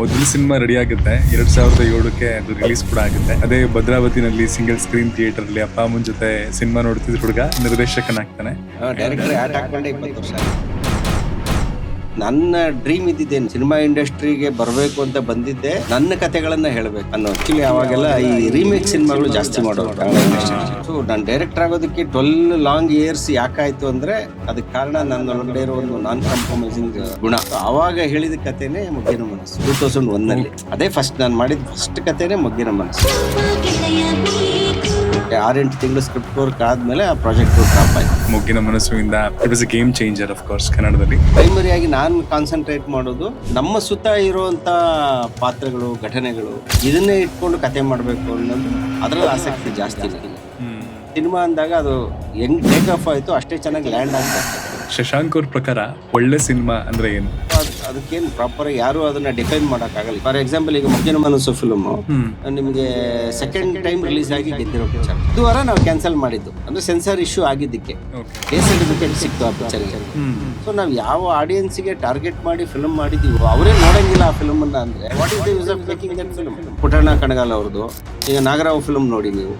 ಮೊದಲು cinema ready ಆಗುತ್ತೆ 2007ಕ್ಕೆ ಅದು ರಿಲೀಸ್ ಕೂಡ ಆಗುತ್ತೆ. ಅದೇ ಭದ್ರಾವತಿನಲ್ಲಿ ಸಿಂಗಲ್ ಸ್ಕ್ರೀನ್ ಥಿಯೇಟರ್ ಅಲ್ಲಿ ಅಪ್ಪ ಅಮ್ಮನ ಜೊತೆ ಸಿನಿಮಾ ನೋಡ್ತಿದ್ದ ಹುಡುಗ ನಿರ್ದೇಶಕನಾಗ್ತಾನೆ. ಡೈರೆಕ್ಟರ್ ಆಟ ಹಾಕೊಂಡೆ 20 ವರ್ಷ. ನನ್ನ ಡ್ರೀಮ್ ಇದ್ದಿದ್ದೇನು ಸಿನಿಮಾ ಇಂಡಸ್ಟ್ರಿಗೆ ಬರಬೇಕು ಅಂತ ಬಂದಿದ್ದೆ, ನನ್ನ ಕತೆಗಳನ್ನ ಹೇಳ್ಬೇಕು ಅನ್ನೋ. ಆಕ್ಚುಲಿ ಅವಾಗೆಲ್ಲ ಈ ರೀಮೇಕ್ ಸಿನಿಮಾಗಳು ಜಾಸ್ತಿ ಮಾಡೋರು ಕನ್ನಡ ಇಂಡಸ್ಟ್ರಿ. ಸೊ ನಾನು ಡೈರೆಕ್ಟರ್ ಆಗೋದಕ್ಕೆ 12 ಲಾಂಗ್ ಇಯರ್ಸ್ ಯಾಕಾಯ್ತು ಅಂದ್ರೆ ಅದಕ್ಕೆ ಕಾರಣ ನನ್ನ ಒಳಗಡೆ ಇರೋ ಒಂದು ನಾನ್ ಕಾಂಪ್ರಮೈಸಿಂಗ್ ಗುಣ. ಅವಾಗ ಹೇಳಿದ ಕತೆನೇ ಮೊಗ್ಗಿನ ಮನಸ್ಸು 2001 ಅದೇ ಫಸ್ಟ್ ನಾನು ಮಾಡಿದ ಫಸ್ಟ್ ಕತೆನೇ ಮೊಗ್ಗಿನ ಮನಸ್ಸು. 6-8 ತಿಂಗಳು ಸ್ಕ್ರಿಪ್ಟ್ ವರ್ಕ್ ಆದ್ಮೇಲೆ ಆ ಪ್ರಾಜೆಕ್ಟ್ ಡ್ರಾಪ್ ಆಯ್ತು. ಮೊಗ್ಗಿನ ಮನಸ್ಸುವಿಂದ it was a game changer of course ಕನ್ನಡದಲ್ಲಿ. ಪ್ರೈಮರಿ ಆಗಿ ನಾನು ಕಾನ್ಸಂಟ್ರೇಟ್ ಮಾಡೋದು ನಮ್ಮ ಸುತ್ತ ಇರುವಂತ ಪಾತ್ರಗಳು, ಘಟನೆಗಳು, ಇದನ್ನೇ ಇಟ್ಕೊಂಡು ಕತೆ ಮಾಡಬೇಕು ಅನ್ನೋದು ಅದರಲ್ಲಿ ಆಸಕ್ತಿ ಜಾಸ್ತಿ ನನಗೆ. ಸಿನಿಮಾ ಅಂದಾಗ ಅದು ಹೆಂಗ್ ಟೇಕ್ ಆಫ್ ಆಯ್ತು ಅಷ್ಟೇ ಚೆನ್ನಾಗಿ ಲ್ಯಾಂಡ್ ಆಗ್ತದೆ. ಶಶಾಂಕ್ ಅವ್ರ ಪ್ರಕಾರ ಒಳ್ಳೆ ಸಿನಿಮಾ ಅಂದ್ರೆ ಏನು? ಅದಕ್ಕೇನು ಪ್ರಾಪರ್ ಯಾರು ಅದನ್ನ ಡಿಫೈನ್ ಮಾಡಕ್ಕಾಗಲ್ಲ. ಫಾರ್ ಎಕ್ಸಾಂಪಲ್ ಈಗ ಮೊಗ್ಗಿನ ಮನಸ್ಸು ಫಿಲ್ಮ್ ನಿಮಗೆ ಸೆಕೆಂಡ್ ಟೈಮ್ ರಿಲೀಸ್ ಆಗಿ ಗೆದ್ದಿರೋ ಪಿಕ್ಚರ್. ಇದು ವಾರ ನಾವು ಕ್ಯಾನ್ಸಲ್ ಮಾಡಿದ್ದು ಅಂದ್ರೆ ಸೆನ್ಸರ್ ಇಶ್ಯೂ ಆಗಿದ್ದಕ್ಕೆ ಸರ್ಟಿಫಿಕೇಟ್ ಸಿಕ್ತು ಆ ಪಿಕ್ಚರ್ಗೆ. ಸೊ ನಾವು ಯಾವ ಆಡಿಯನ್ಸ್ಗೆ ಟಾರ್ಗೆಟ್ ಮಾಡಿ ಫಿಲ್ಮ್ ಮಾಡಿದೀವೋ ಅವರೇ ನೋಡಂಗಿಲ್ಲ ಆ ಫಿಲ್ಮ್ ಅನ್ನ ಅಂದ್ರೆ what is the use of making that film? Puttanna Kanagal ಅವ್ರದ್ದು ಈಗ ನಾಗರಾವ್ ಫಿಲ್ಮ್ ನೋಡಿ ನೀವು,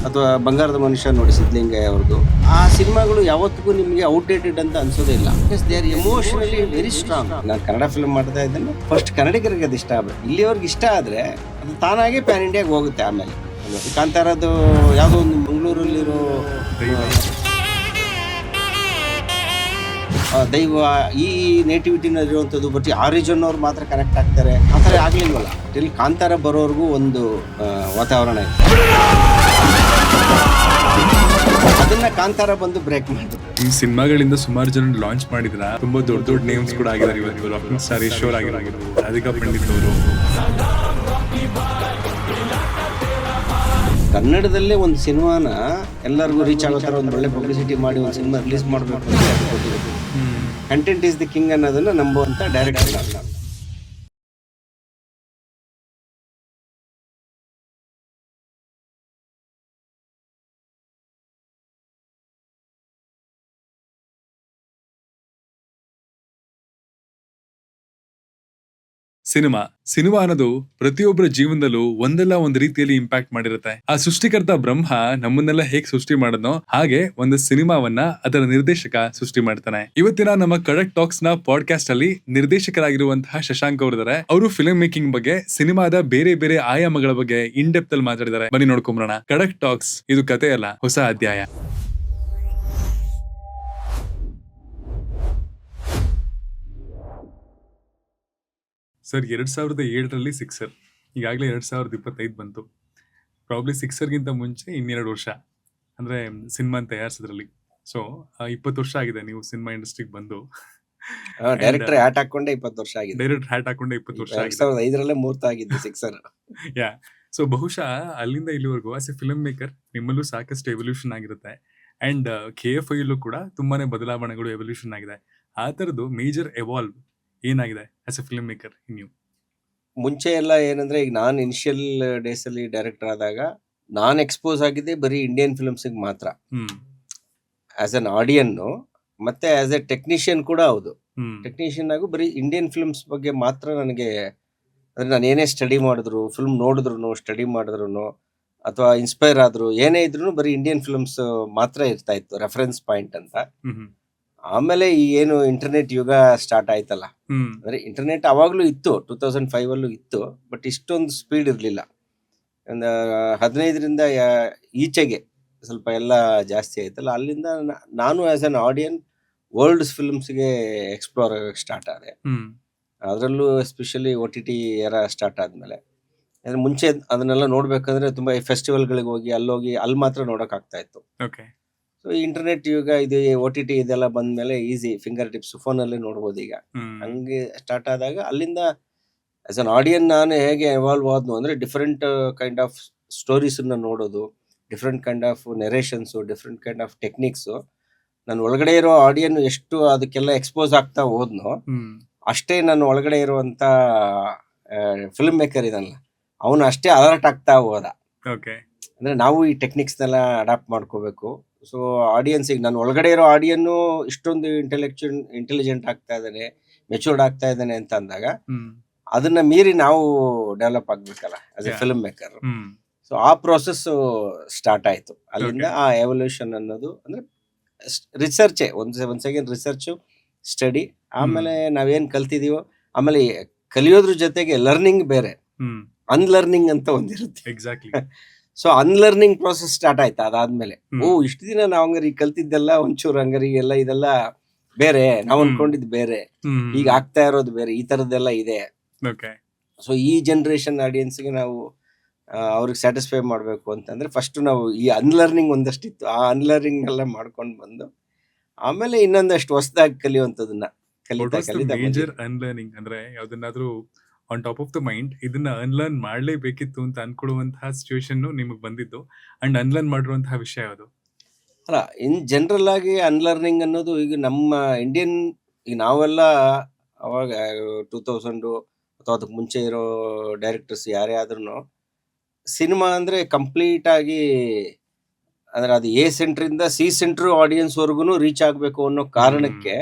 ಅಥವಾ ಬಂಗಾರದ ಮನುಷ್ಯ ನೋಡಿ ಸಿದ್ಲಿಂಗಯ್ಯ ಅವ್ರದ್ದು. ಆ ಸಿನಿಮಾಗಳು ಯಾವತ್ತಿಗೂ ನಿಮಗೆ ಔಟ್ಡೇಟೆಡ್ ಅಂತ ಅನ್ಸೋದೇ ಇಲ್ಲ. They are emotionally very strong. ನಾನು ಕನ್ನಡ ಫಿಲ್ಮ್ ಮಾಡ್ತಾ ಇದ್ದೇನೆ, ಫಸ್ಟ್ ಕನ್ನಡಿಗರಿಗೆ ಅದು ಇಷ್ಟ ಆಗ್ಬೇಕು. ಇಲ್ಲಿಯವ್ರಿಗೆ ಇಷ್ಟ ಆದ್ರೆ ಅದು ತಾನಾಗೆ ಪ್ಯಾನ್ ಇಂಡಿಯಾಗೆ ಹೋಗುತ್ತೆ. ಆಮೇಲೆ ಕಾಂತಾರದ್ದು ಯಾವುದೋ ಒಂದು ಮಂಗಳೂರಲ್ಲಿರೋ ದೈವ ಈ ನೇಟಿವಿಟಿನಲ್ಲಿರುವಂಥದ್ದು, ಬಟ್ ಆ ರೀಜನ್ ಅವ್ರು ಮಾತ್ರ ಕನೆಕ್ಟ್ ಆಗ್ತಾರೆ. ಆ ಥರ ಆಗ್ಲಿಲ್ವಲ್ಲ. ಇಲ್ಲಿ ಕಾಂತಾರ ಬರೋರ್ಗೂ ಒಂದು ವಾತಾವರಣ ಇದೆ. ಅದನ್ನ ಕಾಂತಾರ ಬಂದು ಬ್ರೇಕ್ ಮಾಡಿದ್ರು. ಈ ಸಿನಿಮಾಗಳಿಂದ ಸುಮಾರು ಜನ ಲಾಂಚ್ ಮಾಡಿದ್ರ, ತುಂಬಾ ದೊಡ್ಡ ದೊಡ್ಡ ನೇಮ್ಸ್ ಕೂಡ ಆಗಿದ್ದಾರೆ. ಇವತ್ತು ರಾಕಿಂಗ್ ಸ್ಟಾರ್ ಈಶ್ವರ್ ಆಗಿರೋದು, ರಾಧಿಕಾ ಪಂಡಿತ್ ಅವರು. ಕನ್ನಡದಲ್ಲೇ ಒಂದು ಸಿನಿಮಾನ ಎಲ್ಲರಿಗೂ ರೀಚ್ ಆಗೋ ಥರ ಒಂದು ಒಳ್ಳೆ ಪಬ್ಲಿಸಿಟಿ ಮಾಡಿ ಒಂದು ಸಿನಿಮಾ ರಿಲೀಸ್ ಮಾಡಬೇಕು ಅಂತ ಕಂಟೆಂಟ್ ಈಸ್ ದಿ ಕಿಂಗ್ ಅನ್ನೋದನ್ನ ನಂಬುವಂತ ಡೈರೆಕ್ಟರ್ ನಾನು. ಸಿನಿಮಾ ಅನ್ನೋದು ಪ್ರತಿಯೊಬ್ಬರ ಜೀವನದಲ್ಲೂ ಒಂದಲ್ಲ ಒಂದು ರೀತಿಯಲ್ಲಿ ಇಂಪ್ಯಾಕ್ಟ್ ಮಾಡಿರುತ್ತೆ. ಆ ಸೃಷ್ಟಿಕರ್ತ ಬ್ರಹ್ಮ ನಮ್ಮನ್ನೆಲ್ಲ ಹೇಗ್ ಸೃಷ್ಟಿ ಮಾಡೋನೋ ಹಾಗೆ ಒಂದು ಸಿನಿಮಾವನ್ನ ಅದರ ನಿರ್ದೇಶಕ ಸೃಷ್ಟಿ ಮಾಡ್ತಾನೆ. ಇವತ್ತಿನ ನಮ್ಮ ಕಡಕ್ ಟಾಕ್ಸ್ ನ ಪಾಡ್ಕಾಸ್ಟ್ ಅಲ್ಲಿ ನಿರ್ದೇಶಕರಾಗಿರುವಂತಹ ಶಶಾಂಕ್ ಅವರಿದ್ದಾರೆ. ಅವರು ಫಿಲ್ಮ್ ಮೇಕಿಂಗ್ ಬಗ್ಗೆ, ಸಿನಿಮಾದ ಬೇರೆ ಬೇರೆ ಆಯಾಮಗಳ ಬಗ್ಗೆ ಇನ್ ಡೆಪ್ತ್ ಅಲ್ಲಿ ಮಾತಾಡಿದ್ದಾರೆ. ಬನ್ನಿ ನೋಡ್ಕೊಂಬರೋಣ. ಕಡಕ್ ಟಾಕ್ಸ್, ಇದು ಕತೆ ಅಲ್ಲ, ಹೊಸ ಅಧ್ಯಾಯ. ಸರ್ 2007ರಲ್ಲಿ ಸಿಕ್ಸರ್, ಈಗಾಗಲೇ 2025 ಬಂತು. ಪ್ರಾಬ್ಲಿ ಸಿಕ್ಸರ್ಗಿಂತ ಮುಂಚೆ 2 ವರ್ಷ ಅಂದ್ರೆ ಸಿನಿಮಾ ತಯಾರಿಸಿದ್ರಲ್ಲಿ. ಸೊ 20 ವರ್ಷ ಆಗಿದೆ ನೀವು ಸಿನಿಮಾ ಇಂಡಸ್ಟ್ರಿಗೆ ಬಂದು. ಡೈರೆಕ್ಟರ್ ಹ್ಯಾಟ್ ಹಾಕೊಂಡೆ 20 ವರ್ಷ ಆಗಿದೆ. ಡೈರೆಕ್ಟ್ ಹ್ಯಾಟ್ ಹಾಕೊಂಡೆ 20 ವರ್ಷ ಆಗಿದೆ. 2005ರಲ್ಲೇ ಮುಹೂರ್ತ ಆಗಿದ್ದು ಸಿಕ್ಸರ್. ಯಾ, ಸೊ ಬಹುಶಃ ಅಲ್ಲಿಂದ ಇಲ್ಲಿವರೆಗೂ ಆಸ್ ಎ ಫಿಲ್ಮ್ ಮೇಕರ್ ನಿಮ್ಮಲ್ಲೂ ಸಾಕಷ್ಟು ಎವಲ್ಯೂಷನ್ ಆಗಿರುತ್ತೆ. ಅಂಡ್ KFIಯಲ್ಲೂ ಕೂಡ ತುಂಬಾನೇ ಬದಲಾವಣೆಗಳು ಎವಲ್ಯೂಷನ್ ಆಗಿದೆ. ಆ ತರದ್ದು ಮೇಜರ್ ಎವಾಲ್ವ್ ಏನಾಗಿದೆ ಆಸ್ ಎ ಫಿಲ್ಮ್ ಮೇಕರ್ ನೀವು? ಮುಂಚೆ ಎಲ್ಲ ಏನಂದ್ರೆ, ಈಗ ನಾನು ಇನಿಷಿಯಲ್ ಡೇಸ್ ಅಲ್ಲಿ ಡೈರೆಕ್ಟರ್ ಆದಾಗ ನಾನು ಎಕ್ಸ್ಪೋಸ್ ಆಗಿದ್ದೆ ಬರೀ ಇಂಡಿಯನ್ ಫಿಲ್ಮ್ಸ್ಗೆ ಮಾತ್ರ, ಆಸ್ ಅನ್ ಆಡಿಯನ್ ಮತ್ತೆ ಆಸ್ ಎ ಟೆಕ್ನಿಷಿಯನ್ ಕೂಡ. ಹೌದು, ಟೆಕ್ನಿಷಿಯನ್ ಆಗು ಬರೀ ಇಂಡಿಯನ್ ಫಿಲ್ಮ್ಸ್ ಬಗ್ಗೆ ಮಾತ್ರ ನನಗೆ. ಅಂದ್ರೆ ನಾನು ಏನೇ ಸ್ಟಡಿ ಮಾಡಿದ್ರು, ಫಿಲ್ಮ್ ನೋಡಿದ್ರು, ಸ್ಟಡಿ ಮಾಡಿದ್ರು ಅಥವಾ ಇನ್ಸ್ಪೈರ್ ಆದ್ರು, ಏನೇ ಇದ್ರು ಬರೀ ಇಂಡಿಯನ್ ಫಿಲ್ಮ್ಸ್ ಮಾತ್ರ ಇರ್ತಾ ಇತ್ತು ರೆಫರೆನ್ಸ್ ಪಾಯಿಂಟ್ ಅಂತ. ಆಮೇಲೆ ಈ ಏನು ಇಂಟರ್ನೆಟ್ ಯುಗ ಸ್ಟಾರ್ಟ್ ಆಯ್ತಲ್ಲ, ಅಂದ್ರೆ ಇಂಟರ್ನೆಟ್ ಅವಾಗ್ಲೂ ಇತ್ತು, 2005 ಇತ್ತು, ಬಟ್ ಇಷ್ಟೊಂದು ಸ್ಪೀಡ್ ಇರ್ಲಿಲ್ಲ. ಒಂದು 15ರಿಂದ ಈಚೆಗೆ ಸ್ವಲ್ಪ ಎಲ್ಲ ಜಾಸ್ತಿ ಆಯ್ತಲ್ಲ. ಅಲ್ಲಿಂದ ನಾನು ಆಸ್ ಅನ್ ಆಡಿಯನ್ ವರ್ಲ್ಡ್ ಫಿಲ್ಮ್ಸ್ಗೆ ಎಕ್ಸ್ಪ್ಲೋರ್ ಆಗಕ್ಕೆ ಸ್ಟಾರ್ಟ್ ಆದೆ. ಅದರಲ್ಲೂ ಎಸ್ಪೆಷಲಿ OTT ಸ್ಟಾರ್ಟ್ ಆದ್ಮೇಲೆ. ಅಂದ್ರೆ ಮುಂಚೆ ಅದನ್ನೆಲ್ಲ ನೋಡ್ಬೇಕಂದ್ರೆ ತುಂಬಾ ಫೆಸ್ಟಿವಲ್ಗಳಿಗೆ ಹೋಗಿ ಅಲ್ಲಿ ಮಾತ್ರ ನೋಡಕ್ ಆಗ್ತಾ ಇತ್ತು. ಸೊ ಇಂಟರ್ನೆಟ್ ಯುಗ ಇದು OTT ಇದೆಲ್ಲ ಬಂದ್ಮೇಲೆ ಈಸಿ, ಫಿಂಗರ್ ಟಿಪ್ಸ್, ಫೋನಲ್ಲಿ ನೋಡ್ಬೋದು ಈಗ. ಹಂಗೆ ಸ್ಟಾರ್ಟ್ ಆದಾಗ ಅಲ್ಲಿಂದ ಆಸ್ ಅನ್ ಆಡಿಯನ್ ನಾನು ಹೇಗೆ ಎವಾಲ್ವ್ ಆದ್ನು ಅಂದ್ರೆ, ಡಿಫ್ರೆಂಟ್ ಕೈಂಡ್ ಆಫ್ ಸ್ಟೋರೀಸ್ ನೋಡೋದು, different kind of ನೆರೇಷನ್ಸ್, different kind of techniques. ನಾನು ಒಳಗಡೆ ಇರೋ ಆಡಿಯನ್ ಎಷ್ಟು ಅದಕ್ಕೆಲ್ಲ ಎಕ್ಸ್ಪೋಸ್ ಆಗ್ತಾ ಹೋದ್ನೋ ಅಷ್ಟೇ ನನ್ನ ಒಳಗಡೆ ಇರುವಂತ ಫಿಲ್ಮ್ ಮೇಕರ್ ಇದಲ್ಲ ಅವನು ಅಷ್ಟೇ ಅಲರ್ಟ್ ಆಗ್ತಾ ಹೋದ. ಅಂದ್ರೆ ನಾವು ಈ ಟೆಕ್ನಿಕ್ಸ್ನೆಲ್ಲ ಅಡಾಪ್ಟ್ ಮಾಡ್ಕೋಬೇಕು. ಸೊ ಆಡಿಯನ್ಸಿಗೆ, ನಾನು ಒಳಗಡೆ ಇರೋ ಆಡಿಯನ್ನು ಇಷ್ಟೊಂದು ಇಂಟೆಲಿಜೆಂಟ್ ಆಗ್ತಾ ಇದ್ದಾನೆ, ಮೆಚೂರ್ಡ್ ಆಗ್ತಾ ಇದ್ದಾನೆ ಅಂತ ಅಂದಾಗ ಅದನ್ನ ಮೀರಿ ನಾವು ಡೆವಲಪ್ ಆಗ್ಬೇಕಲ್ಲ as A Yeah. Film maker. Hmm so ಆ ಪ್ರೋಸೆಸ್ ಸ್ಟಾರ್ಟ್ ಆಯ್ತು. ಅಲ್ಲಿಂದ Okay. ಆ ಎವಲ್ಯೂಷನ್ ಅನ್ನೋದು ಅಂದ್ರೆ ರಿಸರ್ಚ್ ಒಂದ್ ಸೆಕೆಂಡ್ ರಿಸರ್ಚ್ ಸ್ಟಡಿ, ಆಮೇಲೆ ನಾವೇನ್ ಕಲ್ತಿದೀವೋ, ಆಮೇಲೆ ಕಲಿಯೋದ್ರ ಜೊತೆಗೆ ಲರ್ನಿಂಗ್ ಬೇರೆ, ಹ್ಮ್ ಅನ್ಲರ್ನಿಂಗ್ ಅಂತ ಒಂದಿರುತ್ತೆ. Exactly. So unlearning process start ಆಯ್ತು ಅದಾದ್ಮೇಲೆ. ಹ್ಮ್. ಓ, ಇಷ್ಟು ದಿನ ನಾವು ಹಂಗಾರೆ ಈ ಕಲ್ತಿದ್ದೆಲ್ಲ ಒಂಚೂರು ಹಂಗಾರೆ ಎಲ್ಲ ಇದೆಲ್ಲ ಬೇರೆ, ನಾವು ಹ್ಮ್. ಅನ್ಕೊಂಡಿದ್ ಬೇರೆ, ಹ್ಮ್ ಈಗ ಆಗ್ತಾ ಇರೋದು ಬೇರೆ, ಈ ತರದ್ದೆಲ್ಲ ಇದೆ. ಓಕೆ. ಸೊ ಈ ಜನರೇಷನ್ ಆಡಿಯನ್ಸ್ಗೆ ನಾವು ಅವ್ರಿಗೆ ಸ್ಯಾಟಿಸ್ಫೈ ಮಾಡಬೇಕು ಅಂತಂದ್ರೆ ಫಸ್ಟ್ ನಾವು ಈ ಅನ್ಲರ್ನಿಂಗ್ ಒಂದಷ್ಟಿತ್ತು, ಆ ಅನ್ಲರ್ನಿಂಗ್ ಎಲ್ಲ ಮಾಡ್ಕೊಂಡು ಬಂದು ಆಮೇಲೆ ಇನ್ನೊಂದಷ್ಟು ಹೊಸದಾಗಿ ಕಲಿಯುವಂಥದ್ದನ್ನ ವಾಟ್ ಕಲಿತಾ ವಾಸ್ ದ ಕಲಿತಾ ಮೇಜರ್ ಅನ್ಲರ್ನಿಂಗ್? ಅಂದ್ರೆ ಯಾವ್ದನ್ನಾದ್ರೂ on top of the mind ಇದನ್ನ ಅನ್ಲರ್ನ್ ಮಾಡ್ಲೇಬೇಕಿತ್ತು ಅಂತ ಅನ್ಕೊಳ್ಳುವಂತಹ ಸಿಚುವೇಶನ್ ನಿಮಗೆ ಬಂದಿದ್ದು ಅಂಡ್ ಅನ್ಲರ್ನ್ ಮಾಡಿರುವಂತಹ ವಿಷಯ ಯಾವುದು? ಅಲ್ಲ, ಇನ್ ಜನರಲ್ ಆಗಿ ಅನ್ಲರ್ನಿಂಗ್ ಅನ್ನೋದು ಈಗ ನಮ್ಮ ಇಂಡಿಯನ್, ಈಗ ನಾವೆಲ್ಲ ಅವಾಗ 2000 ಅಥವಾ ಅದಕ್ಕೆ ಮುಂಚೆ ಇರೋ ಡೈರೆಕ್ಟರ್ಸ್ ಯಾರೇ ಆದ್ರೂ ಸಿನಿಮಾ ಅಂದ್ರೆ ಕಂಪ್ಲೀಟ್ ಆಗಿ ಅಂದ್ರೆ ಅದು ಎ ಸೆಂಟರ್ ಇಂದ ಸಿ ಸೆಂಟರ್ ಆಡಿಯನ್ಸ್ ವರ್ಗುನು ರೀಚ್ ಆಗ್ಬೇಕು ಅನ್ನೋ ಕಾರಣಕ್ಕೆ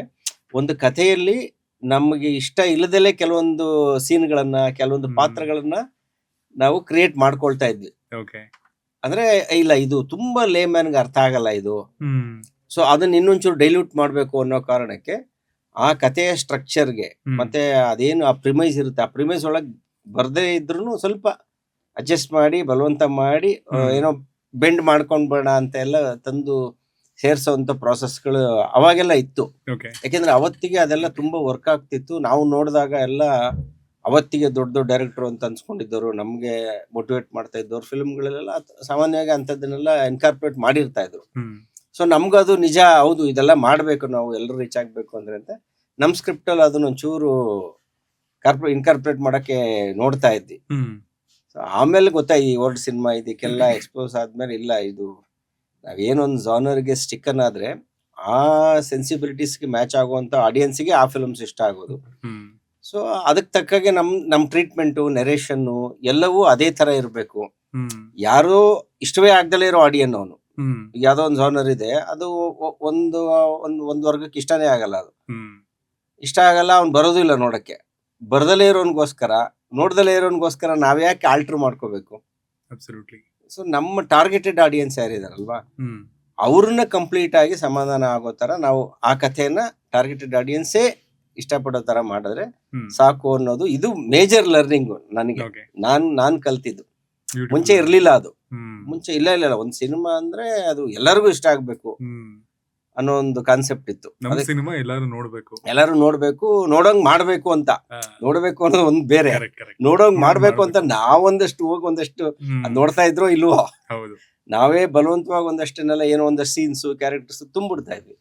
ಒಂದು ಕಥೆಯಲ್ಲಿ ನಮಗೆ ಇಷ್ಟ ಇಲ್ಲದಲೇ ಕೆಲವೊಂದು ಸೀನ್ಗಳನ್ನ, ಕೆಲವೊಂದು ಪಾತ್ರಗಳನ್ನ ನಾವು ಕ್ರಿಯೇಟ್ ಮಾಡ್ಕೊಳ್ತಾ ಇದ್ವಿ. ಓಕೆ. ಅಂದ್ರೆ ಇಲ್ಲ, ಇದು ತುಂಬಾ ಲೇಮ್ಯಾನ್ಗೆ ಅರ್ಥ ಆಗಲ್ಲ ಇದು, ಹ್ಮ್ ಸೊ ಅದನ್ನ ಇನ್ನೊಂಚೂರು ಡೈಲ್ಯೂಟ್ ಮಾಡಬೇಕು ಅನ್ನೋ ಕಾರಣಕ್ಕೆ ಆ ಕಥೆಯ ಸ್ಟ್ರಕ್ಚರ್ಗೆ ಮತ್ತೆ ಅದೇನು ಆ ಪ್ರಿಮೈಸ್ ಇರುತ್ತೆ, ಆ ಪ್ರಿಮೈಸ್ ಒಳಗೆ ಬರ್ದೇ ಇದ್ರು ಸ್ವಲ್ಪ ಅಡ್ಜಸ್ಟ್ ಮಾಡಿ ಬಲವಂತ ಮಾಡಿ ಏನೋ ಬೆಂಡ್ ಮಾಡ್ಕೊಂಡ್ ಬೇಡ ಅಂತ ಎಲ್ಲ ತಂದು ಸೇರ್ಸೋಂಥ ಪ್ರಾಸೆಸ್ಗಳು ಅವಾಗೆಲ್ಲ ಇತ್ತು. ಓಕೆ. ಯಾಕೆಂದ್ರೆ ಅವತ್ತಿಗೆ ಅದೆಲ್ಲ ತುಂಬಾ ವರ್ಕ್ ಆಗ್ತಿತ್ತು. ನಾವು ನೋಡಿದಾಗ ಎಲ್ಲ ಅವತ್ತಿಗೆ ದೊಡ್ಡ ದೊಡ್ಡ ಡೈರೆಕ್ಟರ್ ಅಂತ ಅನ್ಸ್ಕೊಂಡಿದ್ದವರು, ನಮ್ಗೆ ಮೋಟಿವೇಟ್ ಮಾಡ್ತಾ ಇದ್ದವ್ರು ಫಿಲ್ಮ್ಗಳಲ್ಲೆಲ್ಲ ಸಾಮಾನ್ಯವಾಗಿ ಅಂಥದ್ದನ್ನೆಲ್ಲ ಎನ್ಕಾರ್ಪೊರೇಟ್ ಮಾಡಿರ್ತಾ ಇದ್ರು. ಸೊ ನಮ್ಗದು ನಿಜ, ಹೌದು ಇದೆಲ್ಲ ಮಾಡಬೇಕು, ನಾವು ಎಲ್ಲರೂ ರೀಚ್ ಆಗ್ಬೇಕು ಅಂದ್ರೆ ಅಂತ ನಮ್ ಸ್ಕ್ರಿಪ್ಟ್ ಅಲ್ಲಿ ಅದನ್ನ ಒಂಚೂರು ಇನ್ಕಾರ್ಪೊರೇಟ್ ಮಾಡಕ್ಕೆ ನೋಡ್ತಾ ಇದ್ವಿ. ಸೊ ಆಮೇಲೆ ಗೊತ್ತಾಯ್ತು ಈ ವರ್ಲ್ಡ್ ಸಿನಿಮಾ ಇದಕ್ಕೆಲ್ಲ ಎಕ್ಸ್ಪೋಸ್ ಆದ್ಮೇಲೆ ಇಲ್ಲ, ಇದು ನಾವೇನೊಂದು ಜಾನರ್ಗೆ ಸ್ಟಿಕ್ಕನ್ ಆದ್ರೆ ಆ ಸೆನ್ಸಿಬಿಲಿಟೀಸ್ಗೆ ಮ್ಯಾಚ್ ಆಗುವಂತ ಆಡಿಯನ್ಸ್ಗೆ ಆ ಫಿಲ್ಮ್ಸ್ ಇಷ್ಟ ಆಗೋದು. ಸೊ ಅದಕ್ಕೆ ತಕ್ಕಾಗೆ ನಮ್ ಟ್ರೀಟ್ಮೆಂಟು, ನೆರೇಷನ್ನು ಎಲ್ಲವೂ ಅದೇ ತರ ಇರಬೇಕು. ಯಾರೋ ಇಷ್ಟವೇ ಆಗ್ದಲೇ ಇರೋ ಆಡಿಯನ್ ಅವನು, ಯಾವ್ದೋ ಒಂದು ಜಾನರ್ ಇದೆ, ಅದು ಒಂದು ವರ್ಗಕ್ಕೆ ಇಷ್ಟನೇ ಆಗಲ್ಲ, ಅದು ಇಷ್ಟ ಆಗಲ್ಲ, ಅವ್ನು ಬರೋದು ಇಲ್ಲ ನೋಡಕ್ಕೆ. ಬರ್ದಲೇ ಇರೋನ್ಗೋಸ್ಕರ, ನೋಡ್ದಲೇ ಇರೋನ್ಗೋಸ್ಕರ ನಾವ್ಯಾಕೆ ಆಲ್ಟರ್ ಮಾಡ್ಕೋಬೇಕು? ಸೊ ನಮ್ಮ ಟಾರ್ಗೆಟೆಡ್ ಆಡಿಯನ್ಸ್ ಯಾರಿದಾರಲ್ವಾ, ಅವ್ರನ್ನ ಕಂಪ್ಲೀಟ್ ಆಗಿ ಸಮಾಧಾನ ಆಗೋ ತರ ನಾವು ಆ ಕಥೆಯನ್ನ ಟಾರ್ಗೆಟೆಡ್ ಆಡಿಯನ್ಸೇ ಇಷ್ಟಪಡೋ ತರ ಮಾಡಿದ್ರೆ ಸಾಕು ಅನ್ನೋದು ಇದು ಮೇಜರ್ ಲರ್ನಿಂಗ್ ನನಗೆ. ನಾನ್ ಕಲ್ತಿದ್ದು. ಮುಂಚೆ ಇರ್ಲಿಲ್ಲ ಅದು, ಮುಂಚೆ ಇಲ್ಲ ಒಂದ್ ಸಿನಿಮಾ ಅಂದ್ರೆ ಅದು ಎಲ್ಲರಿಗೂ ಇಷ್ಟ ಆಗ್ಬೇಕು ಅನ್ನೋ ಒಂದು ಕಾನ್ಸೆಪ್ಟ್ ಇತ್ತು. ಸಿನಿಮಾ ಎಲ್ಲರೂ ನೋಡ್ಬೇಕು, ನೋಡೋಂಗ್ ಮಾಡ್ಬೇಕು ಅಂತ. ನೋಡ್ಬೇಕು ಅನ್ನೋದು ಒಂದ್ ಬೇರೆ, ನೋಡೋಂಗ್ ಮಾಡ್ಬೇಕು ಅಂತ ನಾವೊಂದಷ್ಟು ಹೋಗಿ ಒಂದಷ್ಟು ಅದ್ ನೋಡ್ತಾ ಇದ್ರೋ ಇಲ್ವೋ, ನಾವೇ ಬಲವಂತವಾಗಿ ಒಂದಷ್ಟನ್ನೆಲ್ಲ ಏನೋ ಒಂದಷ್ಟು ಸೀನ್ಸ್, ಕ್ಯಾರೆಕ್ಟರ್ಸ್ ತುಂಬಿಡ್ತಾ ಇದ್ವಿ.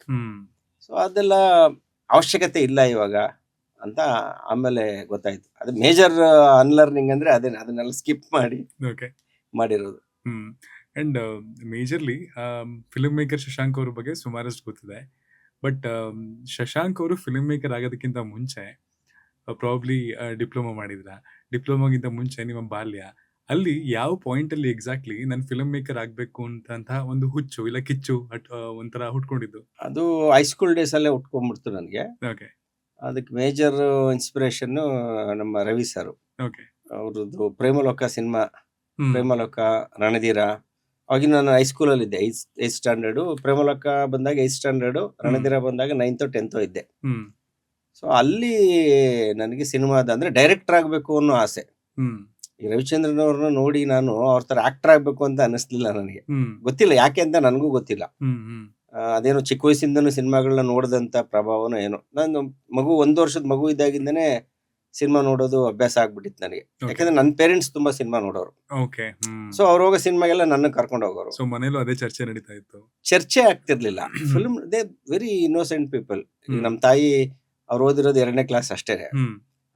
ಸೊ ಅದೆಲ್ಲ ಅವಶ್ಯಕತೆ ಇಲ್ಲ ಇವಾಗ ಅಂತ ಆಮೇಲೆ ಗೊತ್ತಾಯ್ತು. ಅದು ಮೇಜರ್ ಅನ್ಲರ್ನಿಂಗ್ ಅಂದ್ರೆ ಅದನ್ನೆಲ್ಲ ಸ್ಕಿಪ್ ಮಾಡಿ ಮಾಡಿರೋದು. And majorly film maker Shashank ಅವ್ರ ಬಗ್ಗೆ ಸುಮಾರಷ್ಟು ಗೊತ್ತಿದೆ. ಬಟ್ ಶಶಾಂಕ್ ಅವರು ಫಿಲ್ಮ್ ಮೇಕರ್ ಆಗೋದಕ್ಕಿಂತ ಮುಂಚೆ ಪ್ರಾಬ್ಲಿ ಡಿಪ್ಲೊಮಾ ಮಾಡಿದ್ರ. ಡಿಪ್ಲೊಮಾಗಿಂತ ಮುಂಚೆ ನಿಮ್ಮ ಬಾಲ್ಯ, ಅಲ್ಲಿ ಯಾವ ಪಾಯಿಂಟ್ ಅಲ್ಲಿ ಎಕ್ಸಾಕ್ಟ್ಲಿ ನಾನು ಫಿಲ್ಮ್ ಮೇಕರ್ ಆಗ್ಬೇಕು ಅಂತ ಒಂದು ಹುಚ್ಚು ಇಲ್ಲ ಕಿಚ್ಚು ಒಂಥರ ಹುಟ್ಕೊಂಡಿದ್ದು? ಅದು ಹೈಸ್ಕೂಲ್ ಡೇಸ್ ಅಲ್ಲೇ ಹುಟ್ಕೊಂಡ್ಬಿಡ್ತು ನನಗೆ. ಅದಕ್ಕೆ ಮೇಜರ್ ಇನ್ಸ್ಪಿರೇಷನ್ ನಮ್ಮ ರವಿ ಸರ್. ಅವ್ರದ್ದು ಪ್ರೇಮಲೋಕ ಸಿನಿಮಾ, ಪ್ರೇಮಲೋಕ, ರಣಧೀರ. ಅವಾಗಿನ ನಾನು ಹೈಸ್ಕೂಲ್ ಅಲ್ಲಿ ಇದ್ದೆ, 8th ಸ್ಟ್ಯಾಂಡರ್ಡ್. ಪ್ರೇಮಲೋಕ ಬಂದಾಗ 8th ಸ್ಟ್ಯಾಂಡರ್ಡ್, ರಣಧೀರ ಬಂದಾಗ 9th 10th ಇದ್ದೆ. ಸೊ ಅಲ್ಲಿ ನನಗೆ ಸಿನಿಮಾದ ಅಂದ್ರೆ ಡೈರೆಕ್ಟರ್ ಆಗ್ಬೇಕು ಅನ್ನೋ ಆಸೆ. ಈ ರವಿಚಂದ್ರನ್ ಅವ್ರನ್ನ ನೋಡಿ ನಾನು ಅವ್ರ ತರ ಆಕ್ಟರ್ ಆಗ್ಬೇಕು ಅಂತ ಅನಿಸ್ಲಿಲ್ಲ ನನಗೆ. ಗೊತ್ತಿಲ್ಲ ಯಾಕೆ ಅಂತ, ನನಗೂ ಗೊತ್ತಿಲ್ಲ. ಅದೇನೋ ಚಿಕ್ಕ ವಯಸ್ಸಿಂದನೂ ಸಿನಿಮಾಗಳನ್ನ ನೋಡಿದಂತ ಪ್ರಭಾವನೋ ಏನೋ. ನಾನು ಮಗು 1 ವರ್ಷದ ಮಗು ಇದ್ದಾಗಿಂದನೇ ಸಿನಿಮಾ ನೋಡೋದು ಅಭ್ಯಾಸ ಆಗ್ಬಿಟ್ಟಿತ್ತು ನನಗೆ. ಯಾಕಂದ್ರೆ ನನ್ನ ಪೇರೆಂಟ್ಸ್ ತುಂಬಾ ಸಿನಿಮಾ ನೋಡೋರು. ಸೊ ಅವ್ರು ಹೋಗೋ ಸಿನಿಮಾಗೆಲ್ಲ ನನ್ನ ಕರ್ಕೊಂಡು ಹೋಗೋರು. ಮನೇಲೂ ಅದೇ ಚರ್ಚೆ ನಡೀತಾ ಇತ್ತು. ಚರ್ಚೆ ಆಗ್ತಿರ್ಲಿಲ್ಲ. Film they very innocent people. ಈಗ ನಮ್ಮ ತಾಯಿ ಅವ್ರು ಓದಿರೋದು 2ನೇ ಕ್ಲಾಸ್ ಅಷ್ಟೇ.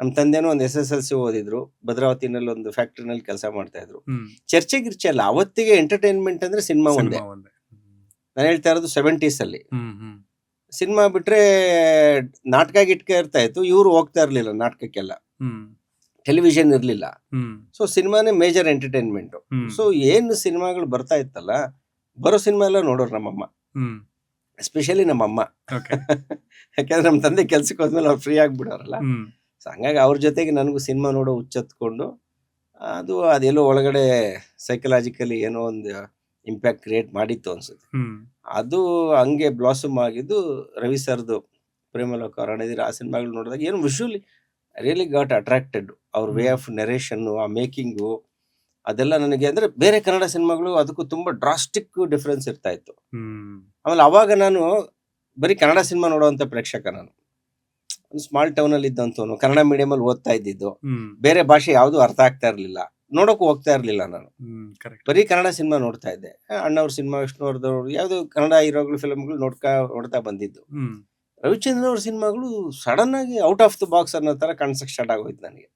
ನಮ್ಮ ತಂದೆನೂ ಒಂದು SSLC ಓದಿದ್ರು, ಭದ್ರಾವತಿನಲ್ಲಿ ಒಂದು ಫ್ಯಾಕ್ಟ್ರಿನಲ್ಲಿ ಕೆಲಸ ಮಾಡ್ತಾ ಇದ್ರು. ಚರ್ಚೆ ಗಿರ್ಚೆ ಅಲ್ಲ, ಅವತ್ತಿಗೆ ಎಂಟರ್ಟೈನ್ಮೆಂಟ್ ಅಂದ್ರೆ ಸಿನಿಮಾ ಒಂದೇ. ನಾನು ಹೇಳ್ತಾ ಇರೋದು 70s ಅಲ್ಲಿ. ಸಿನಿಮಾ ಬಿಟ್ರೆ ನಾಟಕ ಗಿಟ್ಕ ಇರ್ತಾ ಇತ್ತು, ಇವ್ರು ಹೋಗ್ತಾ ಇರ್ಲಿಲ್ಲ ನಾಟಕಕ್ಕೆಲ್ಲ. ಟೆಲಿವಿಷನ್ ಇರ್ಲಿಲ್ಲ. ಸೊ ಸಿನಿಮಾನೇ ಮೇಜರ್ ಎಂಟರ್ಟೈನ್ಮೆಂಟ್. ಸೊ ಏನು ಸಿನಿಮಾಗಳು ಬರ್ತಾ ಇತ್ತಲ್ಲ, ಬರೋ ಸಿನಿಮಾ ಎಲ್ಲ ನೋಡೋರು ನಮ್ಮಮ್ಮ, ಎಸ್ಪೆಷಲಿ ನಮ್ಮಮ್ಮ. ಯಾಕಂದ್ರೆ ನಮ್ಮ ತಂದೆ ಕೆಲ್ಸಕ್ಕೆ ಹೋದ್ಮೇಲೆ ಅವ್ರು ಫ್ರೀ ಆಗ್ಬಿಡೋರಲ್ಲ. ಸೊ ಹಂಗಾಗಿ ಅವ್ರ ಜೊತೆಗೆ ನನಗೂ ಸಿನಿಮಾ ನೋಡೋ ಹುಚ್ಚತ್ಕೊಂಡು ಅದೆಲ್ಲೋ ಒಳಗಡೆ ಸೈಕಲಾಜಿಕಲಿ ಏನೋ ಒಂದು ಇಂಪ್ಯಾಕ್ಟ್ ಕ್ರಿಯೇಟ್ ಮಾಡಿತ್ತು ಅನ್ಸುತ್ತೆ. ಅದು ಹಂಗೆ ಬ್ಲಾಸಮ್ ಆಗಿದ್ದು ರವಿ ಸರ್ದು ಪ್ರೇಮಲೋಕ ರಣಧೀರ ಆ ಸಿನಿಮಾಗಳು ನೋಡಿದಾಗ ಏನು ವಿಷುವಲಿ ರಿಯಲಿ ಗಾಟ್ ಅಟ್ರಾಕ್ಟೆಡ್. ಅವ್ರ ವೇ ಆಫ್ ನೆರೇಷನ್ನು, ಆ ಮೇಕಿಂಗು ಅದೆಲ್ಲ ನನಗೆ ಅಂದರೆ ಬೇರೆ ಕನ್ನಡ ಸಿನಿಮಾಗಳು ಅದಕ್ಕೂ ತುಂಬ ಡ್ರಾಸ್ಟಿಕ್ ಡಿಫ್ರೆನ್ಸ್ ಇರ್ತಾ ಇತ್ತು. ಆಮೇಲೆ ಅವಾಗ ನಾನು ಬರೀ ಕನ್ನಡ ಸಿನಿಮಾ ನೋಡೋವಂಥ ಪ್ರೇಕ್ಷಕ. ನಾನು ಒಂದು ಸ್ಮಾಲ್ ಟೌನಲ್ಲಿ ಇದ್ದಂಥವನು, ಕನ್ನಡ ಮೀಡಿಯಮಲ್ಲಿ ಓದ್ತಾ ಇದ್ದಿದ್ದು, ಬೇರೆ ಭಾಷೆ ಯಾವುದೂ ಅರ್ಥ ಆಗ್ತಾ ಇರಲಿಲ್ಲ, ನೋಡೋಕ್ಕೂ ಹೋಗ್ತಾ ಇರಲಿಲ್ಲ ನಾನು. ಬರೀ ಕನ್ನಡ ಸಿನಿಮಾ ನೋಡ್ತಾ ಇದ್ದೆ. ಅಣ್ಣವ್ರ ಸಿನಿಮಾ, ವಿಷ್ಣುವರ್ಧನ್ ಅವರು ಯಾವುದು ಕನ್ನಡ ಹೀರೋಗಳು ಫಿಲ್ಮ್ಗಳು ನೋಡ್ತಾ ಬಂದಿದ್ದು. ರವಿಚಂದ್ರನ್ ಅವ್ರ ಸಿನಿಮಾಗಳು ಸಡನ್ ಆಗಿ ಔಟ್ ಆಫ್ ದ ಬಾಕ್ಸ್ ಅನ್ನೋ ಥರ ಕಾಣಿಸಕ್ಕೆ ಸ್ಟಾರ್ಟ್ ಆಗೋಯ್ತು ನನಗೆ.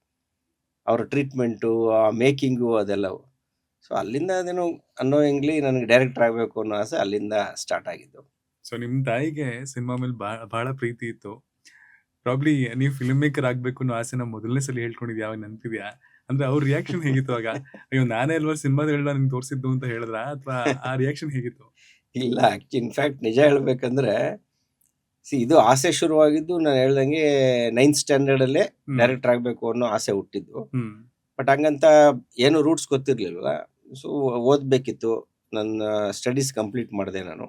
ಅವ್ರ ಟ್ರೀಟ್ಮೆಂಟು, ಆ ಮೇಕಿಂಗು ಅದೆಲ್ಲವು. ಸೊ ಅಲ್ಲಿಂದ ಅದೇನೋ ಅನ್ನೋಯಿಂಗ್ಲಿ ನನಗೆ ಡೈರೆಕ್ಟರ್ ಆಗಬೇಕು ಅನ್ನೋ ಆಸೆ ಅಲ್ಲಿಂದ ಸ್ಟಾರ್ಟ್ ಆಗಿದ್ದು. ಸೊ ನಿಮ್ ತಾಯಿಗೆ ಸಿನಿಮಾ ಮೇಲೆ ಬಹಳ ಪ್ರೀತಿ ಇತ್ತು. ಪ್ರಾಬ್ಲಿ ನೀವು ಫಿಲ್ಮ್ ಮೇಕರ್ ಆಗ್ಬೇಕು ಅನ್ನೋ ಆಸೆನ ಮೊದಲನೇ ಸಲ ಹೇಳ್ಕೊಂಡಿದ್ಯಾ, ಯಾವಾಗ ನೆನಪಿದ್ಯಾ? ಅಂದ್ರೆ ಅವ್ರ ರಿಯಾಕ್ಷನ್ ಹೇಗಿತ್ತು ಆಗ? ಅಯ್ಯೋ ನಾನೇ ಅಲ್ವಾ ಸಿನಿಮಾದ ಹೇಳ ನಿಂಗೆ ತೋರಿಸಿದ್ದು ಅಂತ ಹೇಳಿದ್ರ, ಅಥವಾ ಆ ರಿಯಾಕ್ಷನ್ ಹೇಗಿತ್ತು? ಇಲ್ಲ, ಇನ್ಫ್ಯಾಕ್ಟ್ ನಿಜ ಹೇಳ್ಬೇಕಂದ್ರೆ ಇದು ಆಸೆ ಶುರುವಾಗಿದ್ದು ನಾನು ಹೇಳ್ದಂಗೆ 9th ಸ್ಟ್ಯಾಂಡರ್ಡಲ್ಲೇ ಡೈರೆಕ್ಟರ್ ಆಗಬೇಕು ಅನ್ನೋ ಆಸೆ ಹುಟ್ಟಿದ್ದು. ಬಟ್ ಹಂಗಂತ ಏನು ರೂಟ್ಸ್ ಗೊತ್ತಿರಲಿಲ್ಲ. ಸೊ ಓದಬೇಕಿತ್ತು. ನನ್ನ ಸ್ಟಡೀಸ್ ಕಂಪ್ಲೀಟ್ ಮಾಡಿದೆ. ನಾನು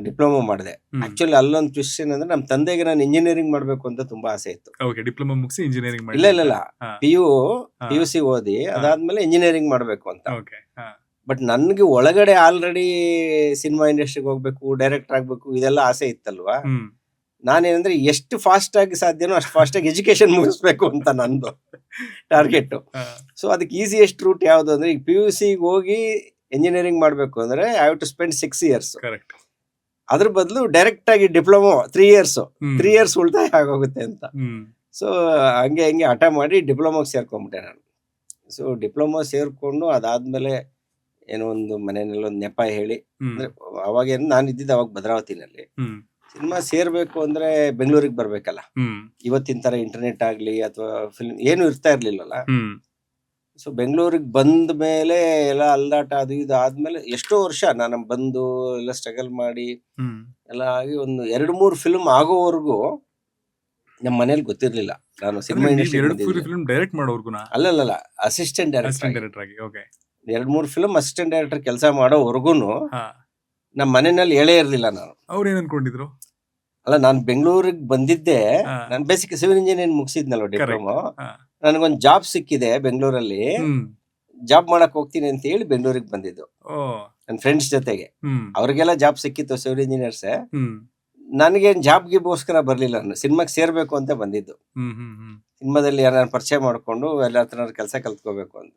ಡಿಪ್ಲೊಮಾ ಮಾಡಿದೆ. ಆಕ್ಚುಲಿ ಅಲ್ಲೊಂದು ಟ್ವಿಸ್ಟ್ ಏನಂದ್ರೆ ನಮ್ಮ ತಂದೆಗೆ ನಾನು ಇಂಜಿನಿಯರಿಂಗ್ ಮಾಡಬೇಕು ಅಂತ ತುಂಬಾ ಆಸೆ ಇತ್ತು. ಡಿಪ್ಲೊಮಾ ಮುಗಿಸಿ ಇಂಜಿನಿಯರಿಂಗ್ ಇಲ್ಲ PUC ಓದಿ ಅದಾದ್ಮೇಲೆ ಇಂಜಿನಿಯರಿಂಗ್ ಮಾಡಬೇಕು ಅಂತ. ಬಟ್ ನನಗೆ ಒಳಗಡೆ ಆಲ್ರೆಡಿ ಸಿನಿಮಾ ಇಂಡಸ್ಟ್ರಿಗೆ ಹೋಗ್ಬೇಕು, ಡೈರೆಕ್ಟರ್ ಆಗ್ಬೇಕು, ಇದೆಲ್ಲ ಆಸೆ ಇತ್ತಲ್ವಾ. ನಾನೇನಂದ್ರೆ ಎಷ್ಟು ಫಾಸ್ಟ್ ಆಗಿ ಸಾಧ್ಯನೋ ಅಷ್ಟು ಫಾಸ್ಟ್ ಆಗಿ ಎಜುಕೇಶನ್ ಮುಗಿಸ್ಬೇಕು ಅಂತ ನಂದು ಟಾರ್ಗೆಟ್. ಸೊ ಅದಕ್ಕೆ ಈಸಿಯೆಸ್ಟ್ ರೂಟ್ ಯಾವುದು ಅಂದ್ರೆ, ಈಗ PUC ಹೋಗಿ ಇಂಜಿನಿಯರಿಂಗ್ ಮಾಡಬೇಕು ಅಂದ್ರೆ I have to spend 6 years. ಅದ್ರ ಬದಲು ಡೈರೆಕ್ಟ್ ಆಗಿ ಡಿಪ್ಲೊಮಾ 3 years ಉಳಿತಾಯ ಆಗೋಗುತ್ತೆ ಅಂತ. ಸೊ ಹಂಗೆ ಹಠ ಮಾಡಿ ಡಿಪ್ಲೊಮಾಗೆ ಸೇರ್ಕೊಂಡ್ಬಿಟ್ಟೆ ನಾನು. ಸೊ ಡಿಪ್ಲೊಮಾ ಸೇರ್ಕೊಂಡು ಅದಾದ್ಮೇಲೆ ಏನೋ ಒಂದು ಮನೆಯಲ್ಲಿ ಒಂದು ನೆಪ ಹೇಳಿ, ಅಂದ್ರೆ ಅವಾಗ ನಾನು ಇದ್ದಿದ್ದು ಅವಾಗ ಭದ್ರಾವತಿನಲ್ಲಿ. ಸಿನಿಮಾ ಸೇರ್ಬೇಕು ಅಂದ್ರೆ ಬೆಂಗಳೂರಿಗೆ ಬರ್ಬೇಕಲ್ಲ. ಇವತ್ತಿನ ತರ ಇಂಟರ್ನೆಟ್ ಆಗ್ಲಿ ಅಥವಾ ಫಿಲ್ಮ್ ಏನು ಇರ್ತಾ ಇರ್ಲಿಲ್ಲಲ್ಲ. ಸೊ ಬೆಂಗಳೂರಿಗೆ ಬಂದ ಮೇಲೆ ಎಲ್ಲ ಅಲ್ದಾಟ ಅದು ಇದು ಆದ್ಮೇಲೆ ಎಷ್ಟೋ ವರ್ಷ ನಾನು ಬಂದು ಎಲ್ಲ ಸ್ಟ್ರಗಲ್ ಮಾಡಿ ಎಲ್ಲ ಆಗಿ ಒಂದು 2-3 ಫಿಲ್ಮ್ ಆಗೋವರೆಗೂ ನಮ್ಮ ಮನೇಲಿ ಗೊತ್ತಿರ್ಲಿಲ್ಲ ನಾನು ಸಿನಿಮಾ ಇಂಡಸ್ಟ್ರಿ ಅಲ್ಲಲ್ಲ ಅಸಿಸ್ಟೆಂಟ್ ಡೈರೆಕ್ಟರ್ ಆಗಿ 2-3 ಫಿಲ್ಮ್ ಅಸಿಸ್ಟೆಂಟ್ ಡೈರೆಕ್ಟರ್ ಕೆಲಸ ಮಾಡೋವರೆಗೂನು ನಮ್ಮ ಮನೆಯಲ್ಲಿ ಹೇಳೇ ಇರ್ಲಿಲ್ಲ ನಾನು. ಅವ್ರು ಏನ್ ಅನ್ಕೊಂಡಿದ್ರು? ಅಲ್ಲ, ನಾನು ಬೆಂಗಳೂರಿಗೆ ಬಂದಿದ್ದೆ. ನಾನು ಬೇಸಿಕ್ ಸಿವಿಲ್ ಇಂಜಿನಿಯರಿಂಗ್ ಮುಗಿಸಿದ್ನಲ್ಲ ಡಿಪ್ಲೊಮಾ. ನನಗೊಂದು ಜಾಬ್ ಸಿಕ್ಕಿದೆ ಬೆಂಗಳೂರಲ್ಲಿ, ಜಾಬ್ ಮಾಡಕ್ ಹೋಗ್ತೀನಿ ಅಂತ ಹೇಳಿ ಬೆಂಗಳೂರಿಗೆ ಬಂದಿದ್ದು ನನ್ನ ಫ್ರೆಂಡ್ಸ್ ಜೊತೆಗೆ. ಅವ್ರಿಗೆಲ್ಲ ಜಾಬ್ ಸಿಕ್ಕಿತ್ತು ಸಿವಿಲ್ ಇಂಜಿನಿಯರ್ಸ್. ನನಗೇನು ಜಾಬ್ಗಿಗೋಸ್ಕರ ಬರ್ಲಿಲ್ಲ, ನಾನು ಸಿನಿಮಾಗೆ ಸೇರ್ಬೇಕು ಅಂತ ಬಂದಿದ್ದು. ಸಿನಿಮಾದಲ್ಲಿ ಯಾರು ಪರಿಚಯ ಮಾಡ್ಕೊಂಡು ಎಲ್ಲ ಹತ್ರ ಕೆಲಸ ಕಲ್ತ್ಕೋಬೇಕು ಅಂತ.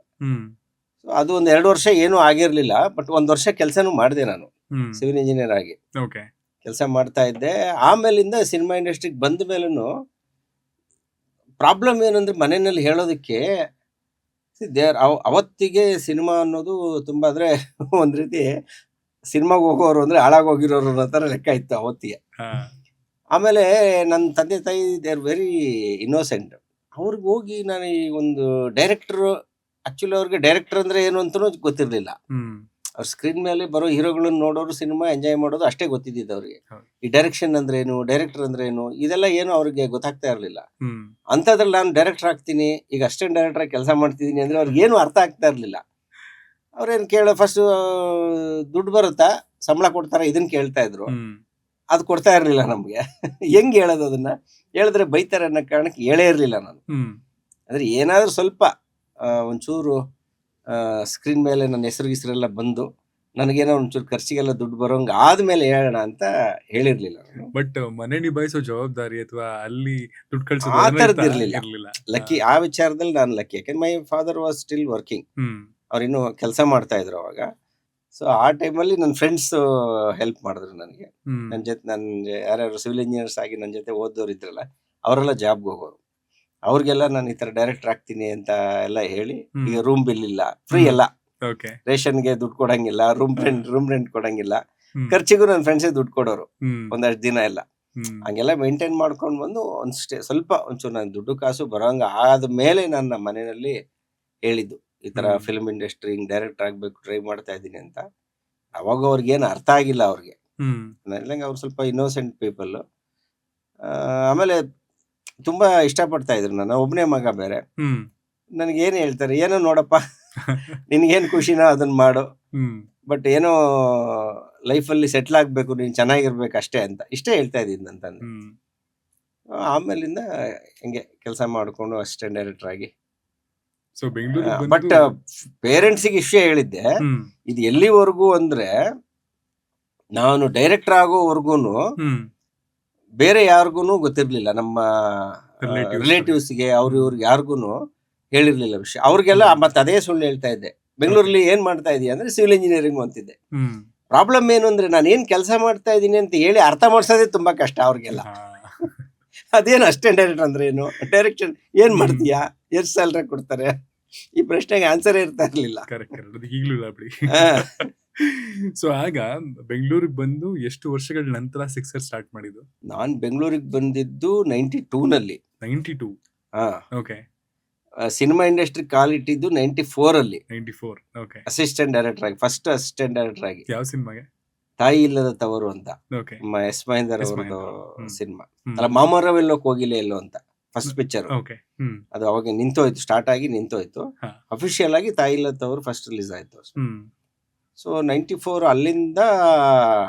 ಸೊ ಅದು ಒಂದು 2 ವರ್ಷ ಏನೂ ಆಗಿರ್ಲಿಲ್ಲ. ಬಟ್ 1 ವರ್ಷ ಕೆಲಸನೂ ಮಾಡಿದೆ ನಾನು ಸಿವಿಲ್ ಇಂಜಿನಿಯರ್ ಆಗಿ ಕೆಲಸ ಮಾಡ್ತಾ ಇದ್ದೆ. ಆಮೇಲಿಂದ ಸಿನಿಮಾ ಇಂಡಸ್ಟ್ರಿಗೆ ಬಂದ ಮೇಲೂ ಪ್ರಾಬ್ಲಮ್ ಏನಂದ್ರೆ ಮನೆಯಲ್ಲಿ ಹೇಳೋದಕ್ಕೆ ಅವತ್ತಿಗೆ ಸಿನಿಮಾ ಅನ್ನೋದು ತುಂಬಾ ಅಂದ್ರೆ ಒಂದ್ ರೀತಿ ಸಿನಿಮಾಗೆ ಹೋಗೋರು ಅಂದ್ರೆ ಹಾಳಾಗೋಗಿರೋರು ಅನ್ನೋ ಥರ ಲೆಕ್ಕ ಇತ್ತು ಅವತ್ತಿಗೆ. ಆಮೇಲೆ ನನ್ನ ತಂದೆ ತಾಯಿ ದೇ ಆರ್ ವೆರಿ ಇನ್ನೋಸೆಂಟ್. ಅವ್ರಿಗೆ ಹೋಗಿ ನಾನು ಈ ಒಂದು ಡೈರೆಕ್ಟರ್, ಆಕ್ಚುಲಿ ಅವ್ರಿಗೆ ಡೈರೆಕ್ಟರ್ ಅಂದ್ರೆ ಏನು ಅಂತನೂ ಗೊತ್ತಿರಲಿಲ್ಲ. ಅವ್ರ ಸ್ಕ್ರೀನ್ ಮೇಲೆ ಬರೋ ಹೀರೋಗಳನ್ನ ನೋಡೋರು, ಸಿನಿಮಾ ಎಂಜಾಯ್ ಮಾಡೋದು ಅಷ್ಟೇ ಗೊತ್ತಿದ್ದಿದ್ದು ಅವ್ರಿಗೆ. ಈ ಡೈರೆಕ್ಷನ್ ಅಂದ್ರೆ ಏನು, ಡೈರೆಕ್ಟರ್ ಅಂದ್ರೆ ಏನು, ಇದೆಲ್ಲ ಏನು ಅವ್ರಿಗೆ ಗೊತ್ತಾಗ್ತಾ ಇರಲಿಲ್ಲ. ಅಂಥದ್ರಲ್ಲಿ ನಾನು ಡೈರೆಕ್ಟರ್ ಆಗ್ತೀನಿ, ಈಗ ಅಸಿಸ್ಟೆಂಟ್ ಡೈರೆಕ್ಟರ್ ಆಗಿ ಕೆಲಸ ಮಾಡ್ತಿದ್ದೀನಿ ಅಂದ್ರೆ ಅವ್ರಿಗೆ ಏನು ಅರ್ಥ ಆಗ್ತಾ ಇರಲಿಲ್ಲ. ಅವ್ರೇನು ಫಸ್ಟ್ ದುಡ್ಡು ಬರುತ್ತಾ, ಸಂಬಳ ಕೊಡ್ತಾರ, ಇದನ್ನ ಕೇಳ್ತಾ ಇದ್ರು. ಅದು ಕೊಡ್ತಾ ಇರಲಿಲ್ಲ ನಮ್ಗೆ. ಹೆಂಗ್ ಹೇಳೋದು, ಅದನ್ನ ಹೇಳಿದ್ರೆ ಬೈತಾರೆ ಅನ್ನೋ ಕಾರಣಕ್ಕೆ ಹೇಳೇ ಇರಲಿಲ್ಲ ನಾನು. ಅಂದ್ರೆ ಏನಾದ್ರೂ ಸ್ವಲ್ಪ ಒಂಚೂರು ಸ್ಕ್ರೀನ್ ಮೇಲೆ ನನ್ನ ಹೆಸರೆಲ್ಲ ಬಂದು ನನಗೇನೋ ಒಂಚೂರು ಖರ್ಚಿಗೆಲ್ಲ ದುಡ್ಡು ಬರೋಂಗ ಆದ್ಮೇಲೆ ಹೇಳೋಣ ಅಂತ ಹೇಳಿರ್ಲಿಲ್ಲ. ಬಟ್ ಮನೆ ನಿಭಾಯಿಸೋ ಜವಾಬ್ದಾರಿ ಅಥವಾ ಅಲ್ಲಿ ದುಡ್ಡು ಆ ಥರದ್ದು ಇರಲಿಲ್ಲ. ಲಕ್ಕಿ ಆ ವಿಚಾರದಲ್ಲಿ ನಾನು ಲಕ್ಕಿ. ಯಾಕಂದ್ರೆ my father was still working. ಅವ್ರು ಇನ್ನೂ ಕೆಲಸ ಮಾಡ್ತಾ ಇದ್ರು ಅವಾಗ. ಸೊ ಆ ಟೈಮಲ್ಲಿ ನನ್ನ ಫ್ರೆಂಡ್ಸ್ ಹೆಲ್ಪ್ ಮಾಡಿದ್ರು ನನಗೆ. ನನ್ನ ಜೊತೆ ಯಾರ್ಯಾರು ಸಿವಿಲ್ ಇಂಜಿನಿಯರ್ಸ್ ಆಗಿ ನನ್ನ ಜೊತೆ ಓದೋರು ಇದ್ರಲ್ಲ, ಅವರೆಲ್ಲ ಜಾಬ್ಗೆ ಹೋಗೋರು. ಅವ್ರಿಗೆಲ್ಲ ನಾನು ಈ ತರ ಡೈರೆಕ್ಟರ್ ಆಗ್ತೀನಿ ಅಂತ ಎಲ್ಲ ಹೇಳಿ, ಈಗ ರೂಮ್ ಬಿಲ್ ಇಲ್ಲ, ಫ್ರೀ ಎಲ್ಲ, ರೇಷನ್ಗೆ ದುಡ್ಡು ಕೊಡಂಗಿಲ್ಲ, ರೂಮ್ ರೆಂಟ್ ಕೊಡಂಗಿಲ್ಲ, ಖರ್ಚಿಗೂ ನನ್ನ ಫ್ರೆಂಡ್ಸೇ ದುಡ್ಡು ಕೊಡೋರು ಒಂದಷ್ಟು ದಿನ ಎಲ್ಲ. ಹಂಗೆಲ್ಲ ಮೇಂಟೈನ್ ಮಾಡ್ಕೊಂಡು ಬಂದು ಸ್ವಲ್ಪ ಒಂಚೂರು ನಾನು ದುಡ್ಡು ಕಾಸು ಬರೋಂಗ ಆದ್ಮೇಲೆ ನನ್ನ ಮನೆಯಲ್ಲಿ ಹೇಳಿದ್ದು ಈ ತರ ಫಿಲ್ಮ್ ಇಂಡಸ್ಟ್ರಿ ಹಿಂಗ್ ಡೈರೆಕ್ಟರ್ ಆಗ್ಬೇಕು ಟ್ರೈ ಮಾಡ್ತಾ ಇದ್ದೀನಿ ಅಂತ. ಅವಾಗ ಅವ್ರಿಗೇನು ಅರ್ಥ ಆಗಿಲ್ಲ. ಅವ್ರಿಗೆ ಅವ್ರು ಸ್ವಲ್ಪ ಇನ್ನೋಸೆಂಟ್ ಪೀಪಲ್. ಆಮೇಲೆ ತುಂಬಾ ಇಷ್ಟಪಡ್ತಾ ಇದ್ರು. ನಾನು ಒಬ್ಬನೇ ಮಗ ಬೇರೆ. ಹ್ಮ್ ನನಗೇನು ಹೇಳ್ತಾರೆ, ಏನೋ ನೋಡಪ್ಪ ನಿನ್ಗೇನು ಖುಷಿನೋ ಅದನ್ನ ಮಾಡು, ಹ್ಮ್ ಬಟ್ ಏನೋ ಲೈಫಲ್ಲಿ ಸೆಟ್ಲ್ ಆಗ್ಬೇಕು, ನೀನು ಚೆನ್ನಾಗಿರ್ಬೇಕು ಅಷ್ಟೇ ಅಂತ ಇಷ್ಟೇ ಹೇಳ್ತಾ ಇದ್ದೀನಿ ನನ್ನ ತಂದೆ. ಹ್ಮ್ ಆಮೇಲಿಂದ ಹಿಂಗೆ ಕೆಲಸ ಮಾಡಿಕೊಂಡು ಅಸಿಸ್ಟೆಂಟ್ ಡೈರೆಕ್ಟರ್ ಆಗಿ. ಸೊ ಬೆಂಗಳೂರಿಗೆ ಬಟ್ ಬಂದು ಪೇರೆಂಟ್ಸಿಗೆ ವಿಷಯ ಹೇಳಿದ್ದೆ, ಹ್ಮ್ ಇದು ಎಲ್ಲಿವರೆಗೂ ಅಂದ್ರೆ ನಾನು ಡೈರೆಕ್ಟರ್ ಆಗೋವರೆಗೂನು ಹ್ಮ್ ಬೇರೆ ಯಾರಿಗೂ ಗೊತ್ತಿರ್ಲಿಲ್ಲ. ನಮ್ಮ Relatives ರಿಲೇಟಿವ್ಸ್ಗೆ ಅವ್ರ ಇವ್ರಿಗೆ ಯಾರಿಗೂ ಹೇಳಿರ್ಲಿಲ್ಲ ವಿಷಯ. ಅವ್ರಿಗೆಲ್ಲ ಮತ್ತೆ ಅದೇ ಸುಳ್ಳು ಹೇಳ್ತಾ ಇದ್ದೆ. ಬೆಂಗಳೂರಲ್ಲಿ ಏನ್ ಮಾಡ್ತಾ ಇದೀಯ ಅಂದ್ರೆ ಸಿವಿಲ್ ಇಂಜಿನಿಯರಿಂಗ್ ಅಂತಿದ್ದೆ. ಹ್ಮ್ ಪ್ರಾಬ್ಲಮ್ ಏನು ಅಂದ್ರೆ ನಾನು ಏನ್ ಕೆಲಸ ಮಾಡ್ತಾ ಇದ್ದೀನಿ ಅಂತ ಹೇಳಿ ಅರ್ಥ ಮಾಡ್ಸೋದೇ ತುಂಬಾ ಕಷ್ಟ ಅವ್ರಿಗೆಲ್ಲ. ಹಾ. ಅದೇನು ಅಸಿಸ್ಟೆಂಟ್ ಡೈರೆಕ್ಟರ್ ಅಂದ್ರೆ ಏನು, ಡೈರೆಕ್ಷನ್ ಏನ್ ಮಾಡ್ತೀಯಾ, ಎಷ್ಟು ಸ್ಯಾಲ್ರಿ ಕೊಡ್ತಾರೆ, ಈ ಪ್ರಶ್ನೆಗೆ ಆನ್ಸರ್ ಇರ್ತಾ ಇರ್ಲಿಲ್ಲ. ಕರೆಕ್ಟ್ ಅದು ಈಗಲೂ ಇಲ್ಲ ಬಿಡಿ. ಆ, ಸೊ ಆಗ ಬೆಂಗಳೂರಿಗೆ ಬಂದು ಎಷ್ಟು ವರ್ಷಗಳ ನಂತರ ಸಿಕ್ಸರ್ ಸ್ಟಾರ್ಟ್ ಮಾಡಿದ್ದು? ನಾನ್ ಬೆಂಗಳೂರಿಗೆ ಬಂದಿದ್ದು 92 ನಲ್ಲಿ. 92. ಹಾ, ಓಕೆ. ಸಿನಿಮಾ ಇಂಡಸ್ಟ್ರಿ ಕಾಲಿಟ್ಟಿದ್ದು 94 ಅಲ್ಲಿ 94. ಓಕೆ. ಅಸಿಸ್ಟೆಂಟ್ ಡೈರೆಕ್ಟರ್ ಆಗಿ, ಫಸ್ಟ್ ಅಸಿಸ್ಟೆಂಟ್ ಡೈರೆಕ್ಟರ್ ಆಗಿ. ಯಾವ ಸಿನಿಮಾಗೆ? ತಾಯಿ ಇಲ್ಲದ ತವರು ಅಂತ ಓಕೆ. ಎಸ್ ಮಹೇಂದರ್ ಎಸ್ ಅವರದ್ದು ಮಹೇಂದರ್. ಹ್ಮ್. ಸಿನಿಮಾ. ಹ್ಮ್. ಅಲ್ಲ, ಮಾಮರವೆಲ್ಲೋಕ್ ಹೋಗಿಲ್ಲ ಎಲ್ಲೋ ಅಂತ ಫಸ್ಟ್ ಪಿಕ್ಚರ್. ಓಕೆ. ಹ್ಮ್. ಅದು ಅವಾಗ ನಿಂತೋಯ್ತು, ಸ್ಟಾರ್ಟ್ ಆಗಿ ನಿಂತೋಯ್ತು. ಹಾ. ಅಫಿಷಿಯಲ್ ಆಗಿ ತಾಯಿ ಇಲ್ಲದ ತವರು ಫಸ್ಟ್ ರಿಲೀಸ್ ಆಯ್ತು. ಹ್ಮ್. ಸೊ 94 ಅಲ್ಲಿಂದ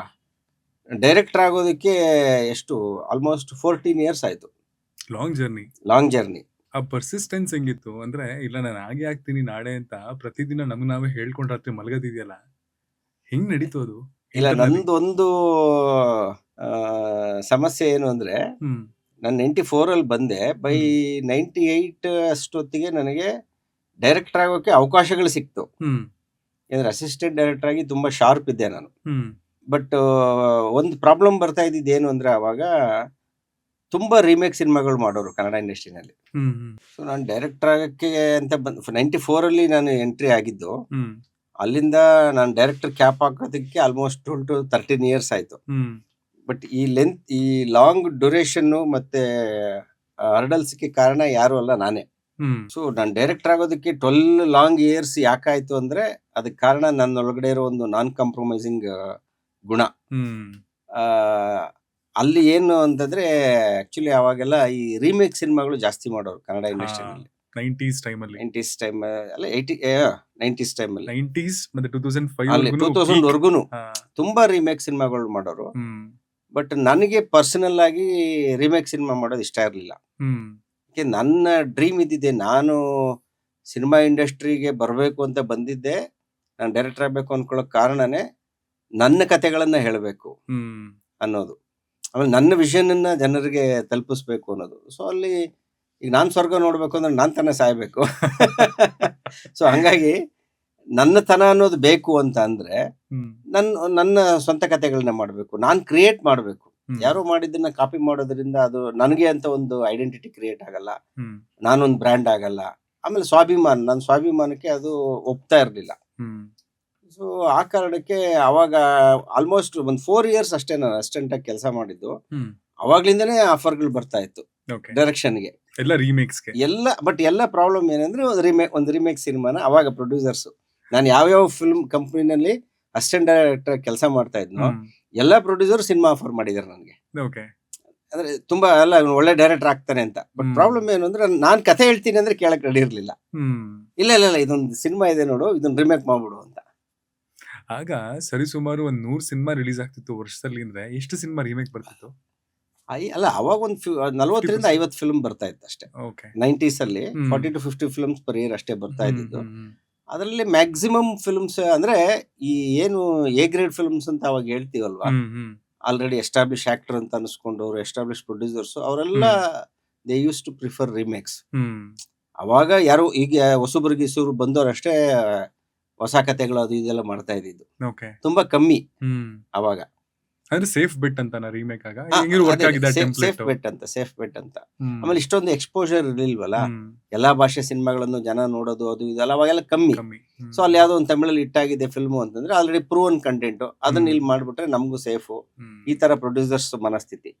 ಡೈರೆಕ್ಟರ್ ಆಗೋದಕ್ಕೆ ಎಷ್ಟು ಆಲ್ಮೋಸ್ಟ್ 14 ಇಯರ್ಸ್ ಆಯ್ತು. Long journey. Long journey. ಆ ಪರ್ಸಿಸ್ಟೆನ್ಸ್ ಹೆಂಗಿತ್ತು ಅಂದ್ರೆ, ಇಲ್ಲ ನಾನು ಹಾಗೆ ಆಗ್ತೀನಿ ನಾಳೆ ಅಂತ ಪ್ರತಿದಿನ ನಮ್ಗೆ ನಾವೇ ಹೇಳ್ಕೊಂಡ್ ರಾತ್ರಿ ಮಲಗೋದಿದೆಯಲ್ಲ, ಹೆಂಗ್ ನಡೀತು ಅದು? ಇಲ್ಲ, Internally? ನಂದೊಂದು ಆ, ಸಮಸ್ಯೆ ಏನು ಅಂದ್ರೆ, ಹ್ಮ್. ನಾನು 94 ಅಲ್ಲಿ ಬಂದೆ. ಬೈ 98 ಅಷ್ಟೊತ್ತಿಗೆ ನನಗೆ ಡೈರೆಕ್ಟರ್ ಆಗೋಕೆ ಅವಕಾಶಗಳು ಸಿಕ್ತು. ಹ್ಮ್. ಯಾಕಂದ್ರೆ ಅಸಿಸ್ಟೆಂಟ್ ಡೈರೆಕ್ಟರ್ ಆಗಿ ತುಂಬಾ ಶಾರ್ಪ್ ಇದ್ದೆ ನಾನು. ಹ್ಮ್. ಬಟ್ ಒಂದು ಪ್ರಾಬ್ಲಮ್ ಬರ್ತಾ ಇದ್ದಿದ್ದು ಏನು ಅಂದ್ರೆ, ಅವಾಗ ತುಂಬಾ ರೀಮೇಕ್ ಸಿನಿಮಾಗಳು ಮಾಡೋರು ಕನ್ನಡ ಇಂಡಸ್ಟ್ರಿನಲ್ಲಿ. ಹ್ಮ್. ಹ್ಮ್. ಸೊ ನಾನು ಡೈರೆಕ್ಟರ್ ಆಗಕ್ಕೆ ಅಂತ 94 ಅಲ್ಲಿ ನಾನು ಎಂಟ್ರಿ ಆಗಿದ್ದು. ಹ್ಮ್. ಅಲ್ಲಿಂದ ನಾನು ಡೈರೆಕ್ಟರ್ ಕ್ಯಾಪ್ ಹಾಕೋದಕ್ಕೆ ಆಲ್ಮೋಸ್ಟ್ 12 to 13 ಇಯರ್ಸ್ ಆಯ್ತು. ಹ್ಮ್. ಬಟ್ ಈ ಲಾಂಗ್ ಡ್ಯೂರೇಷನ್ ಮತ್ತೆ ಹರ್ಡಲ್ಸ್ಗೆ ಕಾರಣ ಯಾರು ಅಲ್ಲ, ನಾನೇ. ಹ್ಮ್. ಸೊ ನಾನು ಡೈರೆಕ್ಟರ್ ಆಗೋದಕ್ಕೆ 12 ಲಾಂಗ್ ಇಯರ್ಸ್ ಯಾಕಾಯ್ತು ಅಂದ್ರೆ, ಅದಕ್ಕೆ ಕಾರಣ ನನ್ನ ಒಳಗಡೆ ಇರೋ ಒಂದು ನಾನ್ ಕಾಂಪ್ರಮೈಸಿಂಗ್ ಗುಣ. ಹ್ಮ್. ಆ, ಅಲ್ಲಿ ಏನು ಅಂತಂದ್ರೆ, ಆಕ್ಚುಲಿ ಅವಾಗೆಲ್ಲ ಈ ರೀಮೇಕ್ ಸಿನಿಮಾಗಳು ಜಾಸ್ತಿ ಮಾಡೋರು ಕನ್ನಡ ಇಂಡಸ್ಟ್ರಿನಲ್ಲಿ. 90s ಟೈಮಲ್ಲಿ. 90s ಟೈಮ್ ಅಲ್ಲ, 90s ಟೈಮ್ ಅಲ್ಲಿ 90s ಮತ್ತೆ 2005 ಅಲ್ಲಿ ವರ್ಗೂನು 2000 ವರ್ಗುನು ಹಾ. ತುಂಬಾ ರೀಮೇಕ್ ಸಿನಿಮಾಗಳು ಮಾಡೋರು. ಹ್ಮ್. ಬಟ್ ನನಗೆ ಪರ್ಸನಲ್ ಆಗಿ ರೀಮೇಕ್ ಸಿನಿಮಾ ಮಾಡೋದು ಇಷ್ಟ ಇರಲಿಲ್ಲ. ಹ್ಮ್. ನನ್ನ ಡ್ರೀಮ್ ಇದ್ದಿದ್ದೆ, ನಾನು ಸಿನಿಮಾ ಇಂಡಸ್ಟ್ರಿಗೆ ಬರಬೇಕು ಅಂತ ಬಂದಿದ್ದೆ. ನಾನು ಡೈರೆಕ್ಟರ್ ಆಗಬೇಕು ಅನ್ಕೊಳ್ಳೋ ಕಾರಣನೇ ನನ್ನ ಕತೆಗಳನ್ನ ಹೇಳಬೇಕು ಹ್ಮ್. ಅನ್ನೋದು, ಆಮೇಲೆ ನನ್ನ ವಿಷನ್ ಅನ್ನ ಜನರಿಗೆ ತಲುಪಿಸ್ಬೇಕು ಅನ್ನೋದು. ಸೊ ಅಲ್ಲಿ ಈಗ ನಾನು ಸ್ವರ್ಗ ನೋಡ್ಬೇಕು ಅಂದ್ರೆ ನಾನು ತಾನೇ ಸಾಯ್ಬೇಕು. ಸೊ ಹಂಗಾಗಿ ನನ್ನ ತನ ಅನ್ನೋದು ಬೇಕು ಅಂತ ಅಂದ್ರೆ, ಹ್ಮ್. ನನ್ನ ಸ್ವಂತ ಕತೆಗಳನ್ನ ಮಾಡಬೇಕು, ನಾನು ಕ್ರಿಯೇಟ್ ಮಾಡಬೇಕು. ಹ್ಮ್. ಯಾರೋ ಮಾಡಿದ್ದನ್ನ ಕಾಪಿ ಮಾಡೋದ್ರಿಂದ ಅದು ನನಗೆ ಅಂತ ಒಂದು ಐಡೆಂಟಿಟಿ ಕ್ರಿಯೇಟ್ ಆಗಲ್ಲ, ಹ್ಮ್. ನಾನೊಂದು ಬ್ರ್ಯಾಂಡ್ ಆಗಲ್ಲ. ಆಮೇಲೆ ಸ್ವಾಭಿಮಾನ, ನನ್ನ ಸ್ವಾಭಿಮಾನಕ್ಕೆ ಅದು ಒಪ್ತಾ ಇರಲಿಲ್ಲ. ಹ್ಮ್. ಸೊ ಆ ಕಾರಣಕ್ಕೆ ಅವಾಗ ಆಲ್ಮೋಸ್ಟ್ ಒಂದು 4 ಇಯರ್ಸ್ ಅಷ್ಟೇ ನಾನು ಅಸಿಸ್ಟೆಂಟ್ ಆಗಿ ಕೆಲಸ ಮಾಡಿದ್ದು. ಹ್ಮ್. ಅವಾಗ್ಲಿಂದನೇ ಆಫರ್ಗಳು ಬರ್ತಾ ಇತ್ತು ಓಕೆ. ಡೈರೆಕ್ಷನ್ಗೆ ಎಲ್ಲ ರೀಮೇಕ್ಸ್ಗೆ. ಎಲ್ಲ. ಬಟ್ ಎಲ್ಲ ಪ್ರಾಬ್ಲಮ್ ಏನಂದ್ರೆ, ಒಂದು ರೀಮೇಕ್ ಸಿನಿಮಾನ ಅವಾಗ ಪ್ರೊಡ್ಯೂಸರ್ಸ್, ನಾನು ಯಾವ್ಯಾವ ಫಿಲ್ಮ್ ಕಂಪ್ನಿನಲ್ಲಿ ಅಸಿಸ್ಟೆಂಟ್ ಡೈರೆಕ್ಟರ್ ಕೆಲಸ ಮಾಡ್ತಾ ಇದ್ನೋ ಎಲ್ಲ ಪ್ರೊಡ್ಯೂಸರ್ ಸಿನಿಮಾ ಆಫರ್ ಮಾಡಿದಾರೆ ನನಗೆ. ಓಕೆ. ಅಂದ್ರೆ ತುಂಬಾ ಎಲ್ಲ ಇವ್ನು ಒಳ್ಳೆ ಡೈರೆಕ್ಟರ್ ಆಗ್ತಾನೆ ಅಂತ. ಬಟ್ ಪ್ರಾಬ್ಲಮ್ ಏನು ಅಂದ್ರೆ, ನಾನು ಕತೆ ಹೇಳ್ತೀನಿ ಅಂದ್ರೆ ಕೇಳಕ್ ರೆಡಿ ಇರ್ಲಿಲ್ಲ. ಹ್ಮ್. ಇಲ್ಲ ಇಲ್ಲ ಇಲ್ಲ, ಇದೊಂದು ಸಿನಿಮಾ ಇದೆ ನೋಡು, ಇದನ್ನ ರಿಮೇಕ್ ಮಾಡ್ಬಿಡು ಅಂತ. ಆಗ ಸರಿಸುಮಾರು 100 ಸಿನಿಮಾ ರಿಲೀಸ್ ಆಗ್ತಿತ್ತು ವರ್ಷದಲ್ಲಿ ಅಂದ್ರೆ, ಎಷ್ಟು ಸಿನಿಮಾ ರೀಮೇಕ್ ಬರ್ತಿತ್ತು? ಅಲ್ಲ, ಅವಾಗ ಒಂದು 40ರಿಂದ 50 ಫಿಲ್ಮ್ ಬರ್ತಾ ಇತ್ತು ಅಷ್ಟೇ. ಓಕೆ. 90s ಅಲ್ಲಿ ಹ್ಮ್. 40 to 50 ಫಿಲ್ಮ್ಸ್ ಪರ್ ಇಯರ್ ಅಷ್ಟೇ ಬರ್ತಾ ಇದ್ದಿದ್ದು. ಹ್ಮ್. ಹ್ಮ್. ಅದರಲ್ಲಿ ಮ್ಯಾಕ್ಸಿಮಮ್ ಫಿಲ್ಮ್ಸ್ ಅಂದ್ರೆ, ಈ ಏನು ಎ ಗ್ರೇಡ್ ಫಿಲ್ಮ್ಸ್ ಅಂತ ಅವಾಗ ಹೇಳ್ತೀವಲ್ವಾ, ಹ್ಮ್. ಹ್ಮ್. ಆಲ್ರೆಡಿ ಎಸ್ಟಾಬ್ಲಿಷ್ ಆಕ್ಟರ್ ಅಂತ ಅನ್ಸ್ಕೊಂಡವ್ರು, ಎಸ್ಟಾಬ್ಲಿಷ್ ಪ್ರೊಡ್ಯೂಸರ್ಸ್, ಅವರೆಲ್ಲ they use to prefer remakes. ಹ್ಮ್. ಅವಾಗ ಯಾರು ಈಗ ಹೊಸಬ್ರಿಗೆ ಬಂದವರಷ್ಟೇ ಹೊಸ ಕತೆಗಳು ಅದು ಇದೆಲ್ಲ ಮಾಡ್ತಾ ಇದ್ದಿದ್ದು, ಓಕೆ. ತುಂಬಾ ಕಮ್ಮಿ ಹ್ಮ್. ಅವಾಗ. ಅಂದ್ರೆ ಸೇಫ್ ಬೆಟ್ ಅಂತಾನ ರೀಮೇಕ್ ಆಗ? ಹೆಂಗಿರು ವರ್ಕ್ ಆಗಿದೆ ಸೇಫ್ ಟೆಂಪ್ಲೇಟ್? ಬೆಟ್ ಅಂತ. ಆಮೇಲೆ ಇಷ್ಟೊಂದು ಎಕ್ಸ್ಪೋಜರ್ ಇರ್ಲಿಲ್ವಲ್ಲ, ಹ್ಮ್. ಎಲ್ಲಾ ಭಾಷೆ ಸಿನಿಮಾಗಳನ್ನು ಜನ ನೋಡೋದು ಅದು ಇದೆಲ್ಲ ಅವಾಗೆಲ್ಲ ಕಮ್ಮಿ. ಕಮ್ಮಿ. ಸೊ ಅಲ್ಲಿ ಯಾವ್ದೋ ಒಂದು ತಮಿಳಲ್ಲಿ ಹಿಟ್ಟಾಗಿದೆ ಫಿಲ್ಮು ಅಂತಂದ್ರೆ, ಆಲ್ರೆಡಿ ಪ್ರೂವನ್ ಕಂಟೆಂಟ್, ಅದನ್ನ ಇಲ್ಲಿ ಮಾಡ್ಬಿಟ್ರೆ ನಮಗೂ ಸೇಫು. ಹ್ಮ್. ಈ ತರ ಪ್ರೊಡ್ಯೂಸರ್ಸ್ ಮನಸ್ಥಿತಿ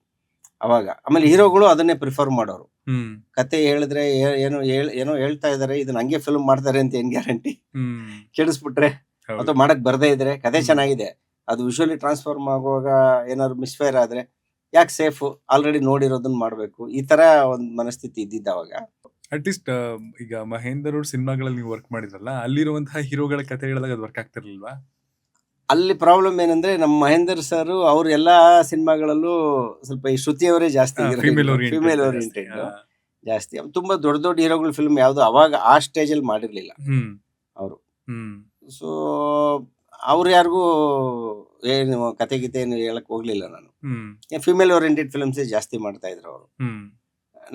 ಅವಾಗ. ಆಮೇಲೆ ಹೀರೋಗಳು ಅದನ್ನೇ ಪ್ರಿಫರ್ ಮಾಡೋರು. ಹ್ಮ್. ಕತೆ ಹೇಳಿದ್ರೆ ಏನೋ ಹೇಳ್ತಾ ಇದಾರೆ, ಇದನ್ನ ಹಂಗೆ ಫಿಲ್ಮ್ ಮಾಡ್ತಾರೆ ಅಂತ ಏನ್ ಗ್ಯಾರಂಟಿ? ಹ್ಮ್. ಕೆಡಿಸ್ಬಿಟ್ರೆ ಹೌದು. ಅಥವಾ ಮಾಡಕ್ ಬರ್ದೇ ಇದ್ರೆ, ಕತೆ ಚೆನ್ನಾಗಿದೆ, ಅದು ವಿಜುವಲಿ ಟ್ರಾನ್ಸ್ಫಾರ್ಮ್ ಆಗುವಾಗ ಏನಾದ್ರು ಮಿಸ್ಫೈರ್ ಆದ್ರೆ ಯಾಕೆ ಸೇಫ್, ಆಲ್ರೆಡಿ ನೋಡಿರೋದನ್ನ ಮಾಡಬೇಕು, ಈ ತರ ಒಂದು ಮನಸ್ಥಿತಿ ಇದ್ದಿದ್ದ ಅವಾಗ. ಅಟ್ಲೀಸ್ಟ್ ಈಗ ಮಹೇಂದರ್ ಅವ್ರ ಸಿನಿಮಾಗಳಲ್ಲಿ ನೀವು ವರ್ಕ್ ಮಾಡಿದ್ರಲ್ಲ, ಅಲ್ಲಿರುವಂತಹ ಹೀರೋಗಳ ಕತೆ ಹೇಳಿದಾಗ ಅದು ವರ್ಕ್ ಆಗ್ತಿರ್ಲಿಲ್ವಾ? ಅಲ್ಲಿ ಪ್ರಾಬ್ಲಮ್ ಏನಂದ್ರೆ ನಮ್ಮ ಮಹೇಂದರ್ ಸರ್ ಅವ್ರ ಎಲ್ಲಾ ಸಿನಿಮಾಗಳಲ್ಲೂ ಸ್ವಲ್ಪ ಈ ಶ್ರುತಿಯವರೇ ಜಾಸ್ತಿ ಫಿಮೇಲ್ ಫಿಮೇಲ್ ಓರಿಯೆಂಟೆಡ್. ಓರಿಯೆಂಟೆಡ್ ಜಾಸ್ತಿ. ತುಂಬಾ ದೊಡ್ಡ ದೊಡ್ಡ ಹೀರೋಗಳ ಫಿಲ್ಮ್ ಯಾವ್ದು ಅವಾಗ ಆ ಸ್ಟೇಜ್ ಅಲ್ಲಿ ಮಾಡಿರ್ಲಿಲ್ಲ ಅವರು. ಸೊ ಅವ್ರು ಯಾರಿಗೂ ಏನು ಕತೆ ಗೀತೆ ಏನು ಹೇಳಕ್ ಹೋಗ್ಲಿಲ್ಲ ನಾನು. ಫಿಮೇಲ್ ಓರಿಯೆಂಟೆಡ್ ಫಿಲ್ಮ್ಸ್ ಜಾಸ್ತಿ ಮಾಡ್ತಾ ಇದ್ರು ಅವರು.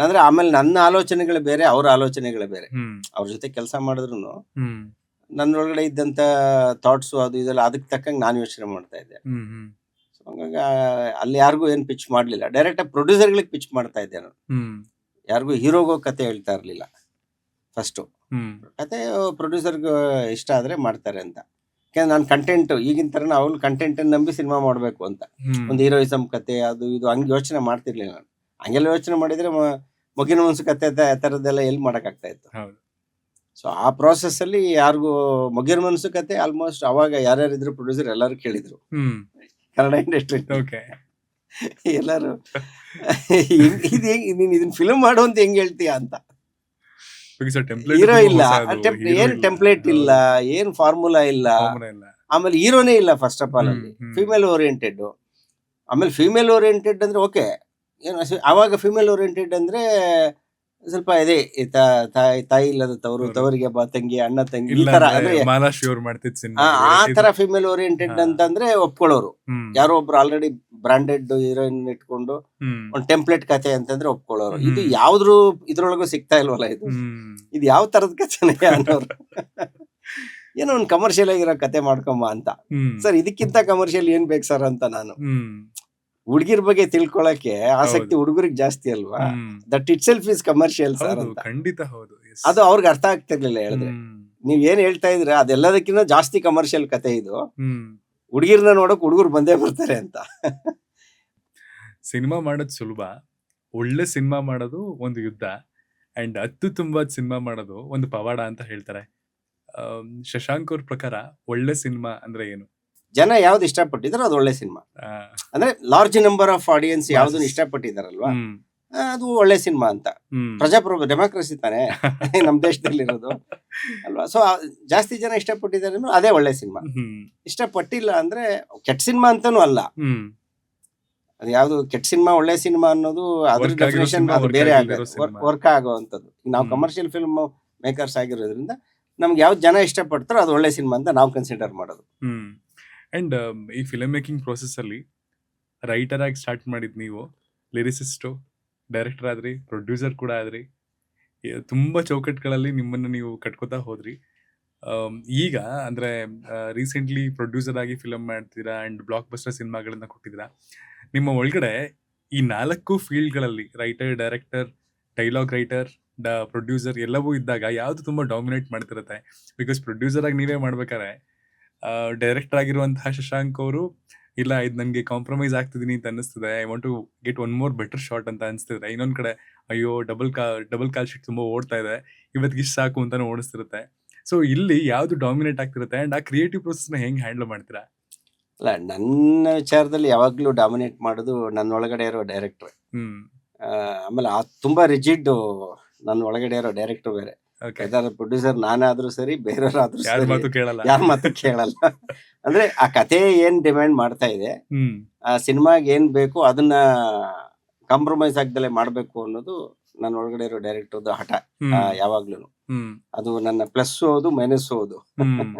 ಅಂದ್ರೆ ಆಮೇಲೆ ನನ್ನ ಆಲೋಚನೆಗಳು ಬೇರೆ, ಅವ್ರ ಆಲೋಚನೆಗಳೇ ಬೇರೆ. ಅವ್ರ ಜೊತೆ ಕೆಲಸ ಮಾಡಿದ್ರು ನನ್ನೊಳಗಡೆ ಇದ್ದಂತ ಥಾಟ್ಸ್ ಅದು ಇದೆಲ್ಲ ಅದಕ್ಕೆ ತಕ್ಕಂಗೆ ನಾನು ಯೋಚನೆ ಮಾಡ್ತಾ ಇದ್ದೆ. ಸೊ ಹಂಗಾಗಿ ಅಲ್ಲಿ ಯಾರಿಗೂ ಏನ್ ಪಿಚ್ ಮಾಡ್ಲಿಲ್ಲ. ಡೈರೆಕ್ಟ್ ಪ್ರೊಡ್ಯೂಸರ್ಗಳಿಗೆ ಪಿಚ್ ಮಾಡ್ತಾ ಇದ್ದೆ ನಾನು. ಯಾರಿಗೂ ಹೀರೋಗೋ ಕತೆ ಹೇಳ್ತಾ ಇರ್ಲಿಲ್ಲ. ಫಸ್ಟ್ ಕತೆ ಪ್ರೊಡ್ಯೂಸರ್ಗೆ ಇಷ್ಟ ಆದ್ರೆ ಮಾಡ್ತಾರೆ ಅಂತ. ಯಾಕಂದ್ರೆ ನಾನು ಕಂಟೆಂಟ್ ಈಗಿನ ತರ ಅವ್ನು ಕಂಟೆಂಟ್ ನಂಬಿ ಸಿನಿಮಾ ಮಾಡ್ಬೇಕು ಅಂತ, ಒಂದು ಹೀರೋಯಿಸಮ್ ಕತೆ ಅದು ಇದು ಹಂಗೆ ಯೋಚನೆ ಮಾಡ್ತಿರ್ಲಿಲ್ಲ ನಾನು. ಹಂಗೆಲ್ಲ ಯೋಚನೆ ಮಾಡಿದ್ರೆ ಮಗಿನ ಮನ್ಸು ಕತೆ ತರದ್ದೆಲ್ಲ ಎಲ್ಲಿ ಮಾಡಕ್ ಆಗ್ತಾ ಇತ್ತು. ಸೊ ಆ ಪ್ರಾಸೆಸ್ ಅಲ್ಲಿ ಯಾರಿಗೂ ಮಗಿನ ಮನ್ಸು ಕತೆ ಆಲ್ಮೋಸ್ಟ್ ಅವಾಗ ಯಾರ್ಯಾರಿದ್ರು ಪ್ರೊಡ್ಯೂಸರ್ ಎಲ್ಲರೂ ಕೇಳಿದ್ರು ಕನ್ನಡ ಇಂಡಸ್ಟ್ರಿ. ಎಲ್ಲರೂ ನೀನ್ ಇದನ್ನ ಫಿಲ್ಮ್ ಮಾಡು ಅಂತ ಹೆಂಗ್ ಹೇಳ್ತೀಯ ಅಂತ. ಹೀರೋ ಇಲ್ಲ, ಏನ್ ಟೆಂಪ್ಲೇಟ್ ಇಲ್ಲ, ಏನ್ ಫಾರ್ಮುಲಾ ಇಲ್ಲ, ಆಮೇಲೆ ಹೀರೋನೇ ಇಲ್ಲ ಫಸ್ಟ್ ಆಫ್ ಆಲ್ ಅಲ್ಲಿ. Female oriented. ಆಮೇಲೆ ಫಿಮೇಲ್ ಓರಿಯೆಂಟೆಡ್ ಅಂದ್ರೆ ಓಕೆ, ಏನು ಅವಾಗ ಫಿಮೇಲ್ ಓರಿಯೆಂಟೆಡ್ ಅಂದ್ರೆ ಸ್ವಲ್ಪ ಇದೆ ತಾಯಿ ಇಲ್ಲದ ತವರಿಗೆ ಬಾ ತಂಗಿ, ಅಣ್ಣ ತಂಗಿ, ಈ ತರ ಅಂದ್ರೆ ಆ ತರ ಫಿಮೇಲ್ ಓರಿಯೆಂಟೆಡ್ ಅಂತಂದ್ರೆ ಒಪ್ಕೊಳ್ಳೋರು. ಯಾರೋ ಒಬ್ರು ಆಲ್ರೆಡಿ ಬ್ರಾಂಡೆಡ್ ಹೀರೋಯಿನ್ ಇಟ್ಕೊಂಡು ಒಂದ್ ಟೆಂಪ್ಲೇಟ್ ಕತೆ ಅಂತಂದ್ರೆ ಒಪ್ಕೊಳ್ಳೋರು. ಇದು ಯಾವ್ದ್ರು ಇದ್ರೊಳಗೂ ಸಿಗ್ತಾ ಇಲ್ವಲ್ಲ, ಇದು ಯಾವ ತರದ ಕಥೆನೇ ಅನ್ನೋರು. ಏನೋ ಒಂದ್ ಕಮರ್ಷಿಯಲ್ ಆಗಿರೋ ಕತೆ ಮಾಡ್ಕೊಂಬ ಅಂತ. ಸರ್ ಇದಕ್ಕಿಂತ ಕಮರ್ಷಿಯಲ್ ಏನ್ ಬೇಕು ಸರ್ ಅಂತ ನಾನು. ಹುಡುಗಿರ್ ಬಗ್ಗೆ ತಿಳ್ಕೊಳಕ್ಕೆ ಆಸಕ್ತಿ ಹುಡುಗರಿಗೆ ಜಾಸ್ತಿ ಅಲ್ವಾ. That it self is commercial sir ಅಂತ. ಅದು ಅವ್ರಿಗೆ ಅರ್ಥ ಆಗ್ತಿರ್ಲಿಲ್ಲ. ಹೇಳಿದ್ರೆ ನೀವ್ ಏನ್ ಹೇಳ್ತಾ ಇದ್ರೆ ಅದೆಲ್ಲದಕ್ಕಿಂತ ಜಾಸ್ತಿ ಕಮರ್ಷಿಯಲ್ ಕತೆ ಇದು, ಹುಡುಗಿರ್ನ ನೋಡಕ್ ಹುಡುಗರು ಬಂದೇ ಬರ್ತಾರೆ ಅಂತ. ಸಿನಿಮಾ ಮಾಡೋದು ಸುಲಭ, ಒಳ್ಳೆ ಸಿನಿಮಾ ಮಾಡೋದು ಒಂದು ಯುದ್ಧ, ಅಂಡ್ ಅತ್ಯುತ್ತಮವಾದ ಸಿನಿಮಾ ಮಾಡೋದು ಒಂದು ಪವಾಡ ಅಂತ ಹೇಳ್ತಾರೆ. ಶಶಾಂಕ್ ಅವ್ರ ಪ್ರಕಾರ ಒಳ್ಳೆ ಸಿನಿಮಾ ಅಂದ್ರೆ ಏನು? ಜನ ಯಾವ್ದು ಇಷ್ಟಪಟ್ಟಿದಾರೋ ಅದು ಒಳ್ಳೆ ಸಿನಿಮಾ. ಅಂದ್ರೆ ಲಾರ್ಜ್ ನಂಬರ್ ಆಫ್ ಆಡಿಯನ್ಸ್ ಯಾವ್ದನ್ನ ಇಷ್ಟಪಟ್ಟಿದಾರಲ್ವಾ ಅದು ಒಳ್ಳೆ ಸಿನಿಮಾ ಅಂತ. ಪ್ರಜಾಪ್ರಭು ಡೆಮಾಕ್ರಸಿ ತಾನೇ ನಮ್ ದೇಶದಲ್ಲಿರೋದು ಅಲ್ವಾ. ಸೊ ಜಾಸ್ತಿ ಜನ ಇಷ್ಟಪಟ್ಟಿದ್ದಾರೆ ಅದೇ ಒಳ್ಳೆ ಸಿನಿಮಾ. ಇಷ್ಟಪಟ್ಟಿಲ್ಲ ಅಂದ್ರೆ ಕೆಟ್ಟ ಸಿನಿಮಾ ಅಂತಾನು ಅಲ್ಲ. ಅದು ಯಾವ್ದು ಕೆಟ್ಟ ಸಿನಿಮಾ ಒಳ್ಳೆ ಸಿನಿಮಾ ಅನ್ನೋದು ಅದ್ರ ಡೆಫಿನೇಷನ್ ಅದು ಬೇರೆ ವರ್ಕ್ ಆಗುವಂಥದ್ದು. ನಾವು ಕಮರ್ಷಿಯಲ್ ಫಿಲ್ಮ್ ಮೇಕರ್ಸ್ ಆಗಿರೋದ್ರಿಂದ ನಮ್ಗೆ ಯಾವ್ದು ಜನ ಇಷ್ಟಪಡ್ತಾರೋ ಅದು ಒಳ್ಳೆ ಸಿನಿಮಾ ಅಂತ ನಾವು ಕನ್ಸಿಡರ್ ಮಾಡೋದು. ಅಂಡ್ ಈ ಫಿಲಮ್ ಮೇಕಿಂಗ್ ಪ್ರೋಸೆಸ್ ಅಲ್ಲಿ ರೈಟರ್ ಆಗಿ ಸ್ಟಾರ್ಟ್ ಮಾಡಿದ್ ನೀವು, ಲಿರಿಸಿಸ್ಟು, ಡೈರೆಕ್ಟರ್ ಆದ್ರಿ, ಪ್ರೊಡ್ಯೂಸರ್ ಕೂಡ ಆದ್ರಿ. ತುಂಬಾ ಚೌಕಟ್ಟುಗಳಲ್ಲಿ ನಿಮ್ಮನ್ನು ನೀವು ಕಟ್ಕೋತಾ ಹೋದ್ರಿ. ಈಗ ಅಂದ್ರೆ ರೀಸೆಂಟ್ಲಿ ಪ್ರೊಡ್ಯೂಸರ್ ಆಗಿ ಫಿಲಮ್ ಮಾಡ್ತೀರಾ ಅಂಡ್ ಬ್ಲಾಕ್ ಬಸ್ಟರ್ ಸಿನಿಮಾಗಳನ್ನ ಕೊಟ್ಟಿದ್ದೀರಾ. ನಿಮ್ಮ ಒಳಗಡೆ ಈ 4 ಫೀಲ್ಡ್ಗಳಲ್ಲಿ writer, director, dialogue writer, producer ಎಲ್ಲವೂ ಇದ್ದಾಗ ಯಾವ್ದು ತುಂಬಾ ಡಾಮಿನೇಟ್ ಮಾಡ್ತಿರತ್ತೆ? ಬಿಕಾಸ್ ಪ್ರೊಡ್ಯೂಸರ್ ಆಗಿ ನೀವೇ ಮಾಡ್ಬೇಕಾದ್ರೆ ಡೈರೆಕ್ಟರ್ ಆಗಿರುವಂತಹ ಶಶಾಂಕ್ ಅವರು ಇಲ್ಲ ಇದು ನನಗೆ ಕಾಂಪ್ರಮೈಸ್ ಆಗ್ತಿದೀನಿ ಅಂತ ಅನಿಸ್ತದೆ, I want to get one more better shot ಅಂತ ಅನಿಸ್ತಿದ್ರೆ, ಇನ್ನೊಂದ್ ಕಡೆ ಅಯ್ಯೋ ಡಬಲ್ ಕಾಲ್ ಶೀಟ್ ತುಂಬಾ ಓಡ್ತಾ ಇದೆ, ಇವತ್ತಿಗೆ ಇಷ್ಟು ಸಾಕು ಅಂತಾನು ಓಡಿಸ್ತಿರುತ್ತೆ. ಸೊ ಇಲ್ಲಿ ಯಾವ್ದು ಡಾಮಿನೇಟ್ ಆಗ್ತಿರುತ್ತೆ ಅಂಡ್ ಆ ಕ್ರಿಯೇಟಿವ್ ಪ್ರೊಸೆಸ್ ನ ಹೆಂಗ್ ಹ್ಯಾಂಡಲ್ ಮಾಡ್ತೀರಾ? ಅಲ್ಲ, ನನ್ನ ವಿಚಾರದಲ್ಲಿ ಯಾವಾಗ್ಲೂ ಡಾಮಿನೇಟ್ ಮಾಡೋದು ನನ್ನ ಒಳಗಡೆ ಇರೋ ಡೈರೆಕ್ಟರ್. ಆಮೇಲೆ ತುಂಬಾ ರಿಜಿಡ್ ನನ್ನ ಒಳಗಡೆ ಇರೋ ಡೈರೆಕ್ಟರ್ ಬೇರೆ. ಪ್ರೊಡ್ಯೂಸರ್ ನಾನಾದ್ರೂ ಸರಿ, ಬೇರೆಯವರಾದ್ರೂ ಯಾರ ಮಾತು ಕೇಳಲ್ಲ. ಯಾರ ಮಾತು ಕೇಳಲ್ಲ. ಅಂದ್ರೆ ಆ ಕತೆ ಏನ್ ಡಿಮ್ಯಾಂಡ್ ಮಾಡ್ತಾ ಇದೆ, ಆ ಸಿನಿಮಾಗೆ ಏನ್ ಬೇಕು ಅದನ್ನ ಕಾಂಪ್ರಮೈಸ್ ಆಗ್ದಲೆ ಮಾಡ್ಬೇಕು ಅನ್ನೋದು ನನ್ನ ಒಳಗಡೆ ಇರೋ ಡೈರೆಕ್ಟರ್ದು ಹಠ ಯಾವಾಗ್ಲೂ. ಅದು ನನ್ನ ಪ್ಲಸ್ ಹೌದು ಮೈನಸ್ ಹೌದು.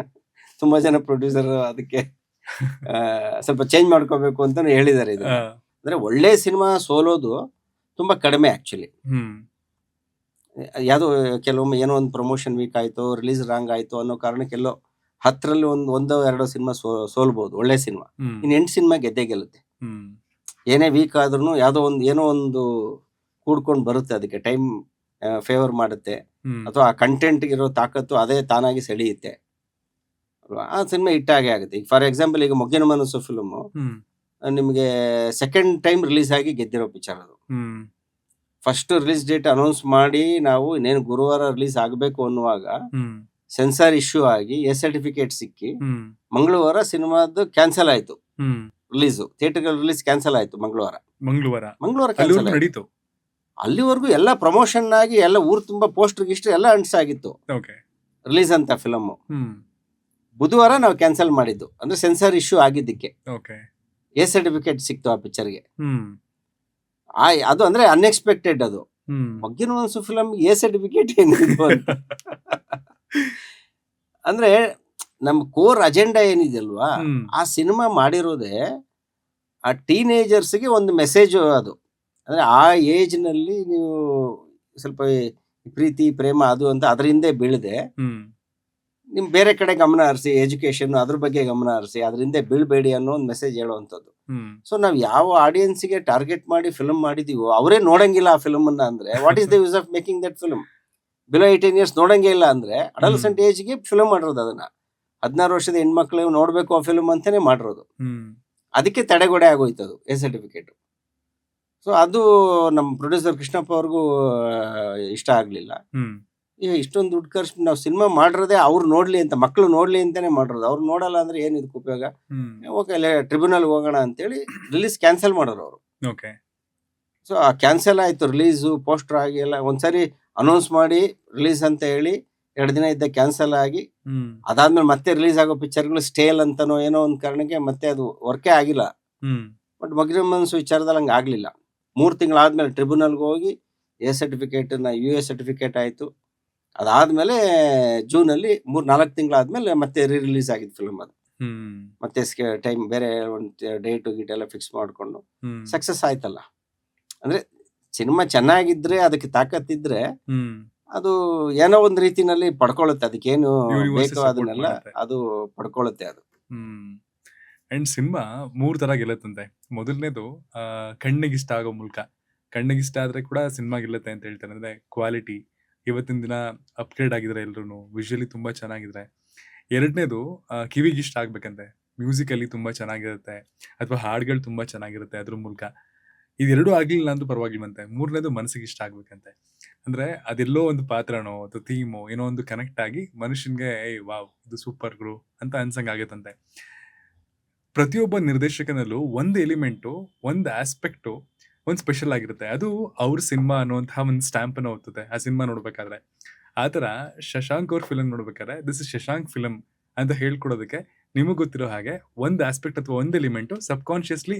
ತುಂಬಾ ಜನ ಪ್ರೊಡ್ಯೂಸರ್ ಅದಕ್ಕೆ ಸ್ವಲ್ಪ ಚೇಂಜ್ ಮಾಡ್ಕೋಬೇಕು ಅಂತಾನು ಹೇಳಿದ್ದಾರೆ. ಇದು ಅಂದ್ರೆ ಒಳ್ಳೆ ಸಿನಿಮಾ ಸೋಲೋದು ತುಂಬಾ ಕಡಿಮೆ ಆಕ್ಚುಲಿ. ಯಾವ್ದೋ ಕೆಲವೊಮ್ಮೆ ಏನೋ ಒಂದು ಪ್ರಮೋಷನ್ ವೀಕ್ ಆಯ್ತು, ರಿಲೀಸ್ ರಾಂಗ್ ಆಯ್ತು ಅನ್ನೋ ಕಾರಣಕ್ಕೆ ಎಲ್ಲೋ 10ರಲ್ಲಿ ಒಂದೋ ಎರಡೋ ಸಿನಿಮಾ ಸೋಲ್ಬಹುದು ಒಳ್ಳೆ ಸಿನಿಮಾ. ಇನ್ 8 ಸಿನಿಮಾ ಗೆದ್ದೇ ಗೆಲ್ಲುತ್ತೆ. ಏನೇ ವೀಕ್ ಆದ್ರೂ ಏನೋ ಒಂದು ಕೂಡ್ಕೊಂಡು ಬರುತ್ತೆ, ಅದಕ್ಕೆ ಟೈಮ್ ಫೇವರ್ ಮಾಡುತ್ತೆ, ಅಥವಾ ಆ ಕಂಟೆಂಟ್ ಇರೋ ತಾಕತ್ತು ಅದೇ ತಾನಾಗಿ ಸೆಳೆಯುತ್ತೆ ಅಲ್ವಾ. ಆ ಸಿನಿಮಾ ಹಿಟ್ಟಾಗೆ ಆಗುತ್ತೆ. ಈಗ ಫಾರ್ ಎಕ್ಸಾಂಪಲ್ ಈಗ ಮೊಗ್ಗಿನ ಮನಸ್ಸು ಫಿಲ್ಮ್ ನಿಮ್ಗೆ ಸೆಕೆಂಡ್ ಟೈಮ್ ರಿಲೀಸ್ ಆಗಿ ಗೆದ್ದಿರೋ ಪಿಕ್ಚರ್ ಅದು. ಫಸ್ಟ್ ರಿಲೀಸ್ ಡೇಟ್ ಅನೌನ್ಸ್ ಮಾಡಿ ನಾವು ಇನ್ನೇನು ಗುರುವಾರ ರಿಲೀಸ್ ಆಗಬೇಕು ಅನ್ನುವಾಗ ಸೆನ್ಸಾರ್ ಇಶ್ಯೂ ಆಗಿ ಸರ್ಟಿಫಿಕೇಟ್ ಸಿಕ್ಕಿ ಮಂಗಳವಾರ ಸಿನಿಮಾದ ಕ್ಯಾನ್ಸಲ್ ಆಯ್ತು ರಿಲೀಸು. ಥಿಯೇಟರ್ ರಿಲೀಸ್ ಕ್ಯಾನ್ಸಲ್ ಆಯ್ತು ಮಂಗಳವಾರ. ಮಂಗಳವಾರ ಮಂಗಳವಾರ ಅಲ್ಲಿವರೆಗೂ ಕ್ಯಾನ್ಸಲ್ ಆಯ್ತು. ನಡೀತು. ಅಲ್ಲಿವರೆಗೂ ಎಲ್ಲ ಪ್ರಮೋಷನ್ ಆಗಿ ಎಲ್ಲ ಊರು ತುಂಬಾ ಪೋಸ್ಟರ್ ಗಿಸ್ಟರ್ ಎಲ್ಲ ಅಂಟಿಸಾಗಿತ್ತು ಓಕೆ. ರಿಲೀಸ್ ಅಂತ ಫಿಲಮ್. ಹ್ಮ್. ಬುಧವಾರ ನಾವು ಕ್ಯಾನ್ಸಲ್ ಮಾಡಿದ್ದು, ಅಂದ್ರೆ ಸೆನ್ಸಾರ್ ಇಶ್ಯೂ ಆಗಿದ್ದಕ್ಕೆ. ಓಕೆ. ಎ ಸರ್ಟಿಫಿಕೇಟ್ ಸಿಕ್ತು ಆ ಪಿಕ್ಚರ್ಗೆ. ಹ್ಮ್. ಅದು ಅಂದ್ರೆ ಅನ್ಎಕ್ಸ್ಪೆಕ್ಟೆಡ್. ಅದು ಹ್ಮ್. ಮಗ್ಗಿನ ಮನಸ್ಸು ಫಿಲಮ್ ಎ ಸರ್ಟಿಫಿಕೇಟ್ ಏನಿದು ಅಂತ. ಅಂದ್ರೆ ನಮ್ಮ ಕೋರ್ ಅಜೆಂಡಾ ಏನಿದೆಯಲ್ವಾ, ಹ್ಮ್. ಆ ಸಿನಿಮಾ ಮಾಡಿರೋದೇ ಆ ಟೀನೇಜರ್ಸ್ಗೆ ಒಂದು ಮೆಸೇಜ್. ಅದು ಅಂದ್ರೆ ಆ ಏಜ್ ನಲ್ಲಿ ನೀವು ಸ್ವಲ್ಪ ಪ್ರೀತಿ ಪ್ರೇಮ ಅದು ಅಂತ ಅದ್ರ ಹಿಂದೆ ಬೀಳದೆ ಹ್ಮ್. ನಿಮ್ ಬೇರೆ ಕಡೆ ಗಮನ ಹರಿಸಿ, ಎಜುಕೇಶನ್ ಅದ್ರ ಬಗ್ಗೆ ಗಮನ ಹರಿಸಿ, ಅದ್ರ ಹಿಂದೆ ಬೀಳ್ಬೇಡಿ ಅನ್ನೋ ಒಂದು ಮೆಸೇಜ್ ಹೇಳುವಂಥದ್ದು. ಹ್ಮ್. ಸೊ ನಾವ್ ಯಾವ ಆಡಿಯನ್ಸ್ಗೆ ಟಾರ್ಗೆಟ್ ಮಾಡಿ ಫಿಲ್ಮ್ ಮಾಡಿದೀವೋ ಅವರೇ ನೋಡಂಗಿಲ್ಲ ಆ ಫಿಲ್ಮ್ ಅನ್ನ ಅಂದ್ರೆ what is the use of making that film? Below 18 years ನೋಡಂಗೇ ಇಲ್ಲ ಅಂದ್ರೆ ಅಡಲ್ಸೆಂಟ್ ಏಜ್ಗೆ ಫಿಲ್ಮ್ ಮಾಡಿರೋದು. ಅದನ್ನ 16 ವರ್ಷದ ಹೆಣ್ಮಕ್ಳು ನೋಡ್ಬೇಕು ಆ ಫಿಲ್ಮ್ ಅಂತಾನೆ ಮಾಡಿರೋದು. ಹ್ಮ್. ಅದಕ್ಕೆ ತಡೆಗೋಡೆ ಆಗೋಯ್ತು ಅದು ಎ ಸರ್ಟಿಫಿಕೇಟ್. ಸೊ ಅದು ನಮ್ಮ ಪ್ರೊಡ್ಯೂಸರ್ ಕೃಷ್ಣಪ್ಪ ಅವ್ರಿಗೂ ಇಷ್ಟ ಆಗ್ಲಿಲ್ಲ. ಹ್ಮ್. ಇಷ್ಟೊಂದು ದುಡ್ಡು ಖರ್ಚು ನಾವು ಸಿನಿಮಾ ಮಾಡಿರೋದೇ ಅವ್ರು ನೋಡ್ಲಿ ಅಂತ, ಮಕ್ಕಳು ನೋಡ್ಲಿ ಅಂತಾನೆ ಮಾಡಿರೋದು. ಅವ್ರು ನೋಡಲ್ಲ ಅಂದ್ರೆ ಏನ್ ಇದಕ್ಕೆ ಉಪಯೋಗ? ಹ್ಮ್. ಓಕೆ, ಟ್ರಿಬ್ಯುನಲ್ ಹೋಗೋಣ ಅಂತೇಳಿ ರಿಲೀಸ್ ಕ್ಯಾನ್ಸಲ್ ಮಾಡೋರು ಅವರು. ಓಕೆ. ಸೊ ಆ ಕ್ಯಾನ್ಸಲ್ ಆಯ್ತು ರಿಲೀಸು, ಪೋಸ್ಟರ್ ಆಗಿ ಎಲ್ಲ. ಒಂದ್ಸರಿ ಅನೌನ್ಸ್ ಮಾಡಿ ರಿಲೀಸ್ ಅಂತ ಹೇಳಿ 2 ದಿನ ಇದ್ದ ಕ್ಯಾನ್ಸಲ್ ಆಗಿ, ಹ್ಮ್. ಅದಾದ್ಮೇಲೆ ಮತ್ತೆ ರಿಲೀಸ್ ಆಗೋ ಪಿಕ್ಚರ್ಗಳು ಸ್ಟೇಲ್ ಅಂತನೋ ಏನೋ ಒಂದು ಕಾರಣಕ್ಕೆ ಮತ್ತೆ ಅದು ವರ್ಕೇ ಆಗಿಲ್ಲ. ಹ್ಮ್. ಬಟ್ ಮಗ್ಗಿನ ಮನಸ್ಸು ವಿಚಾರದಲ್ಲಿ ಹಂಗೆ ಆಗ್ಲಿಲ್ಲ. 3 ತಿಂಗಳಾದ್ಮೇಲೆ ಟ್ರಿಬ್ಯುನಲ್ಗೆ ಹೋಗಿ A certificate U A certificate ಆಯ್ತು. ಅದಾದ್ಮೇಲೆ ಜೂನಲ್ಲಿ 3-4 ತಿಂಗಳಾದ್ಮೇಲೆ ಮತ್ತೆ ರಿಲೀಸ್ ಆಗಿದ್ದು ಫಿಲ್ಮ್. ಅದು ಹ್ಮ್. ಮತ್ತೆ ಟೈಮ್ ಬೇರೆ ಒಂದು ಡೇಟು ಗೀಟ್ ಎಲ್ಲ ಫಿಕ್ಸ್ ಮಾಡಿಕೊಂಡು ಹ್ಮ್. ಸಕ್ಸಸ್ ಆಯ್ತಲ್ಲ. ಅಂದ್ರೆ ಸಿನಿಮಾ ಚೆನ್ನಾಗಿದ್ರೆ, ಅದಕ್ಕೆ ತಾಕತ್ತಿದ್ರೆ ಹ್ಮ್. ಅದು ಏನೋ ಒಂದು ರೀತಿನಲ್ಲಿ ಪಡ್ಕೊಳ್ಳುತ್ತೆ. ಅದಕ್ಕೇನು Universe ಬೇಕೋ support ಅದನ್ನೆಲ್ಲ ಮಾಡುತ್ತೆ. ಅದು ಪಡ್ಕೊಳ್ಳುತ್ತೆ ಅದು. ಹ್ಮ್. ಅಂಡ್ ಸಿನಿಮಾ 3 ತರ ಗೆಲ್ಲತ್ತಂತೆ. ಮೊದಲನೇದು ಕಣ್ಣಿಗಿಷ್ಟ ಆಗೋ ಮೂಲಕ. ಕಣ್ಣಿಗಿಷ್ಟ ಆದ್ರೆ ಕೂಡ ಸಿನಿಮಾ ಗೆಲ್ಲುತ್ತೆ ಅಂತ ಹೇಳ್ತಾರೆ. ಅಂದ್ರೆ ಕ್ವಾಲಿಟಿ, ಇವತ್ತಿನ ದಿನ ಅಪ್ಗ್ರೇಡ್ ಆಗಿದ್ರೆ ಎಲ್ರು, ವಿಜುವಲಿ ತುಂಬಾ ಚೆನ್ನಾಗಿದ್ರೆ. ಎರಡನೇದು ಕಿವಿಗಿಷ್ಟ ಆಗ್ಬೇಕಂತೆ. ಮ್ಯೂಸಿಕಲ್ಲಿ ತುಂಬಾ ಚೆನ್ನಾಗಿರುತ್ತೆ, ಅಥವಾ ಹಾಡುಗಳು ತುಂಬಾ ಚೆನ್ನಾಗಿರುತ್ತೆ ಅದ್ರ ಮೂಲಕ. ಇದೆರಡೂ ಆಗ್ಲಿಲ್ಲ ಅಂದ್ರೂ ಪರವಾಗಿಲ್ವಂತೆ. ಮೂರನೇದು ಮನಸ್ಸಿಗೆ ಇಷ್ಟ ಆಗ್ಬೇಕಂತೆ. ಅಂದ್ರೆ ಅದೆಲ್ಲೋ ಒಂದು ಪಾತ್ರನೋ ಅಥವಾ ಥೀಮೋ ಏನೋ ಒಂದು ಕನೆಕ್ಟ್ ಆಗಿ ಮನುಷ್ಯನ್ಗೆ ವಾವ್ ಇದು ಸೂಪರ್ ಗುರು ಅಂತ ಅನ್ಸಂಗ್ ಆಗತ್ತಂತೆ. ಪ್ರತಿಯೊಬ್ಬ ನಿರ್ದೇಶಕನಲ್ಲೂ ಒಂದು ಎಲಿಮೆಂಟು, ಒಂದು ಆಸ್ಪೆಕ್ಟು, ಒಂದು ಸ್ಪೆಷಲ್ ಆಗಿರುತ್ತೆ. ಅದು ಅವ್ರ ಸಿನಿಮಾ ಅನ್ನುವಂತಹ ಒಂದು ಸ್ಟ್ಯಾಂಪ್ ಅನ್ನು ಹೋಗ್ತದೆ ಆ ಸಿನಿಮಾ ನೋಡ್ಬೇಕಾದ್ರೆ. ಆತರ ಶಶಾಂಕ್ ಅವ್ರ ಫಿಲಮ್ ನೋಡ್ಬೇಕಾದ್ರೆ ದಿಸ್ ಇಸ್ ಶಶಾಂಕ್ ಫಿಲಮ್ ಅಂತ ಹೇಳ್ಕೊಡೋದಕ್ಕೆ ನಿಮಗೆ ಗೊತ್ತಿರೋ ಹಾಗೆ ಒಂದು ಆಸ್ಪೆಕ್ಟ್ ಅಥವಾ ಒಂದು ಎಲಿಮೆಂಟು ಸಬ್ ಕಾನ್ಶಿಯಸ್ಲಿ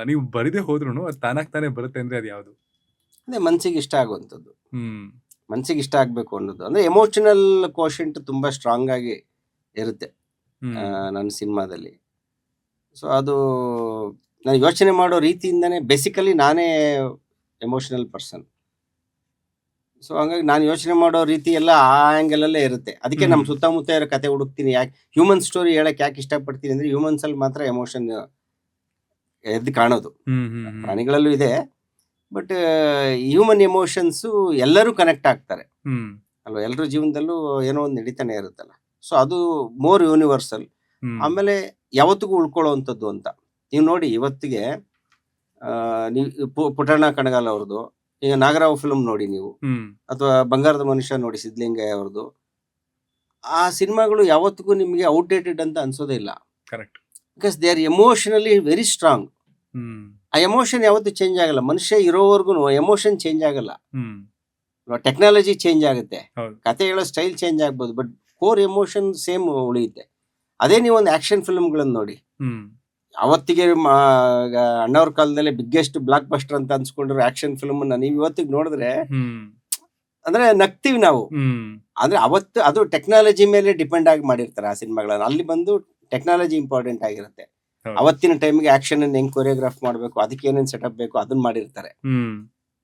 ನೀವು ಬರಿದೇ ಹೋದ್ರೂ ಅದು ತಾನಾಗ್ ತಾನೇ ಬರುತ್ತೆ. ಅಂದ್ರೆ ಅದು ಯಾವುದು? ಅದೇ ಮನ್ಸಿಗೆ ಇಷ್ಟ ಆಗುವಂಥದ್ದು. ಹ್ಮ್. ಮನ್ಸಿಗೆ ಇಷ್ಟ ಆಗ್ಬೇಕು ಅನ್ನೋದು ಅಂದ್ರೆ ಎಮೋಷನಲ್ ಕೋಶೆಂಟ್ ತುಂಬಾ ಸ್ಟ್ರಾಂಗ್ ಆಗಿ ಇರುತ್ತೆ ಹ್ಮ್. ನನ್ನ ಸಿನಿಮಾದಲ್ಲಿ. ಸೊ ಅದು ನಾನು ಯೋಚನೆ ಮಾಡೋ ರೀತಿಯಿಂದನೇ, ಬೇಸಿಕಲಿ ನಾನೇ ಎಮೋಷನಲ್ ಪರ್ಸನ್. ಸೊ ಹಂಗಾಗಿ ನಾನು ಯೋಚನೆ ಮಾಡೋ ರೀತಿ ಎಲ್ಲ ಆ ಆಂಗಲ್ ಅಲ್ಲೇ ಇರುತ್ತೆ. ಅದಕ್ಕೆ ನಮ್ಮ ಸುತ್ತಮುತ್ತ ಇರೋ ಕತೆ ಹುಡುಕ್ತೀನಿ. ಯಾಕೆ ಹ್ಯೂಮನ್ ಸ್ಟೋರಿ ಹೇಳಕ್ ಯಾಕೆ ಇಷ್ಟಪಡ್ತೀನಿ ಅಂದ್ರೆ ಹ್ಯೂಮನ್ಸ್ ಅಲ್ಲಿ ಮಾತ್ರ ಎಮೋಷನ್ ಎದ್ದು ಕಾಣೋದು. ಹ್ಮ್. ಹ್ಮ್. ಹ್ಮ್. ಪ್ರಾಣಿಗಳಲ್ಲೂ ಇದೆ, ಬಟ್ ಹ್ಯೂಮನ್ ಎಮೋಷನ್ಸು ಎಲ್ಲರೂ ಕನೆಕ್ಟ್ ಆಗ್ತಾರೆ ಹ್ಮ್. ಅಲ್ವಾ? ಎಲ್ಲರ ಜೀವನದಲ್ಲೂ ಏನೋ ಒಂದು ನಡೀತಾನೆ ಇರುತ್ತಲ್ಲ. ಸೊ ಅದು ಮೋರ್ ಯೂನಿವರ್ಸಲ್. ಹ್ಮ್. ಆಮೇಲೆ ಯಾವತ್ತಿಗೂ ಉಳ್ಕೊಳ್ಳೋವಂಥದ್ದು ಅಂತ. ನೀವು ನೋಡಿ ಇವತ್ತಿಗೆ ನೀವು ಪುಟ್ಟಣ್ಣ ಕಣಗಾಲ್ ಅವ್ರದ್ದು, ಈಗ ನಾಗರಾವ್ ಫಿಲ್ಮ್ ನೋಡಿ ನೀವು, ಹ್ಮ್. ಅಥವಾ ಬಂಗಾರದ ಮನುಷ್ಯ ನೋಡಿ ಸಿದ್ಧಲಿಂಗಯ್ಯ ಅವ್ರದ್ದು. ಆ ಸಿನಿಮಾಗಳು ಯಾವತ್ತಿಗೂ ನಿಮಗೆ ಔಟ್ಡೇಟೆಡ್ ಅಂತ ಅನ್ಸೋದೇ ಇಲ್ಲ. Correct. Because they are emotionally very strong. Hmm. ಆ ಎಮೋಷನ್ ಯಾವತ್ತೂ ಚೇಂಜ್ ಆಗಲ್ಲ. ಮನುಷ್ಯ ಇರೋವರೆಗೂ ಎಮೋಷನ್ ಚೇಂಜ್ ಆಗಲ್ಲ. ಹ್ಮ್. ಟೆಕ್ನಾಲಜಿ ಚೇಂಜ್ ಆಗುತ್ತೆ, ಹೌದು. ಕತೆ ಹೇಳೋ ಸ್ಟೈಲ್ ಚೇಂಜ್ ಆಗ್ಬೋದು, ಬಟ್ ಕೋರ್ ಎಮೋಷನ್ ಸೇಮ್ ಉಳಿಯುತ್ತೆ. ಅದೇ ನೀವು ಒಂದು ಆಕ್ಷನ್ ಫಿಲ್ಮ್ಗಳನ್ನು ನೋಡಿ, ಹ್ಮ್. ಅವತ್ತಿಗೆ ಅಣ್ಣವ್ರ ಕಾಲದಲ್ಲಿ ಬಿಗ್ಗೆಸ್ಟ್ ಬ್ಲಾಕ್ ಬಸ್ಟರ್ ಅಂತ ಅನ್ಸ್ಕೊಂಡಿರೋ ಆಕ್ಷನ್ ಫಿಲ್ಮ್ ನೀವು ಇವತ್ತಿಗೆ ನೋಡಿದ್ರೆ ಹ್ಮ್. ಅಂದ್ರೆ ನಗ್ತೀವಿ ನಾವು. ಹ್ಮ್. ಅಂದ್ರೆ ಅವತ್ತು ಅದು ಟೆಕ್ನಾಲಜಿ ಮೇಲೆ ಡಿಪೆಂಡ್ ಆಗಿ ಮಾಡಿರ್ತಾರೆ ಆ ಸಿನಿಮಾಗಳನ್ನ. ಅಲ್ಲಿ ಬಂದು ಟೆಕ್ನಾಲಜಿ ಇಂಪಾರ್ಟೆಂಟ್ ಆಗಿರುತ್ತೆ. ಹೌದು. ಅವತ್ತಿನ ಟೈಮ್ಗೆ ಆಕ್ಷನ್ ಹೆಂಗ್ ಕೊರಿಯೋಗ್ರಾಫ್ ಮಾಡಬೇಕು, ಅದಕ್ಕೆ ಏನೇನು ಸೆಟಪ್ ಬೇಕು ಅದನ್ನ ಮಾಡಿರ್ತಾರೆ. ಹ್ಮ್.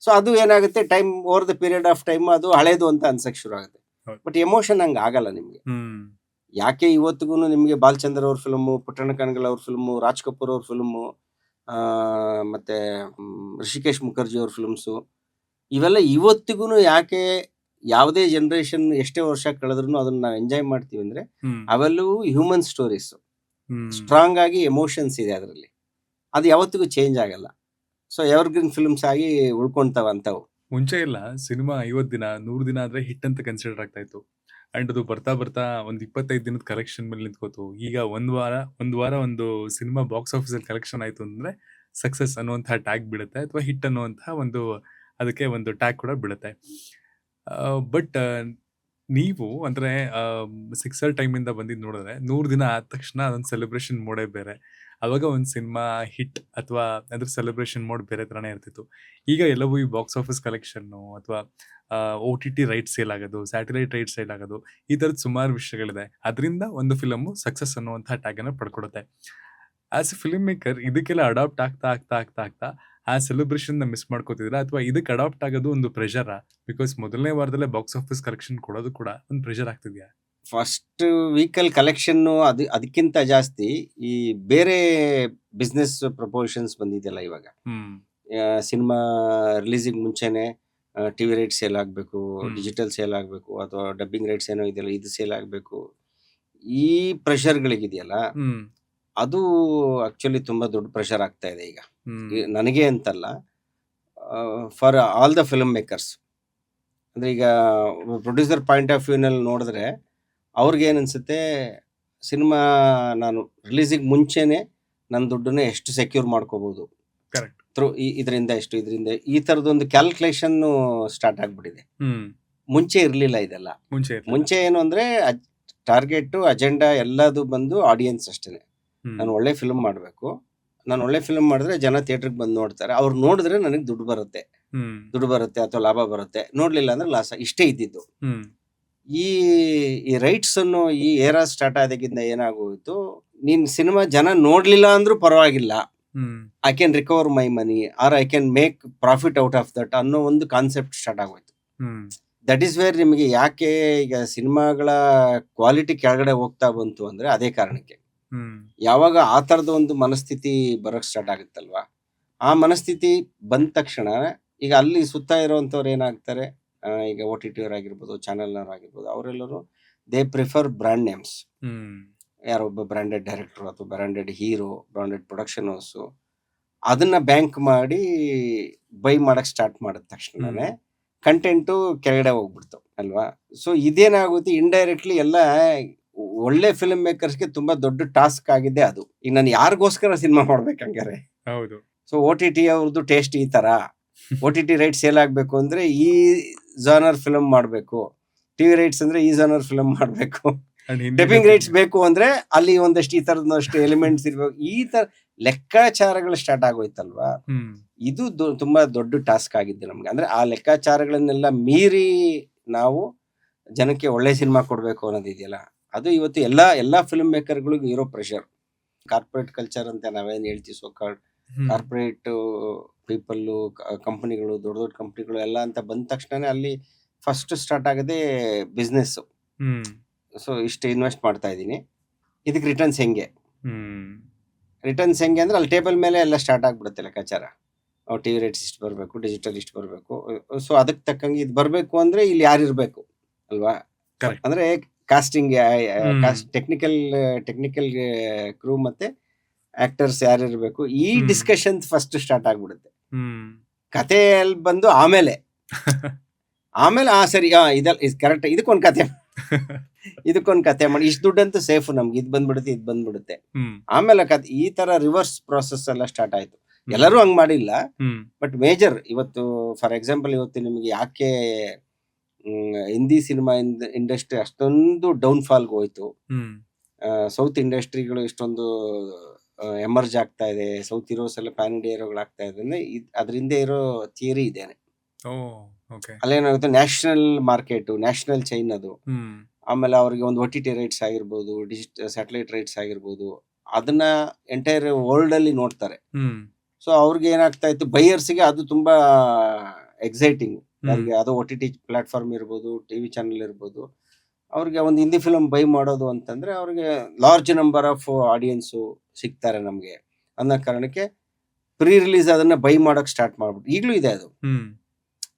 ಸೊ ಅದು ಏನಾಗುತ್ತೆ, time over the period of time ಅದು ಹಳೇದು ಅಂತ ಅನ್ಸಕ್ ಶುರು ಆಗುತ್ತೆ. ಹೌದು. ಬಟ್ ಎಮೋಷನ್ ಹಂಗೆ ಆಗಲ್ಲ ನಿಮ್ಗೆ. ಹ್ಮ್. ಯಾಕೆ ಇವತ್ತಿಗೂ ನಿಮಗೆ ಬಾಲಚಂದ್ರ ಅವ್ರ ಫಿಲ್ಮು, ಪುಟ್ಟಣ್ಣ ಕಣಗಾಲ್ ಅವ್ರ ಫಿಲ್ಮು, ರಾಜ್ ಕಪೂರ್ ಅವ್ರ ಫಿಲ್ಮು, ಮತ್ತೆ ಋಷಿಕೇಶ್ ಮುಖರ್ಜಿ ಅವ್ರ ಫಿಲ್ಮ್ಸು, ಇವೆಲ್ಲ ಇವತ್ತಿಗೂ ಯಾಕೆ ಯಾವುದೇ ಜನರೇಷನ್ ಎಷ್ಟೇ ವರ್ಷ ಕಳೆದ್ರೂ ಅದನ್ನ ನಾವು ಎಂಜಾಯ್ ಮಾಡ್ತೀವಿ ಅಂದ್ರೆ ಹ್ಮ್. ಅವೆಲ್ಲವೂ ಹ್ಯೂಮನ್ ಸ್ಟೋರೀಸ್. ಹ್ಮ್. ಸ್ಟ್ರಾಂಗ್ ಆಗಿ ಎಮೋಷನ್ಸ್ ಇದೆ ಅದರಲ್ಲಿ. ಅದು ಯಾವತ್ತಿಗೂ ಚೇಂಜ್ ಆಗಲ್ಲ. ಸೊ ಎವರ್ಗ್ರೀನ್ ಫಿಲ್ಮ್ಸ್ ಆಗಿ ಉಳ್ಕೊಂತಾವ ಅಂತವು. ಮುಂಚೆ ಎಲ್ಲ ಸಿನಿಮಾ 50 ದಿನ 100 ದಿನ ಆದ್ರೆ ಹಿಟ್ ಅಂತ ಕನ್ಸಿಡರ್ ಆಗ್ತಾ ಇತ್ತು. ಅಂಡ್ ಅದು ಬರ್ತಾ ಬರ್ತಾ ಒಂದು 25 ದಿನದ ಕಲೆಕ್ಷನ್ ಮೇಲೆ ನಿಂತ್ಕೋತು. ಈಗ ಒಂದ್ ವಾರ ಒಂದು ಸಿನಿಮಾ ಬಾಕ್ಸ್ ಆಫೀಸ್ ಅಲ್ಲಿ ಕಲೆಕ್ಷನ್ ಆಯ್ತು ಅಂದ್ರೆ ಸಕ್ಸಸ್ ಅನ್ನುವಂತಹ ಟ್ಯಾಗ್ ಬೀಳುತ್ತೆ ಅಥವಾ ಹಿಟ್ ಅನ್ನುವಂತಹ ಅದಕ್ಕೆ ಒಂದು ಟ್ಯಾಗ್ ಕೂಡ ಬೀಳುತ್ತೆ. ಬಟ್ ನೀವು ಅಂದ್ರೆ ಸಿಕ್ಸರ್ ಟೈಮಿಂದ ಬಂದಿದ್ದು ನೋಡಿದ್ರೆ 100 ದಿನ ಆದ ತಕ್ಷಣ ಅದೊಂದು ಸೆಲೆಬ್ರೇಷನ್ ಮೋಡೇ ಬೇರೆ. ಅವಾಗ ಒಂದು ಸಿನಿಮಾ ಹಿಟ್ ಅಥವಾ ಅದ್ರ ಸೆಲೆಬ್ರೇಷನ್ ಮೋಡ್ ಬೇರೆ ಥರನೇ ಇರ್ತಿತ್ತು. ಈಗ ಎಲ್ಲವೂ ಈ ಬಾಕ್ಸ್ ಆಫೀಸ್ ಕಲೆಕ್ಷನ್ನು ಅಥವಾ OTT ರೈಟ್ಸ್ ಸೇಲ್ ಆಗೋದು, ಸ್ಯಾಟಲೈಟ್ ರೈಟ್ಸ್ ಸೇಲ್ ಆಗೋದು, ಈ ಥರದ್ದು ಸುಮಾರು ವಿಷಯಗಳಿದೆ. ಅದರಿಂದ ಒಂದು ಫಿಲಮು ಸಕ್ಸಸ್ ಅನ್ನುವಂಥ ಟ್ಯಾಗನ್ನು ಪಡ್ಕೊಡುತ್ತೆ. ಆಸ್ ಎ ಫಿಲ್ಮ್ ಮೇಕರ್ ಇದಕ್ಕೆಲ್ಲ ಅಡಾಪ್ಟ್ ಆಗ್ತಾ ಆ ಸೆಲೆಬ್ರೇಷನ್ನ ಮಿಸ್ ಮಾಡ್ಕೋತಿದ್ದೀರಾ ಅಥವಾ ಇದಕ್ಕೆ ಅಡಾಪ್ಟ್ ಆಗೋದು ಒಂದು ಪ್ರೆಷರಾ? ಬಿಕಾಸ್ ಮೊದಲನೇ ವಾರದಲ್ಲೇ ಬಾಕ್ಸ್ ಆಫೀಸ್ ಕಲೆಕ್ಷನ್ ಕೊಡೋದು ಕೂಡ ಒಂದು ಪ್ರೆಷರ್ ಆಗ್ತಿದೆಯಾ? ಫಸ್ಟ್ ವೀಕಲ್ ಕಲೆಕ್ಷನ್ನು ಅದಕ್ಕಿಂತ ಜಾಸ್ತಿ ಈ ಬೇರೆ ಬಿಸ್ನೆಸ್ ಪ್ರಪೋರ್ಷನ್ಸ್ ಬಂದಿದೆಯಲ್ಲ ಇವಾಗ. ಸಿನಿಮಾ ರಿಲೀಸಿಗೆ ಮುಂಚೆನೆ ಟಿವಿ ರೈಟ್ ಸೇಲ್ ಆಗಬೇಕು, ಡಿಜಿಟಲ್ ಸೇಲ್ ಆಗಬೇಕು, ಅಥವಾ ಡಬ್ಬಿಂಗ್ ರೈಟ್ಸ್ ಏನೋ ಇದೆಯಲ್ಲ ಇದು ಸೇಲ್ ಆಗಬೇಕು. ಈ ಪ್ರೆಷರ್ಗಳಿಗಿದೆಯಲ್ಲ, ಅದು ಆಕ್ಚುಲಿ ತುಂಬಾ ದೊಡ್ಡ ಪ್ರೆಷರ್ ಆಗ್ತಾ ಇದೆ ಈಗ. ನನಗೆ ಅಂತಲ್ಲ, for all the film makers. ಅಂದ್ರೆ ಈಗ ಪ್ರೊಡ್ಯೂಸರ್ ಪಾಯಿಂಟ್ ಆಫ್ ವ್ಯೂನಲ್ಲಿ ನೋಡಿದ್ರೆ ಅವ್ರಿಗೆ ಏನನ್ಸುತ್ತೆ, ಸಿನಿಮಾ ನಾನು ರಿಲೀಸಿಗೆ ಮುಂಚೆನೆ ನನ್ನ ದುಡ್ಡನ್ನ ಎಷ್ಟು ಸೆಕ್ಯೂರ್ ಮಾಡ್ಕೋಬಹುದು ಕರೆಕ್ಟ್ ಥ್ರೂ ಇದರಿಂದ ಈ ಥರದೊಂದು ಕ್ಯಾಲ್ಕುಲೇಷನ್ ಸ್ಟಾರ್ಟ್ ಆಗ್ಬಿಟ್ಟಿದೆ. ಮುಂಚೆ ಇರಲಿಲ್ಲ ಇದೆಲ್ಲ. ಮುಂಚೆ ಏನು ಅಂದ್ರೆ ಟಾರ್ಗೆಟ್ ಅಜೆಂಡಾ ಎಲ್ಲದು ಬಂದು ಆಡಿಯನ್ಸ್ ಅಷ್ಟೇನೆ. ನಾನು ಒಳ್ಳೆ ಫಿಲ್ಮ್ ಮಾಡಬೇಕು, ನಾನು ಒಳ್ಳೆ ಫಿಲ್ಮ್ ಮಾಡಿದ್ರೆ ಜನ ಥಿಯೇಟ್ರಿಗೆ ಬಂದು ನೋಡ್ತಾರೆ, ಅವ್ರು ನೋಡಿದ್ರೆ ನನಗೆ ದುಡ್ಡು ಬರುತ್ತೆ ಅಥವಾ ಲಾಭ ಬರುತ್ತೆ, ನೋಡ್ಲಿಲ್ಲ ಅಂದ್ರೆ ಲಾಸ್, ಇಷ್ಟೇ ಇದ್ದಿದ್ದು. ಈ ರೈಟ್ಸ್ ಅನ್ನು ಈ ಏರಾ ಸ್ಟಾರ್ಟ್ ಆದಾಗಿಂದ ಏನಾಗೋಯ್ತು, ನೀನ್ ಸಿನಿಮಾ ಜನ ನೋಡ್ಲಿಲ್ಲ ಅಂದ್ರೂ ಪರವಾಗಿಲ್ಲ, I can recover my money or I can make profit out of that ಅನ್ನೋ ಒಂದು ಕಾನ್ಸೆಪ್ಟ್ ಸ್ಟಾರ್ಟ್ ಆಗೋಯ್ತು. ದಟ್ ಈಸ್ ವೇರ್ ನಿಮಗೆ ಯಾಕೆ ಈಗ ಸಿನಿಮಾಗಳ ಕ್ವಾಲಿಟಿ ಕೆಳಗಡೆ ಹೋಗ್ತಾ ಬಂತು ಅಂದ್ರೆ ಅದೇ ಕಾರಣಕ್ಕೆ. ಯಾವಾಗ ಆ ತರದ ಒಂದು ಮನಸ್ಥಿತಿ ಬರೋಕ್ ಸ್ಟಾರ್ಟ್ ಆಗುತ್ತಲ್ವಾ, ಆ ಮನಸ್ಥಿತಿ ಬಂದ ತಕ್ಷಣ ಈಗ ಅಲ್ಲಿ ಸುತ್ತ ಇರುವಂತವ್ರು ಏನಾಗ್ತಾರೆ, ಈಗ OTT ಅವರಾಗಿರ್ಬೋದು, ಚಾನೆಲ್ನವರಾಗಿರ್ಬೋದು, ಅವರೆಲ್ಲರೂ ದೇ ಪ್ರಿಫರ್ ಬ್ರ್ಯಾಂಡ್ ನೇಮ್ಸ್. ಯಾರೊಬ್ಬ ಬ್ರ್ಯಾಂಡೆಡ್ ಡೈರೆಕ್ಟರ್ ಅಥವಾ branded hero, branded production house ಅದನ್ನ ಬ್ಯಾಂಕ್ ಮಾಡಿ ಬೈ ಮಾಡಕ್ ಸ್ಟಾರ್ಟ್ ಮಾಡಿದ ತಕ್ಷಣನೇ ಕಂಟೆಂಟು ಕೆಳಗಡೆ ಹೋಗ್ಬಿಡ್ತು ಅಲ್ವಾ. ಸೊ ಇದೇನಾಗುತ್ತೆ, ಇಂಡೈರೆಕ್ಟ್ಲಿ ಎಲ್ಲ ಒಳ್ಳೆ ಫಿಲ್ಮ್ ಮೇಕರ್ಸ್ಗೆ ತುಂಬಾ ದೊಡ್ಡ ಟಾಸ್ಕ್ ಆಗಿದೆ ಅದು. ಈಗ ನಾನು ಯಾರಿಗೋಸ್ಕರ ಸಿನಿಮಾ ಮಾಡ್ಬೇಕಂಗಾರೆ, ಹೌದು. ಸೊ OTT ಅವ್ರದ್ದು ಟೇಸ್ಟ್ ಈ ತರ, OTT ರೈಟ್ ಸೇಲ್ ಆಗ್ಬೇಕು ಅಂದ್ರೆ ಈ ಜಾನರ್ ಫಿಲ್ಮ್ ಮಾಡ್ಬೇಕು, ಟಿವಿ ರೈಟ್ಸ್ ಅಂದ್ರೆ ಈ ಜಾನರ್ ಫಿಲ್ಮ್ ಮಾಡ್ಬೇಕು, ಡಬ್ಬಿಂಗ್ ರೈಟ್ಸ್ ಬೇಕು ಅಂದ್ರೆ ಅಲ್ಲಿ ಒಂದಷ್ಟು ಈ ತರದಷ್ಟು ಎಲಿಮೆಂಟ್ಸ್ ಇರ್ಬೇಕು. ಈ ತರ ಲೆಕ್ಕಾಚಾರಗಳು ಸ್ಟಾರ್ಟ್ ಆಗೋಯ್ತಲ್ವಾ. ಇದು ತುಂಬಾ ದೊಡ್ಡ ಟಾಸ್ಕ್ ಆಗಿದ್ದು ನಮ್ಗೆ. ಅಂದ್ರೆ ಆ ಲೆಕ್ಕಾಚಾರಗಳನ್ನೆಲ್ಲ ಮೀರಿ ನಾವು ಜನಕ್ಕೆ ಒಳ್ಳೆ ಸಿನಿಮಾ ಕೊಡ್ಬೇಕು ಅನ್ನೋದಿದೆಯಲ್ಲ, ಅದು ಇವತ್ತು ಎಲ್ಲಾ ಫಿಲ್ಮ್ ಮೇಕರ್ಗಳಿಗೂ ಇರೋ ಪ್ರೆಷರ್. ಕಾರ್ಪೊರೇಟ್ ಕಲ್ಚರ್ ಅಂತ ನಾವೇನ್ ಹೇಳ್ತೀವಿ, ಸೋ ಕಾಲ್ಡ್ ಕಾರ್ಪೊರೇಟ್ ಪೀಪಲ್, ಕಂಪನಿಗಳು, ದೊಡ್ಡ ಕಂಪನಿಗಳು ಎಲ್ಲ ಅಂತ ಬಂದ ತಕ್ಷಣ ಅಲ್ಲಿ ಫಸ್ಟ್ ಸ್ಟಾರ್ಟ್ ಆಗದೆ ಬಿಸ್ನೆಸ್. ಸೊ ಇಷ್ಟು ಇನ್ವೆಸ್ಟ್ ಮಾಡ್ತಾ ಇದ್ದೀನಿ, ಇದಕ್ಕೆ ರಿಟರ್ನ್ಸ್ ಹೆಂಗೆ ಅಂದ್ರೆ ಅಲ್ಲಿ ಟೇಬಲ್ ಮೇಲೆ ಎಲ್ಲ ಸ್ಟಾರ್ಟ್ ಆಗ್ಬಿಡುತ್ತೆ ಲೆಕ್ಕಾಚಾರ. ಟಿವಿ ರೇಟ್ಸ್ ಇಷ್ಟು ಬರಬೇಕು, ಡಿಜಿಟಲ್ ಇಷ್ಟು ಬರಬೇಕು, ಸೊ ಅದಕ್ಕೆ ತಕ್ಕಂಗೆ ಇದು ಬರಬೇಕು ಅಂದ್ರೆ ಇಲ್ಲಿ ಯಾರು ಇರಬೇಕು ಅಲ್ವಾ. ಅಂದ್ರೆ ಕಾಸ್ಟಿಂಗ್, ಟೆಕ್ನಿಕಲ್ ಕ್ರೂ ಮತ್ತೆ ಆಕ್ಟರ್ಸ್ ಯಾರು ಇರಬೇಕು, ಈ ಡಿಸ್ಕಷನ್ ಫಸ್ಟ್ ಸ್ಟಾರ್ಟ್ ಆಗ್ಬಿಡುತ್ತೆ. ಕಥೆಯಲ್ಲಿ ಬಂದು ಆಮೇಲೆ ಸರಿ ಇದೆಲ್ಲ ಕರೆಕ್ಟ್, ಇದಕ್ಕೊಂದು ಕತೆ ಮಾಡಿ ಇಷ್ಟು ದುಡ್ಡಂತೂ ಸೇಫ್ ನಮ್ಗೆ, ಇದು ಬಂದ್ಬಿಡುತ್ತೆ. ಆಮೇಲೆ ಈ ತರ ರಿವರ್ಸ್ ಪ್ರಾಸೆಸ್ ಎಲ್ಲ ಸ್ಟಾರ್ಟ್ ಆಯ್ತು. ಎಲ್ಲರೂ ಹಂಗ್ ಮಾಡಿಲ್ಲ, ಬಟ್ ಮೇಜರ್ ಇವತ್ತು ಫಾರ್ ಎಕ್ಸಾಂಪಲ್ ಇವತ್ತು ನಿಮ್ಗೆ ಯಾಕೆ ಹಿಂದಿ ಸಿನಿಮಾ ಇಂಡಸ್ಟ್ರಿ ಅಷ್ಟೊಂದು ಡೌನ್ ಫಾಲ್ಗೆ ಹೋಯ್ತು, ಸೌತ್ ಇಂಡಸ್ಟ್ರಿಗಳು ಇಷ್ಟೊಂದು ಎಮರ್ಜ್ ಆಗ್ತಾ ಇದೆ, ಸೌತ್ ಹೀರೋಸ್ ಎಲ್ಲ ಪ್ಯಾನ್ ಇಂಡಿಯಾ ಹೀರೋಗಳಾಗ್ತಾ ಇದೆ ಅಂದ್ರೆ ಅದರಿಂದ ಇರೋ ಥಿಯರಿ ಇದೇನೆ. ಅಲ್ಲೇನಾಗುತ್ತೆ, ನ್ಯಾಷನಲ್ ಮಾರ್ಕೆಟ್, ನ್ಯಾಷನಲ್ ಚೈನ್ ಅದು. ಆಮೇಲೆ ಅವ್ರಿಗೆ ಒಂದು OTT ರೈಟ್ಸ್ ಆಗಿರ್ಬೋದು, ಡಿಜಿಟಲ್ ಸ್ಯಾಟಲೈಟ್ ರೈಟ್ಸ್ ಆಗಿರ್ಬೋದು, ಅದನ್ನ ಎಂಟೈರ್ ವರ್ಲ್ಡ್ ಅಲ್ಲಿ ನೋಡ್ತಾರೆ. ಸೊ ಅವ್ರಿಗೆ ಏನಾಗ್ತಾ ಇತ್ತು, ಬೈಯರ್ಸ್ಗೆ ಅದು ತುಂಬಾ ಎಕ್ಸೈಟಿಂಗ್. ಅವ್ರಿಗೆ ಅದು OTT ಪ್ಲಾಟ್ಫಾರ್ಮ್ ಇರ್ಬೋದು, ಟಿವಿ ಚಾನಲ್ ಇರ್ಬೋದು, ಅವ್ರಿಗೆ ಒಂದು ಹಿಂದಿ ಫಿಲ್ಮ್ ಬೈ ಮಾಡೋದು ಅಂತಂದ್ರೆ ಅವ್ರಿಗೆ ಲಾರ್ಜ್ ನಂಬರ್ ಆಫ್ ಆಡಿಯನ್ಸು ಸಿಗ್ತಾರೆ ನಮ್ಗೆ ಅನ್ನೋ ಕಾರಣಕ್ಕೆ ಪ್ರೀ ರಿಲೀಸ್ ಅದನ್ನ ಬೈ ಮಾಡಕ್ ಸ್ಟಾರ್ಟ್ ಮಾಡ್ಬಿಟ್ಟು ಈಗಲೂ ಇದೆ ಅದು.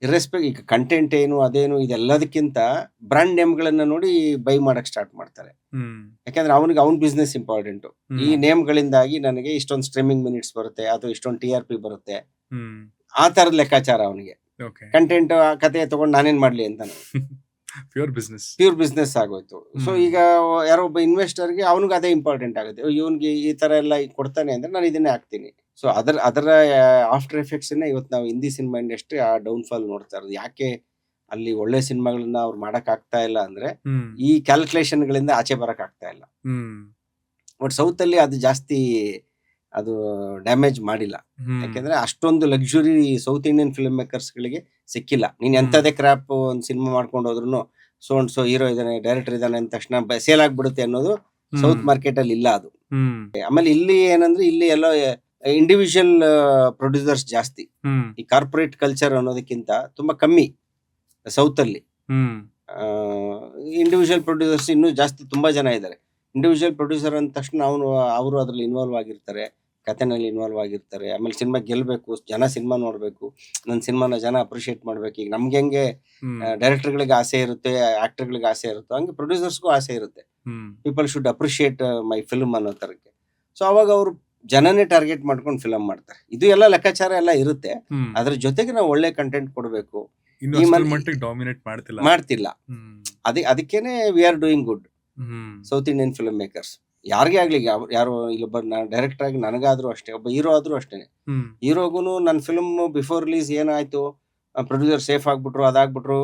ಇರ್ರೆಸ್ಪೆಕ್ಟ್ ಈಗ ಕಂಟೆಂಟ್ ಏನು ಅದೇನು ಇದೆಲ್ಲದಕ್ಕಿಂತ ಬ್ರ್ಯಾಂಡ್ ನೇಮ್ಗಳನ್ನ ನೋಡಿ ಬೈ ಮಾಡಕ್ ಸ್ಟಾರ್ಟ್ ಮಾಡ್ತಾರೆ. ಯಾಕಂದ್ರೆ ಅವನ್ ಬಿಸ್ನೆಸ್ ಇಂಪಾರ್ಟೆಂಟ್. ಈ ನೇಮ್ಗಳಿಂದಾಗಿ ನನಗೆ ಇಷ್ಟೊಂದು ಸ್ಟ್ರೀಮಿಂಗ್ ಮಿನಿಟ್ಸ್ ಬರುತ್ತೆ ಅಥವಾ ಇಷ್ಟೊಂದು TRP ಬರುತ್ತೆ, ಆ ತರದ ಲೆಕ್ಕಾಚಾರ ಅವನಿಗೆ. ಕಂಟೆಂಟ್ ಕತೆ ತಗೊಂಡು ನಾನೇನ್ ಮಾಡ್ಲಿ ಅಂತ ಪ್ಯೂರ್ ಬಿಸ್ನೆಸ್ ಆಗೋಯ್ತು. ಸೊ ಈಗ ಯಾರೋ ಒಬ್ಬ ಇನ್ವೆಸ್ಟರ್ಗೆ ಅವನಿಗೆ ಅದೇ ಇಂಪಾರ್ಟೆಂಟ್ ಆಗುತ್ತೆ, ಇವನ್ಗೆ ಈ ತರ ಎಲ್ಲ ಕೊಡ್ತಾನೆ ಅಂದ್ರೆ ನಾನು ಇದನ್ನೇ ಹಾಕ್ತೀನಿ. ಸೊ ಅದರ ಆಫ್ಟರ್ ಎಫೆಕ್ಟ್ಸ್ ಇವತ್ತು ನಾವು ಹಿಂದಿ ಸಿನಿಮಾ ಇಂಡಸ್ಟ್ರಿ ಆ ಡೌನ್ಫಾಲ್ ನೋಡ್ತಾ ಇರೋದು. ಯಾಕೆ ಅಲ್ಲಿ ಒಳ್ಳೆ ಸಿನಿಮಾಗಳನ್ನ ಅವ್ರು ಮಾಡಕ್ ಆಗ್ತಾ ಇಲ್ಲ ಅಂದ್ರೆ ಈ ಕ್ಯಾಲ್ಕುಲೇಷನ್ ಗಳಿಂದ ಆಚೆ ಬರಕ್ ಆಗ್ತಾ ಇಲ್ಲ. ಬಟ್ ಸೌತ್ ಅಲ್ಲಿ ಅದು ಜಾಸ್ತಿ ಅದು ಡ್ಯಾಮೇಜ್ ಮಾಡಿಲ್ಲ. ಯಾಕೆಂದ್ರೆ ಅಷ್ಟೊಂದು luxury south Indian film makers ಗಳಿಗೆ ಸಿಕ್ಕಿಲ್ಲ. ನೀನ್ ಎಂತದೇ ಕ್ರಾಪ್ ಒಂದು ಸಿನಿಮಾ ಮಾಡ್ಕೊಂಡು ಹೋದ್ರು ಸೊ ಹೀರೋ ಇದಾನೆ, ಡೈರೆಕ್ಟರ್ ಇದಾನೆ ಅಂದ ತಕ್ಷಣ ಸೇಲ್ ಆಗ್ಬಿಡುತ್ತೆ ಅನ್ನೋದು ಸೌತ್ ಮಾರ್ಕೆಟ್ ಅಲ್ಲಿ ಇಲ್ಲ ಅದು. ಆಮೇಲೆ ಇಲ್ಲಿ ಏನಂದ್ರೆ ಇಲ್ಲಿ ಎಲ್ಲ ಇಂಡಿವಿಜುವಲ್ ಪ್ರೊಡ್ಯೂಸರ್ಸ್ ಜಾಸ್ತಿ. ಈ ಕಾರ್ಪೊರೇಟ್ ಕಲ್ಚರ್ ಅನ್ನೋದಕ್ಕಿಂತ ತುಂಬಾ ಕಮ್ಮಿ ಸೌತ್ ಅಲ್ಲಿ. ಇಂಡಿವಿಜುವಲ್ ಪ್ರೊಡ್ಯೂಸರ್ಸ್ ಇನ್ನೂ ಜಾಸ್ತಿ ತುಂಬಾ ಜನ ಇದ್ದಾರೆ. ಇಂಡಿವಿಜುವಲ್ ಪ್ರೊಡ್ಯೂಸರ್ ಅಂದ ತಕ್ಷಣ ಅವರು ಅದ್ರಲ್ಲಿ ಇನ್ವಾಲ್ವ್ ಆಗಿರ್ತಾರೆ, ಕಥೆನಲ್ಲಿ ಇನ್ವಾಲ್ವ್ ಆಗಿರ್ತಾರೆ. ಆಮೇಲೆ ಸಿನಿಮಾ ಗೆಲ್ಬೇಕು, ಜನ ಸಿನಿಮಾ ನೋಡ್ಬೇಕು, ನನ್ನ ಸಿನಿಮಾನ ಜನ ಅಪ್ರಿಶಿಯೇಟ್ ಮಾಡ್ಬೇಕು. ಈಗ ನಮ್ಗೆ ಹೆಂಗೆ ಡೈರೆಕ್ಟರ್ ಗಳಿಗೆ ಆಸೆ ಇರುತ್ತೆ, ಆಕ್ಟರ್ ಗಳಿಗೆ ಆಸೆ ಇರುತ್ತೆ, ಹಂಗೆ ಪ್ರೊಡ್ಯೂಸರ್ಸ್ಗೂ ಆಸೆ ಇರುತ್ತೆ. People should appreciate my film ಅನ್ನೋ ತರಕ್ಕೆ. ಸೊ ಅವಾಗ ಅವರು ಜನನೇ ಟಾರ್ಗೆಟ್ ಮಾಡ್ಕೊಂಡು ಫಿಲಮ್ ಮಾಡ್ತಾರೆ. ಇದು ಎಲ್ಲ ಲೆಕ್ಕಾಚಾರ ಎಲ್ಲ ಇರುತ್ತೆ. ಅದ್ರ ಜೊತೆಗೆ ನಾವು ಒಳ್ಳೆ ಕಂಟೆಂಟ್ ಕೊಡಬೇಕು. ಮಾಡ್ತಿಲ್ಲ. ಅದಕ್ಕೇನೆ we are doing good south Indian film makers. ಯಾರಿಗೇ ಆಗ್ಲಿ, ಯಾರು ಇಲ್ಲೊಬ್ಬ ಡೈರೆಕ್ಟರ್ ಆಗಿ ನನಗಾದ್ರೂ ಅಷ್ಟೇ, ಒಬ್ಬ ಹೀರೋ ಆದ್ರೂ ಅಷ್ಟೇನೆ. ಹೀರೋಗುನು ನನ್ನ ಫಿಲ್ಮ್ ಬಿಫೋರ್ ರಿಲೀಸ್ ಏನಾಯ್ತು, ಪ್ರೊಡ್ಯೂಸರ್ ಸೇಫ್ ಆಗ್ಬಿಟ್ರು, ಅದಾಗ್ಬಿಟ್ರು,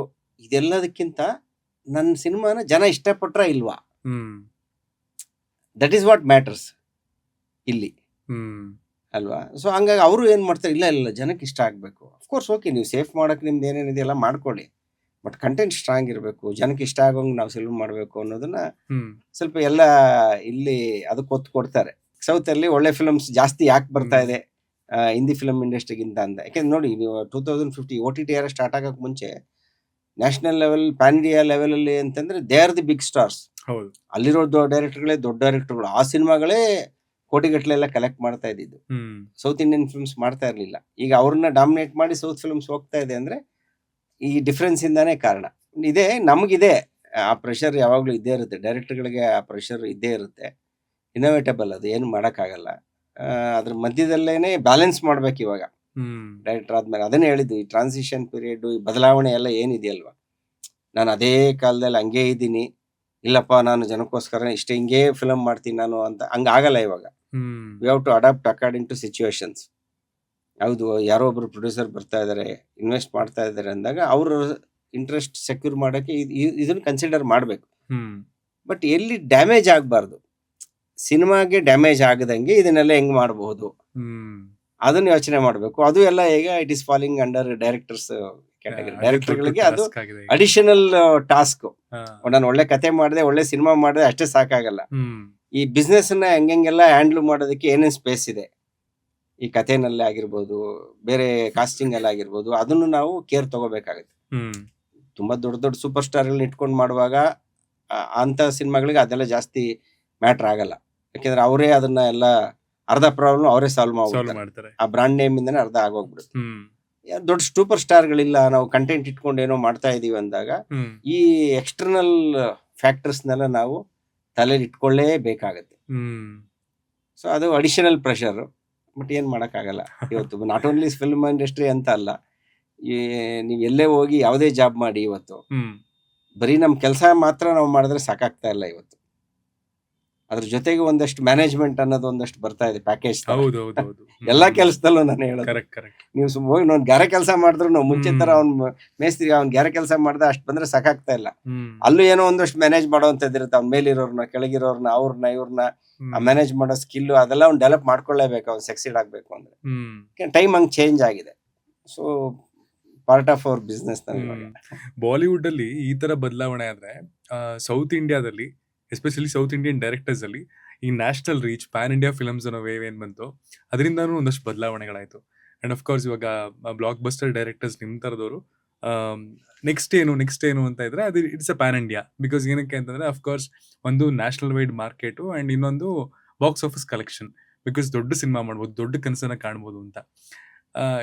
ಇದೆಲ್ಲದಕ್ಕಿಂತ ನನ್ನ ಸಿನಿಮಾನ ಜನ ಇಷ್ಟಪಟ್ರ ಇಲ್ವಾ, ದಟ್ ಈಸ್ ವಾಟ್ ಮ್ಯಾಟರ್ಸ್ ಇಲ್ಲಿ ಅಲ್ವಾ. ಸೊ ಹಂಗಾಗಿ ಅವರು ಏನ್ ಮಾಡ್ತಾರೆ, ಇಲ್ಲ ಜನಕ್ಕೆ ಇಷ್ಟ ಆಗ್ಬೇಕು. ಅಫ್ಕೋರ್ಸ್ ಓಕೆ, ನೀವು ಸೇಫ್ ಮಾಡಕ್ ನಿಮ್ದು ಏನೇನಿದೆ ಎಲ್ಲ ಮಾಡ್ಕೊಳ್ಳಿ, ಬಟ್ ಕಂಟೆಂಟ್ ಸ್ಟ್ರಾಂಗ್ ಇರಬೇಕು, ಜನಕ್ಕೆ ಇಷ್ಟ ಆಗೋಂಗ್ ನಾವು ಫಿಲ್ಮ್ ಮಾಡಬೇಕು ಅನ್ನೋದನ್ನ ಸ್ವಲ್ಪ ಎಲ್ಲ ಇಲ್ಲಿ ಅದಕ್ಕೆ ಒತ್ತು ಕೊಡ್ತಾರೆ. ಸೌತ್ ಅಲ್ಲಿ ಒಳ್ಳೆ ಫಿಲ್ಮ್ಸ್ ಜಾಸ್ತಿ ಯಾಕೆ ಬರ್ತಾ ಇದೆ ಹಿಂದಿ ಫಿಲ್ಮ್ ಇಂಡಸ್ಟ್ರಿಗಿಂತ ಅಂತ. ಯಾಕೆಂದ್ರೆ ನೋಡಿ, ನೀವು 2050 OTT era ಸ್ಟಾರ್ಟ್ ಆಗಕ್ ಮುಂಚೆ national level, pan India level ಅಲ್ಲಿ ಅಂತಂದ್ರೆ they are the big stars. ಅಲ್ಲಿರೋ ಡೈರೆಕ್ಟರ್ಗಳೇ ದೊಡ್ಡ ಡೈರೆಕ್ಟರ್ಗಳು, ಆ ಸಿನಿಮಾಗಳೇ ಕೋಟಿಗಟ್ಟಲೆ ಎಲ್ಲ ಕಲೆಕ್ಟ್ ಮಾಡ್ತಾ ಇದ್ದಿದ್ದು. ಸೌತ್ ಇಂಡಿಯನ್ ಫಿಲ್ಮ್ಸ್ ಮಾಡ್ತಾ ಇರ್ಲಿಲ್ಲ. ಈಗ ಅವ್ರನ್ನ ಡಾಮಿನೇಟ್ ಮಾಡಿ ಸೌತ್ ಫಿಲ್ಮ್ಸ್ ಹೋಗ್ತಾ ಇದೆ ಅಂದ್ರೆ ಈ ಡಿಫ್ರೆನ್ಸ್ ಇಂದಾನೇ ಕಾರಣ. ಇದೇ ನಮಗಿದೆ ಆ ಪ್ರೆಷರ್ ಯಾವಾಗ್ಲೂ ಇದ್ದೇ ಇರುತ್ತೆ, ಡೈರೆಕ್ಟರ್ಗಳಿಗೆ ಆ ಪ್ರೆಷರ್ ಇದ್ದೇ ಇರುತ್ತೆ. ಇನೋವೇಟಬಲ್, ಅದು ಏನು ಮಾಡೋಕ್ಕಾಗಲ್ಲ. ಅದ್ರ ಮಧ್ಯದಲ್ಲೇನೆ ಬ್ಯಾಲೆನ್ಸ್ ಮಾಡ್ಬೇಕು ಇವಾಗ ಡೈರೆಕ್ಟರ್ ಆದ್ಮೇಲೆ. ಅದನ್ನೇ ಹೇಳಿದ್ದು, ಈ ಟ್ರಾನ್ಸಿಷನ್ ಪೀರಿಯಡ್, ಈ ಬದಲಾವಣೆ ಎಲ್ಲ ಏನಿದೆಯಲ್ವಾ, ನಾನು ಅದೇ ಕಾಲದಲ್ಲಿ ಹಂಗೇ ಇದ್ದೀನಿ, ಇಲ್ಲಪ್ಪ ನಾನು ಜನಕ್ಕೋಸ್ಕರ ಇಷ್ಟೇ ಹಿಂಗೇ ಫಿಲಮ್ ಮಾಡ್ತೀನಿ ನಾನು ಅಂತ ಹಂಗಾಗಲ್ಲ ಇವಾಗ. We have to adapt according to situations. ಹೌದು, ಯಾರೋ ಒಬ್ರು ಪ್ರೊಡ್ಯೂಸರ್ ಬರ್ತಾ ಇದಾರೆ, ಇನ್ವೆಸ್ಟ್ ಮಾಡ್ತಾ ಇದಾರೆ ಅಂದಾಗ ಅವ್ರ ಇಂಟ್ರೆಸ್ಟ್ ಸೆಕ್ಯೂರ್ ಮಾಡಕ್ಕೆ ಇದನ್ನ ಕನ್ಸಿಡರ್ ಮಾಡ್ಬೇಕು. ಬಟ್ ಎಲ್ಲಿ ಡ್ಯಾಮೇಜ್ ಆಗ್ಬಾರ್ದು, ಸಿನಿಮಾಗೆ ಡ್ಯಾಮೇಜ್ ಆಗದಂಗೆ ಇದನ್ನೆಲ್ಲ ಹೆಂಗ್ ಮಾಡಬಹುದು ಅದನ್ನ ಯೋಚನೆ ಮಾಡ್ಬೇಕು. ಅದು ಎಲ್ಲ ಈಗ it is falling under directors category. ಡೈರೆಕ್ಟರ್ಗಳಿಗೆ ಅದು ಅಡಿಷನಲ್ ಟಾಸ್ಕ್. ನಾನು ಒಳ್ಳೆ ಕತೆ ಮಾಡಿದೆ, ಒಳ್ಳೆ ಸಿನಿಮಾ ಮಾಡಿದೆ ಅಷ್ಟೇ ಸಾಕಾಗಲ್ಲ. ಈ ಬಿಸ್ನೆಸ್ ನ ಹೆಂಗೆಲ್ಲ ಹ್ಯಾಂಡಲ್ ಮಾಡೋದಕ್ಕೆ ಏನೇನ್ ಸ್ಪೇಸ್ ಇದೆ, ಈ ಕಥೆನಲ್ಲೇ ಆಗಿರ್ಬೋದು, ಬೇರೆ ಕಾಸ್ಟಿಂಗ್ ಎಲ್ಲ ಆಗಿರ್ಬೋದು, ಅದನ್ನು ನಾವು ಕೇರ್ ತಗೋಬೇಕಾಗುತ್ತೆ. ತುಂಬಾ ದೊಡ್ಡ ದೊಡ್ಡ ಸೂಪರ್ ಸ್ಟಾರ್ಗಳನ್ನ ಇಟ್ಕೊಂಡು ಮಾಡುವಾಗ ಅಂತ ಸಿನಿಮಾಗಳಿಗೆ ಅದೆಲ್ಲ ಜಾಸ್ತಿ ಮ್ಯಾಟರ್ ಆಗಲ್ಲ. ಯಾಕೆಂದ್ರೆ ಅವರೇ ಅದನ್ನ ಎಲ್ಲ ಅರ್ಧ ಪ್ರಾಬ್ಲಮ್ ಅವರೇ ಸಾಲ್ವ್ ಮಾಡ್ತಾರೆ. ಆ ಬ್ರಾಂಡ್ ನೇಮ್ ಇಂದಾನೆ ಅರ್ಧ ಆಗೋಗ್ಬಿಡುತ್ತೆ. ದೊಡ್ಡ ಸೂಪರ್ ಸ್ಟಾರ್ಗಳಿಲ್ಲ, ನಾವು ಕಂಟೆಂಟ್ ಇಟ್ಕೊಂಡು ಏನೋ ಮಾಡ್ತಾ ಇದೀವಿ ಅಂದಾಗ ಈ ಎಕ್ಸ್ಟರ್ನಲ್ ಫ್ಯಾಕ್ಟರ್ಸ್ನೆಲ್ಲ ನಾವು ತಲೆಯಲ್ಲಿ ಇಟ್ಕೊಳ್ಳೇಬೇಕಾಗತ್ತೆ. ಸೊ ಅದು ಅಡಿಷನಲ್ ಪ್ರೆಷರ್. ಬಟ್ ಏನ್ ಮಾಡಕ್ಕಾಗಲ್ಲ. ಇವತ್ತು ನಾಟ್ ಓನ್ಲಿ ಫಿಲ್ಮ್ ಇಂಡಸ್ಟ್ರಿ ಅಂತ ಅಲ್ಲ, ನೀವ್ ಎಲ್ಲೇ ಹೋಗಿ ಯಾವುದೇ ಜಾಬ್ ಮಾಡಿ ಇವತ್ತು ಬರೀ ನಮ್ ಕೆಲಸ ಮಾತ್ರ ನಾವು ಮಾಡಿದ್ರೆ ಸಾಕಾಗ್ತಾ ಇಲ್ಲ. ಇವತ್ತು ಅದ್ರ ಜೊತೆಗೆ ಒಂದಷ್ಟು ಮ್ಯಾನೇಜ್ಮೆಂಟ್ ಅನ್ನೋದು ಒಂದಷ್ಟು ಬರ್ತಾ ಇದೆ ಪ್ಯಾಕೇಜ್. ಎಲ್ಲಾ ಕೆಲಸದಲ್ಲೂ ನಾನು ಹೇಳೋದು, ನೀವು ಹೋಗಿ ನಾನು ಗಾರೆ ಕೆಲಸ ಮಾಡಿದ್ರು ನಾವು ಮುಂಚೆ ತರ ಅವ್ನ್ ಮೇಸ್ತ್ರಿ ಅವ್ನ್ ಗಾರೆ ಕೆಲಸ ಮಾಡ್ದೆ ಅಷ್ಟು ಬಂದ್ರೆ ಸಾಕಾಗ್ತಾ ಇಲ್ಲ. ಅಲ್ಲೂ ಏನೋ ಒಂದಷ್ಟು ಮ್ಯಾನೇಜ್ ಮಾಡೋವಂಥದ್ದು ಇರುತ್ತೆ. ಅವ್ನ ಮೇಲಿರೋರ್ನ, ಕೆಳಗಿರೋರ್ನ, ಇವ್ರನ್ನ ಮ್ಯಾನೇಜ್ ಮಾಡೋ ಸ್ಕಿಲ್ ಅದೆಲ್ಲ ಅವ್ನು ಡೆವಲಪ್ ಮಾಡ್ಕೊಳ್ಳೇಬೇಕು ಅವ್ನು ಸಕ್ಸೀಡ್ ಆಗ್ಬೇಕು ಅಂದ್ರೆ. ಟೈಮ್ ಹಂಗ್ ಚೇಂಜ್ ಆಗಿದೆ. So part of our business. Bollywood ಅಲ್ಲಿ ಈ ತರ ಬದಲಾವಣೆ ಆದ್ರೆ ಸೌತ್ ಇಂಡಿಯಾದಲ್ಲಿ, ಎಸ್ಪೆಷಲಿ ಸೌತ್ ಇಂಡಿಯನ್ ಡೈರೆಕ್ಟರ್ಸ್ ಅಲ್ಲಿ ಈ national reach, pan India films ಅನ್ನೋ ವೇವ್ ಏನ್ ಬಂತು, ಅದರಿಂದಾನು ಒಂದಷ್ಟು ಬದಲಾವಣೆಗಳಾಯ್ತು. ಅಂಡ್ ಆಫ್ ಕೋರ್ಸ್ ಇವಾಗ ಬ್ಲಾಕ್ ಬಸ್ಟರ್ ಡೈರೆಕ್ಟರ್ಸ್ ನಿಮ್ ತರದವರು ನೆಕ್ಸ್ಟ್ ಏನು ಅಂತ ಇದ್ರೆ ಅದು it's a pan India. Because ಏನಕ್ಕೆ ಅಂತಂದ್ರೆ ಅಫ್ಕೋರ್ಸ್ ಒಂದು ನ್ಯಾಷನಲ್ ವೈಡ್ ಮಾರ್ಕೆಟು ಅಂಡ್ ಇನ್ನೊಂದು ಬಾಕ್ಸ್ ಆಫೀಸ್ ಕಲೆಕ್ಷನ್. ಬಿಕಾಸ್ ದೊಡ್ಡ ಸಿನಿಮಾ ಮಾಡ್ಬೋದು, ದೊಡ್ಡ ಕನಸನ್ನ ಕಾಣ್ಬೋದು ಅಂತ.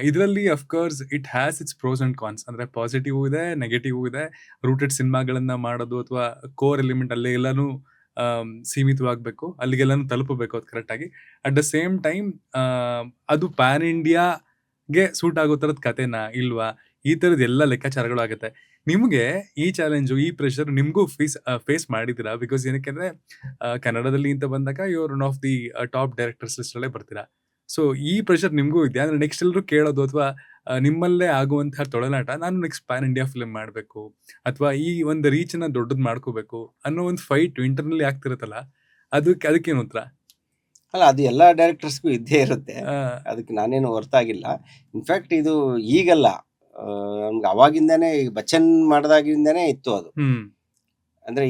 ಇದರಲ್ಲಿ of course it has its pros and cons. ಅಂದ್ರೆ ಪಾಸಿಟಿವ್ ಇದೆ, ನೆಗೆಟಿವ್ ಇದೆ. ರೂಟೆಡ್ ಸಿನಿಮಾಗಳನ್ನ ಮಾಡೋದು ಅಥವಾ ಕೋರ್ ಎಲಿಮೆಂಟ್ ಅಲ್ಲೇ ಎಲ್ಲಾನು ಸೀಮಿತವಾಗಬೇಕು, ಅಲ್ಲಿಗೆಲ್ಲಾನು ತಲುಪಬೇಕು ಅದು ಕರೆಕ್ಟ್ ಆಗಿ. ಅಟ್ ದ ಸೇಮ್ ಟೈಮ್ ಅದು ಪ್ಯಾನ್ ಇಂಡಿಯಾಗೆ ಸೂಟ್ ಆಗೋ ಥರದ ಕಥೆನಾ ಇಲ್ವಾ, ಈ ಥರದ್ದು ಎಲ್ಲ ಲೆಕ್ಕಾಚಾರಗಳು ಆಗುತ್ತೆ. ನಿಮಗೆ ಈ ಚಾಲೆಂಜು, ಈ ಪ್ರೆಷರ್ ನಿಮಗೂ ಫೇಸ್ ಮಾಡಿದ್ದೀರಾ? ಬಿಕಾಸ್ ಏನಕ್ಕೆ ಅಂದರೆ ಕನ್ನಡದಲ್ಲಿ ಅಂತ ಬಂದಾಗ you are one of the top directors ಲಿಸ್ಟಲ್ಲೇ ಬರ್ತೀರಾ. ಸೊ ಈ ಪ್ರೆಷರ್ ನಿಮ್ಗೂ ಇದೆಯಾ? ಅಂದ್ರೆ ನೆಕ್ಸ್ಟ್ ಎಲ್ಲರೂ ಕೇಳೋದು ಅಥವಾ ನಿಮ್ಮಲ್ಲೇ ಆಗುವಂತಹ ತೊಳಲಾಟ, ನಾನು ನೆಕ್ಸ್ಟ್ ಪ್ಯಾನ್ ಇಂಡಿಯಾ ಫಿಲ್ಮ್ ಮಾಡ್ಬೇಕು ಅಥವಾ ಈ ಒಂದು ರೀಚ್ ನ ದೊಡ್ಡದ್ ಮಾಡ್ಕೋಬೇಕು ಅನ್ನೋ ಒಂದು ಫೈಟ್ ಇಂಟರ್ನಲ್ಲಿ ಆಗ್ತಿರುತ್ತಲ್ಲ, ಅದಕ್ಕೇನು ಉತ್ತರ? ಅಲ್ಲ, ಅದು ಎಲ್ಲಾ ಡೈರೆಕ್ಟರ್ಸ್ಗೂ ಇದ್ದೇ ಇರುತ್ತೆ. ಆ, ಅದಕ್ಕೆ ನಾನೇನು ಹೊರತಾಗಿಲ್ಲ. ಇನ್ಫ್ಯಾಕ್ಟ್ ಇದು ಈಗಲ್ಲ, ನಮ್ಗೆ ಅವಾಗಿಂದಾನೇ, ಈಗ ಬಚ್ಚನ್ ಮಾಡ್ದಾಗಿಂದಾನೇ ಇತ್ತು ಅದು. ಅಂದ್ರೆ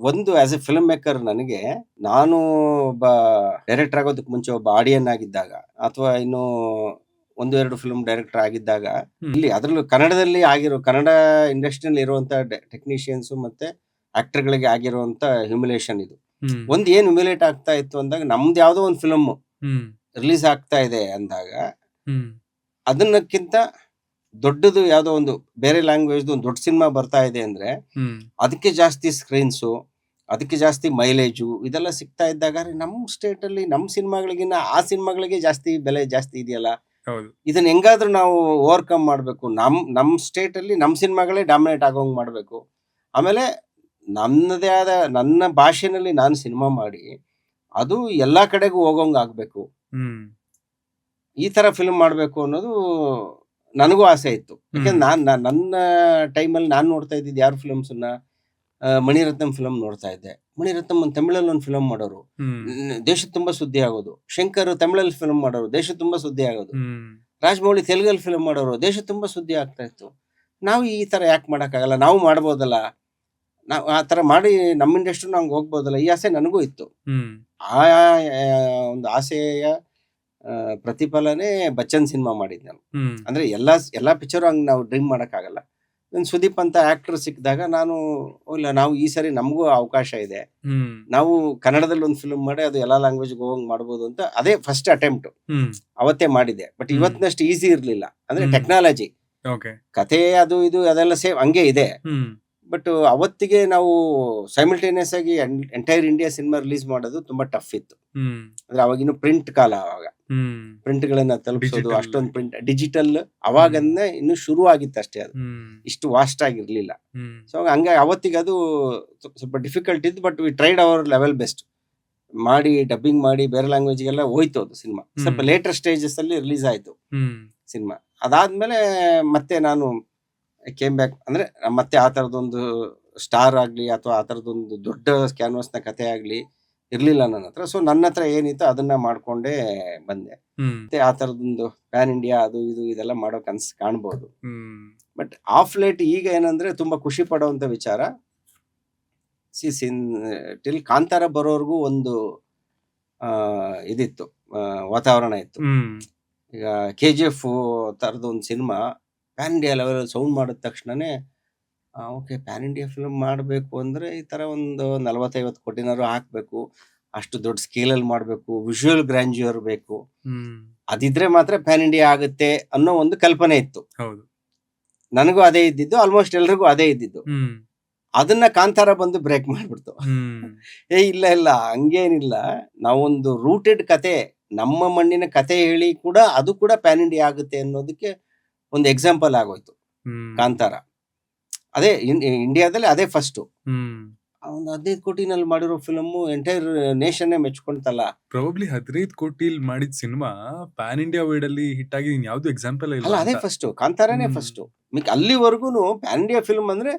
ಒಂದು ಆಸ್ ಎ ಫಿಲ್ಮ್ ಮೇಕರ್ ನನಗೆ, ನಾನು ಒಬ್ಬ ಡೈರೆಕ್ಟರ್ ಆಗೋದಕ್ಕೆ ಮುಂಚೆ ಒಬ್ಬ ಆಡಿಯನ್ ಆಗಿದ್ದಾಗ, ಅಥವಾ ಇನ್ನು 1-2 ಫಿಲ್ಮ್ ಡೈರೆಕ್ಟರ್ ಆಗಿದ್ದಾಗ, ಇಲ್ಲಿ ಅದರಲ್ಲೂ ಕನ್ನಡದಲ್ಲಿ ಕನ್ನಡ ಇಂಡಸ್ಟ್ರಿಯಲ್ಲಿ ಇರುವಂತ ಟೆಕ್ನಿಷಿಯನ್ಸ್ ಮತ್ತೆ ಆಕ್ಟರ್ಗಳಿಗೆ ಆಗಿರುವಂತ ಹ್ಯೂಮಿಲೇಷನ್ ಇದು. ಒಂದ್ ಏನ್ ಹ್ಯೂಮಿಲೇಟ್ ಆಗ್ತಾ ಇತ್ತು ಅಂದಾಗ, ನಮ್ದು ಯಾವ್ದೋ ಒಂದು ಫಿಲ್ಮ್ ರಿಲೀಸ್ ಆಗ್ತಾ ಇದೆ ಅಂದಾಗ, ಅದನ್ನಕ್ಕಿಂತ ದೊಡ್ಡದು ಯಾವ್ದೋ ಒಂದು ಬೇರೆ ಲ್ಯಾಂಗ್ವೇಜ್ ಒಂದು ದೊಡ್ಡ ಸಿನಿಮಾ ಬರ್ತಾ ಇದೆ ಅಂದ್ರೆ, ಅದಕ್ಕೆ ಜಾಸ್ತಿ ಸ್ಕ್ರೀನ್ಸು, ಅದಕ್ಕೆ ಜಾಸ್ತಿ ಮೈಲೇಜು ಇದೆಲ್ಲ ಸಿಗ್ತಾ ಇದ್ದಾಗ, ನಮ್ಮ ಸ್ಟೇಟ್ ಅಲ್ಲಿ ನಮ್ಮ ಸಿನಿಮಾಗಳಿಗಿನ್ನ ಆ ಸಿನಿಮಾಗಳಿಗೆ ಬೆಲೆ ಜಾಸ್ತಿ ಇದೆಯಲ್ಲ, ಇದನ್ನ ಹೆಂಗಾದ್ರೂ ನಾವು ಓವರ್ಕಮ್ ಮಾಡ್ಬೇಕು. ನಮ್ ಸ್ಟೇಟ್ ಅಲ್ಲಿ ನಮ್ಮ ಸಿನಿಮಾಗಳೇ ಡಾಮಿನೇಟ್ ಆಗೋಂಗ್ ಮಾಡ್ಬೇಕು. ಆಮೇಲೆ ನನ್ನದೇ ಆದ ನನ್ನ ಭಾಷೆನಲ್ಲಿ ನಾನು ಸಿನಿಮಾ ಮಾಡಿ ಅದು ಎಲ್ಲಾ ಕಡೆಗೂ ಹೋಗೋಂಗ್ ಆಗ್ಬೇಕು. ಈ ತರ ಫಿಲ್ಮ್ ಮಾಡ್ಬೇಕು ಅನ್ನೋದು ನನಗೂ ಆಸೆ ಇತ್ತು. ಯಾಕಂದ್ರೆ ನನ್ನ ಟೈಮಲ್ಲಿ ನಾನು ನೋಡ್ತಾ ಇದ್ದಿದ್ದು ಯಾರು ಫಿಲ್ಮ್ಸ್ ಅನ್ನ, ಮಣಿರತ್ನಂ ಫಿಲಮ್ ನೋಡ್ತಾ ಇದ್ದೆ. ಮಣಿರತ್ನಂ ಒಂದು ತಮಿಳಲ್ಲಿ ಒಂದು ಫಿಲಮ್ ಮಾಡೋರು, ದೇಶ ತುಂಬಾ ಸುದ್ದಿ ಆಗೋದು. ಶಂಕರ್ ತಮಿಳಲ್ಲಿ ಫಿಲ್ಮ್ ಮಾಡೋರು, ದೇಶ ತುಂಬಾ ಸುದ್ದಿ ಆಗೋದು. ರಾಜಮೌಳಿ ತೆಲುಗಲ್ಲಿ ಫಿಲ್ಮ್ ಮಾಡೋರು, ದೇಶ ತುಂಬಾ ಸುದ್ದಿ ಆಗ್ತಾ ಇತ್ತು. ನಾವು ಈ ತರ ಯಾಕೆ ಮಾಡಕ್ಕಾಗಲ್ಲ, ನಾವು ಮಾಡ್ಬೋದಲ್ಲ, ನಾವು ಆ ತರ ಮಾಡಿ ನಮ್ಮ ಇಂಡಸ್ಟ್ರಿ ನಂಗೆ ಹೋಗ್ಬೋದಲ್ಲ, ಈ ಆಸೆ ನನಗೂ ಇತ್ತು. ಆ ಒಂದು ಆಸೆಯ ಪ್ರತಿಫಲನೇ ಬಚ್ಚನ್ ಸಿನಿಮಾ ಮಾಡಿದ್ ನಾನು. ಅಂದ್ರೆ ಎಲ್ಲಾ ಪಿಕ್ಚರ್ ಹಂಗ್ ನಾವು ಡ್ರೀಮ್ ಮಾಡಕ್ಕಾಗಲ್ಲ. ಸುದೀಪ್ ಅಂತ ಆಕ್ಟರ್ ಸಿಕ್ಕಿದಾಗ ನಾನು, ಇಲ್ಲ, ನಾವು ಈ ಸರಿ ನಮಗೂ ಅವಕಾಶ ಇದೆ, ನಾವು ಕನ್ನಡದಲ್ಲಿ ಒಂದು ಫಿಲ್ಮ್ ಮಾಡಿ ಅದು ಎಲ್ಲಾ ಲ್ಯಾಂಗ್ವೇಜ್ ಹೋಗಂಗ್ ಮಾಡ್ಬೋದು ಅಂತ, ಅದೇ ಫಸ್ಟ್ ಅಟೆಂಪ್ಟ್ ಅವತ್ತೇ ಮಾಡಿದೆ. ಬಟ್ ಇವತ್ತಿನಷ್ಟು ಈಸಿ ಇರ್ಲಿಲ್ಲ. ಅಂದ್ರೆ ಟೆಕ್ನಾಲಜಿ, ಕಥೆ ಅದು ಇದು ಅದೆಲ್ಲ ಸೇಮ್ ಹಂಗೆ ಇದೆ. ಬಟ್ ಅವತ್ತಿಗೆ ನಾವು ಸೈಮಲ್ಟೇನಿಯಸ್ ಆಗಿ ಎಂಟೈರ್ ಇಂಡಿಯಾ ಸಿನಿಮಾ ರಿಲೀಸ್ ಮಾಡೋದು ತುಂಬಾ ಟಫ್ ಇತ್ತು. ಅಂದ್ರೆ ಅವಾಗಿನ್ನು ಪ್ರಿಂಟ್ ಕಾಲ, ಅವಾಗ ಪ್ರಿಂಟ್ ಗಳನ್ನ ತಲುಪಿಸೋದು, ಅಷ್ಟೊಂದು ಪ್ರಿಂಟ್ ಡಿಜಿಟಲ್ ಅವಾಗನ್ನೇ ಇನ್ನು ಶುರು ಆಗಿತ್ತು ಅಷ್ಟೇ, ಅದು ಇಷ್ಟು ವಾಸ್ಟ್ ಆಗಿರ್ಲಿಲ್ಲ. ಸೊ ಹಂಗಾಗಿ ಅವತ್ತಿಗೆ ಅದು ಸ್ವಲ್ಪ ಡಿಫಿಕಲ್ಟ್ ಇತ್ತು. But we tried hour level best ಮಾಡಿ, ಡಬ್ಬಿಂಗ್ ಮಾಡಿ, ಬೇರೆ ಲ್ಯಾಂಗ್ವೇಜ್ಗೆಲ್ಲ ಹೋಯ್ತು ಅದು ಸಿನಿಮಾ. ಸ್ವಲ್ಪ ಲೇಟರ್ ಸ್ಟೇಜಸ್ ಅಲ್ಲಿ ರಿಲೀಸ್ ಆಯ್ತು ಸಿನಿಮಾ. ಅದಾದ್ಮೇಲೆ ಮತ್ತೆ ನಾನು ಕೇಮ್ ಬ್ಯಾಕ್. ಅಂದ್ರೆ ಮತ್ತೆ ಆ ತರದೊಂದು ಸ್ಟಾರ್ ಆಗ್ಲಿ ಅಥವಾ ಆ ತರದೊಂದು ದೊಡ್ಡ ಕ್ಯಾನ್ವಾಸ್ ನ ಕಥೆ ಆಗ್ಲಿ ಇರ್ಲಿಲ್ಲ ನನ್ನ ಹತ್ರ. ಸೊ ನನ್ನ ಹತ್ರ ಏನಿತ್ತು ಅದನ್ನ ಮಾಡ್ಕೊಂಡೇ ಬಂದೆ. ಮತ್ತೆ ಆ ತರದೊಂದು ಪ್ಯಾನ್ ಇಂಡಿಯಾ ಅದು ಇದು ಇದೆಲ್ಲ ಮಾಡೋ ಕನ್ಸ್ ಕಾಣ್ಬೋದು. ಬಟ್ ಆಫ್ ಲೇಟ್ ಈಗ ಏನಂದ್ರೆ ತುಂಬಾ ಖುಷಿ ಪಡುವಂತ ವಿಚಾರ, ಟಿಲ್ ಕಾಂತಾರ ಬರೋರ್ಗು ಒಂದು ಇದಿತ್ತು, ವಾತಾವರಣ ಇತ್ತು. ಈಗ KGF ತರದ ಒಂದು cinema PAN India level sound ಮಾಡಿದ ತಕ್ಷಣನೇ, ಓಕೆ, ಪ್ಯಾನ್ ಇಂಡಿಯಾ ಫಿಲ್ಮ್ ಮಾಡಬೇಕು ಅಂದ್ರೆ ಈ ತರ ಒಂದು 40-50 ಕೋಟಿನಾರು ಹಾಕ್ಬೇಕು, ಅಷ್ಟು ದೊಡ್ಡ ಸ್ಕೇಲಲ್ಲಿ ಮಾಡಬೇಕು, ವಿಜುವಲ್ ಗ್ರ್ಯಾಂಡ್ಯೂರ್ ಬೇಕು, ಅದಿದ್ರೆ ಮಾತ್ರ ಪ್ಯಾನ್ ಇಂಡಿಯಾ ಆಗುತ್ತೆ ಅನ್ನೋ ಒಂದು ಕಲ್ಪನೆ ಇತ್ತು. ನನಗೂ ಅದೇ ಇದ್ದಿದ್ದು, ಆಲ್ಮೋಸ್ಟ್ ಎಲ್ರಿಗೂ ಅದೇ ಇದ್ದಿದ್ದು. ಅದನ್ನ ಕಾಂತಾರ ಬಂದು ಬ್ರೇಕ್ ಮಾಡ್ಬಿಡ್ತು. ಇಲ್ಲ ಇಲ್ಲ, ಹಂಗೇನಿಲ್ಲ, ನಾವೊಂದು ರೂಟೆಡ್ ಕತೆ, ನಮ್ಮ ಮಣ್ಣಿನ ಕತೆ ಹೇಳಿ ಕೂಡ ಅದು ಕೂಡ ಪ್ಯಾನ್ ಇಂಡಿಯಾ ಆಗುತ್ತೆ ಅನ್ನೋದಕ್ಕೆ ಒಂದು ಎಕ್ಸಾಂಪಲ್ ಆಗೋಯ್ತು ಕಾಂತಾರ. ಅದೇ ಇಂಡಿಯಾದಲ್ಲಿ ಅದೇ ಫಸ್ಟ್. ಒಂದು 15 ಕೋಟಿನಲ್ಲಿ ಮಾಡಿರೋ ಫಿಲಮ್ ಎಂಟೈರ್ ನೇಷನ್ ಮೆಚ್ಕೊಂತಲ್ಲ. ಪ್ರಾಬಬ್ಲಿ 15 ಕೋಟಿಲ್ ಮಾಡಿದ ಸಿನಿಮಾ ಪ್ಯಾನ್ ಇಂಡಿಯಾ ವೈಡ್ ಅಲ್ಲಿ ಹಿಟ್ ಆಗಿ ಯಾವ್ದು ಎಕ್ಸಾಂಪಲ್ ಇಲ್ಲ. ಅಲ್ಲ, ಅದೇ ಫಸ್ಟ್, ಕಾಂತಾರನೇ ಫಸ್ಟ್. ಅಲ್ಲಿವರೆಗೂ ಪ್ಯಾನ್ ಇಂಡಿಯಾ ಫಿಲ್ಮ್ ಅಂದ್ರೆ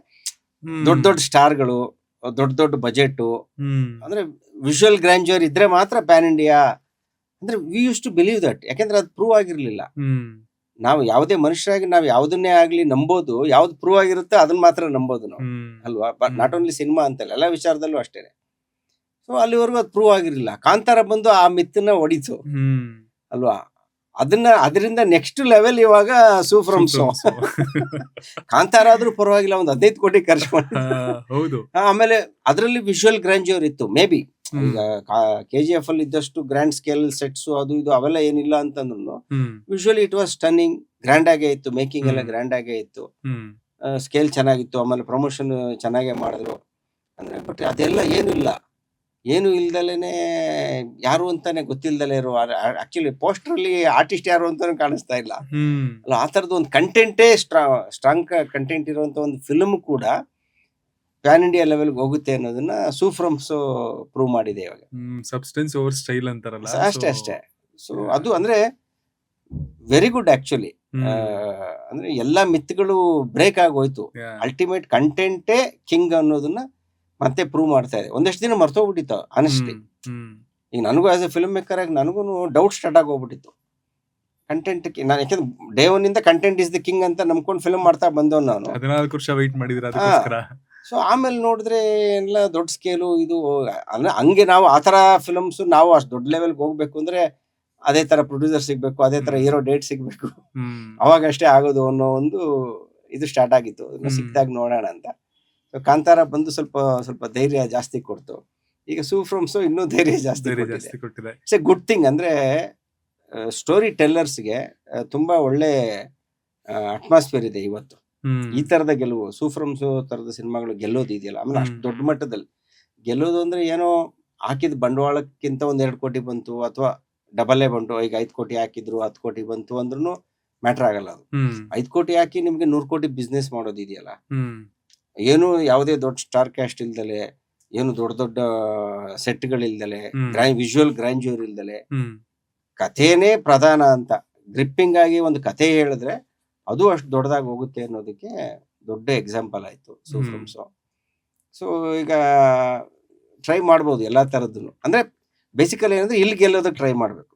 ದೊಡ್ಡ ದೊಡ್ಡ ಸ್ಟಾರ್ಗಳು, ದೊಡ್ಡ ದೊಡ್ಡ ಬಜೆಟ್, ಅಂದ್ರೆ ವಿಜುವಲ್ ಗ್ರ್ಯಾಂಡ್ಯೂರ್ ಇದ್ರೆ ಮಾತ್ರ ಪ್ಯಾನ್ ಇಂಡಿಯಾ. ಅಂದ್ರೆ we use to believe that. ಯಾಕೆಂದ್ರೆ ಅದು ಪ್ರೂವ್ ಆಗಿರ್ಲಿಲ್ಲ. ನಾವು ಯಾವುದೇ ಮನುಷ್ಯರಾಗಿ ನಾವು ಯಾವ್ದನ್ನೇ ಆಗ್ಲಿ ನಂಬೋದು, ಯಾವ್ದು ಪ್ರೂವ್ ಆಗಿರುತ್ತೋ ಅದನ್ನ ಮಾತ್ರ ನಂಬೋದು ನಾವು, ಅಲ್ವಾ? ಬಟ್ ನಾಟ್ ಓನ್ಲಿ ಸಿನಿಮಾ ಅಂತಲ್ಲ, ಎಲ್ಲ ವಿಚಾರದಲ್ಲೂ ಅಷ್ಟೇನೆ. ಸೊ ಅಲ್ಲಿವರೆಗೂ ಅದು ಪ್ರೂವ್ ಆಗಿರ್ಲಿಲ್ಲ. ಕಾಂತಾರ ಬಂದು ಆ ಮಿತ್ತನ್ನ ಹೊಡಿತು, ಅಲ್ವಾ? ಅದರಿಂದ ನೆಕ್ಸ್ಟ್ ಲೆವೆಲ್ ಇವಾಗ ಸೂಫ್ರಮ್ ಸೋ. ಕಾಂತಾರ ಆದ್ರೂ ಪರವಾಗಿಲ್ಲ, ಒಂದು 15 ಕೋಟಿ ಖರ್ಚು ಮಾಡಿ. ಆಮೇಲೆ ಅದರಲ್ಲಿ ವಿಜುವಲ್ ಗ್ರ್ಯಾಂಡ್ಯೂರ್ ಇತ್ತು. ಮೇ ಬಿ ಈಗ KGF ಅಲ್ಲಿ ಇದ್ದಷ್ಟು ಗ್ರ್ಯಾಂಡ್ ಸ್ಕೇಲ್ ಸೆಟ್ಸ್ ಅದು ಇದು ಅವೆಲ್ಲ ಏನಿಲ್ಲ ಅಂತಂದ್ರು, usually it was stunning, grand ಆಗೇ ಇತ್ತು, ಮೇಕಿಂಗ್ ಎಲ್ಲ ಗ್ರ್ಯಾಂಡ್ ಆಗೇ ಇತ್ತು, ಸ್ಕೇಲ್ ಚೆನ್ನಾಗಿತ್ತು, ಆಮೇಲೆ ಪ್ರಮೋಷನ್ ಚೆನ್ನಾಗೇ ಮಾಡಿದ್ರು. ಅಂದ್ರೆ ಬಟ್ ಅದೆಲ್ಲ ಏನು ಇಲ್ದಲೇನೆ, ಯಾರು ಅಂತಾನೆ ಗೊತ್ತಿಲ್ದಲೇ ಇರೋ, ಆಕ್ಚುಲಿ ಪೋಸ್ಟರ್ ಅಲ್ಲಿ ಆರ್ಟಿಸ್ಟ್ ಯಾರು ಅಂತಾನು ಕಾಣಿಸ್ತಾ ಇಲ್ಲ ಅಲ್ಲ, ಆ ತರದ ಒಂದು ಕಂಟೆಂಟೇ ಸ್ಟ್ರಾಂಗ್ ಕಂಟೆಂಟ್ ಇರುವಂತ ಒಂದು ಫಿಲ್ಮ್ ಕೂಡ ಪ್ಯಾನ್ ಇಂಡಿಯಾ ಲೆವೆಲ್ ಹೋಗುತ್ತೆ ಅನ್ನೋದನ್ನ ಸೂಫ್ರಮ್ಸ್ ಪ್ರೂವ್ ಮಾಡಿದೆ ಇವಾಗ. ಸಬ್ಸ್ಟೆನ್ಸ್ ಓವರ್ ಸ್ಟೈಲ್ ಅಂತಾರಲ್ಲ, ಅಷ್ಟೇ. ಸೊ ಅದು ಅಂದ್ರೆ ವೆರಿ ಗುಡ್ ಆಕ್ಚುಲಿ. ಅಂದ್ರೆ ಎಲ್ಲಾ ಮಿತ್ಗಳು ಬ್ರೇಕ್ ಆಗೋಯ್ತು. ಅಲ್ಟಿಮೇಟ್ ಕಂಟೆಂಟೇ ಕಿಂಗ್ ಅನ್ನೋದನ್ನ ಮತ್ತೆ ಪ್ರೂವ್ ಮಾಡ್ತಾ ಇದೆ. ಒಂದಷ್ಟು ದಿನ ಮರ್ತೋಗ್ಬಿಟ್ಟಿತ್ತು ಆನೆಸ್ಟ್ಲಿ. ಈಗ ನನಗೂ ಆಸ್ ಎ ಫಿಲ್ಮ್ ಮೇಕರ್ ಆಗಿ ನನಗೂ ಡೌಟ್ ಸ್ಟಾರ್ಟ್ ಆಗೋಗ್ಬಿಟ್ಟಿತ್ತು. ಕಂಟೆಂಟ್ ನಾನು ಯಾಕೆಂದ್ರೆ ಡೇ ಒನ್ ಇಂದ ಕಂಟೆಂಟ್ ಇಸ್ ದ ಕಿಂಗ್ ಅಂತ ನಂಬ್ಕೊಂಡು ಫಿಲ್ಮ್ ಮಾಡ್ತಾ ಬಂದವ್ ನಾನು. 14 ವರ್ಷ ವೆಯ್ಟ್ ಮಾಡಿದ್ರ ಅದಕ್ಕೋಸ್ಕರ. ಸೊ ಆಮೇಲೆ ನೋಡಿದ್ರೆ ಎಲ್ಲ ದೊಡ್ಡ ಸ್ಕೇಲು ಇದು ಅಂದ್ರೆ ಹಂಗೆ ನಾವು ಆ ತರ ಫಿಲ್ಮ್ಸ್ ನಾವು ಅಷ್ಟು ದೊಡ್ಡ ಲೆವೆಲ್ಗೆ ಹೋಗ್ಬೇಕು ಅಂದ್ರೆ ಅದೇ ತರ ಪ್ರೊಡ್ಯೂಸರ್ ಸಿಗ್ಬೇಕು, ಅದೇ ತರ ಹೀರೋ ಡೇಟ್ ಸಿಗ್ಬೇಕು, ಅವಾಗ ಅಷ್ಟೇ ಆಗೋದು ಅನ್ನೋ ಒಂದು ಇದು ಸ್ಟಾರ್ಟ್ ಆಗಿತ್ತು. ಸಿಕ್ತಾಗ ನೋಡೋಣ ಅಂತ. ಸೊ ಕಾಂತಾರ ಬಂದು ಸ್ವಲ್ಪ ಸ್ವಲ್ಪ ಧೈರ್ಯ ಜಾಸ್ತಿ ಕೊಡ್ತು. ಈಗ ಸೂಫ್ರಮ್ಸು ಇನ್ನೂ ಧೈರ್ಯ ಜಾಸ್ತಿ ಕೊಟ್ಟಿದೆ. It's A good thing. ಅಂದ್ರೆ ಸ್ಟೋರಿ ಟೆಲ್ಲರ್ಸ್ಗೆ ತುಂಬಾ ಒಳ್ಳೆ ಅಟ್ಮಾಸ್ಫಿಯರ್ ಇದೆ ಇವತ್ತು. ಈ ತರದ ಗೆಲುವು ಸೂಫ್ರಮ್ಸ್ ತರದ ಸಿನಿಮಾಗಳು ಗೆಲ್ಲೋದು ಇದೆಯಲ್ಲ, ಆಮೇಲೆ ಅಷ್ಟು ದೊಡ್ಡ ಮಟ್ಟದಲ್ಲಿ ಗೆಲ್ಲೋದು ಅಂದ್ರೆ ಏನೋ ಹಾಕಿದ ಬಂಡವಾಳಕ್ಕಿಂತ 1-2 ಕೋಟಿ ಬಂತು ಅಥವಾ ಡಬಲ್ಲೇ ಬಂತು. ಈಗ 5 ಕೋಟಿ ಹಾಕಿದ್ರು 10 ಕೋಟಿ ಬಂತು ಅಂದ್ರೂ ಮ್ಯಾಟರ್ ಆಗಲ್ಲ. ಅದು 5 ಕೋಟಿ ಹಾಕಿ ನಿಮ್ಗೆ 100 ಕೋಟಿ ಬಿಸ್ನೆಸ್ ಮಾಡೋದು ಇದೆಯಲ್ಲ, ಏನು ಯಾವುದೇ ದೊಡ್ಡ ಸ್ಟಾರ್ ಕ್ಯಾಸ್ಟ್ ಇಲ್ದಲೆ, ಏನು ದೊಡ್ಡ ದೊಡ್ಡ ಸೆಟ್ಗಳಿಲ್ದಲೆ, ವಿಜುವಲ್ ಗ್ರ್ಯಾಂಡ್ಯೂರ್ ಇಲ್ದಲೆ, ಕಥೆನೇ ಪ್ರಧಾನ ಅಂತ ಗ್ರಿಪ್ಪಿಂಗ್ ಆಗಿ ಒಂದು ಕಥೆ ಹೇಳಿದ್ರೆ ಅದು ಅಷ್ಟು ದೊಡ್ಡದಾಗಿ ಹೋಗುತ್ತೆ ಅನ್ನೋದಕ್ಕೆ ದೊಡ್ಡ ಎಕ್ಸಾಂಪಲ್ ಆಯ್ತು ಸೂಫ್ರಮ್ಸ್. ಸೊ ಈಗ ಟ್ರೈ ಮಾಡ್ಬೋದು ಎಲ್ಲಾ ತರದ್ದು. ಅಂದ್ರೆ ಬೇಸಿಕಲಿ ಏನಂದ್ರೆ ಇಲ್ಲಿ ಗೆಲ್ಲೋದಕ್ಕೆ ಟ್ರೈ ಮಾಡ್ಬೇಕು.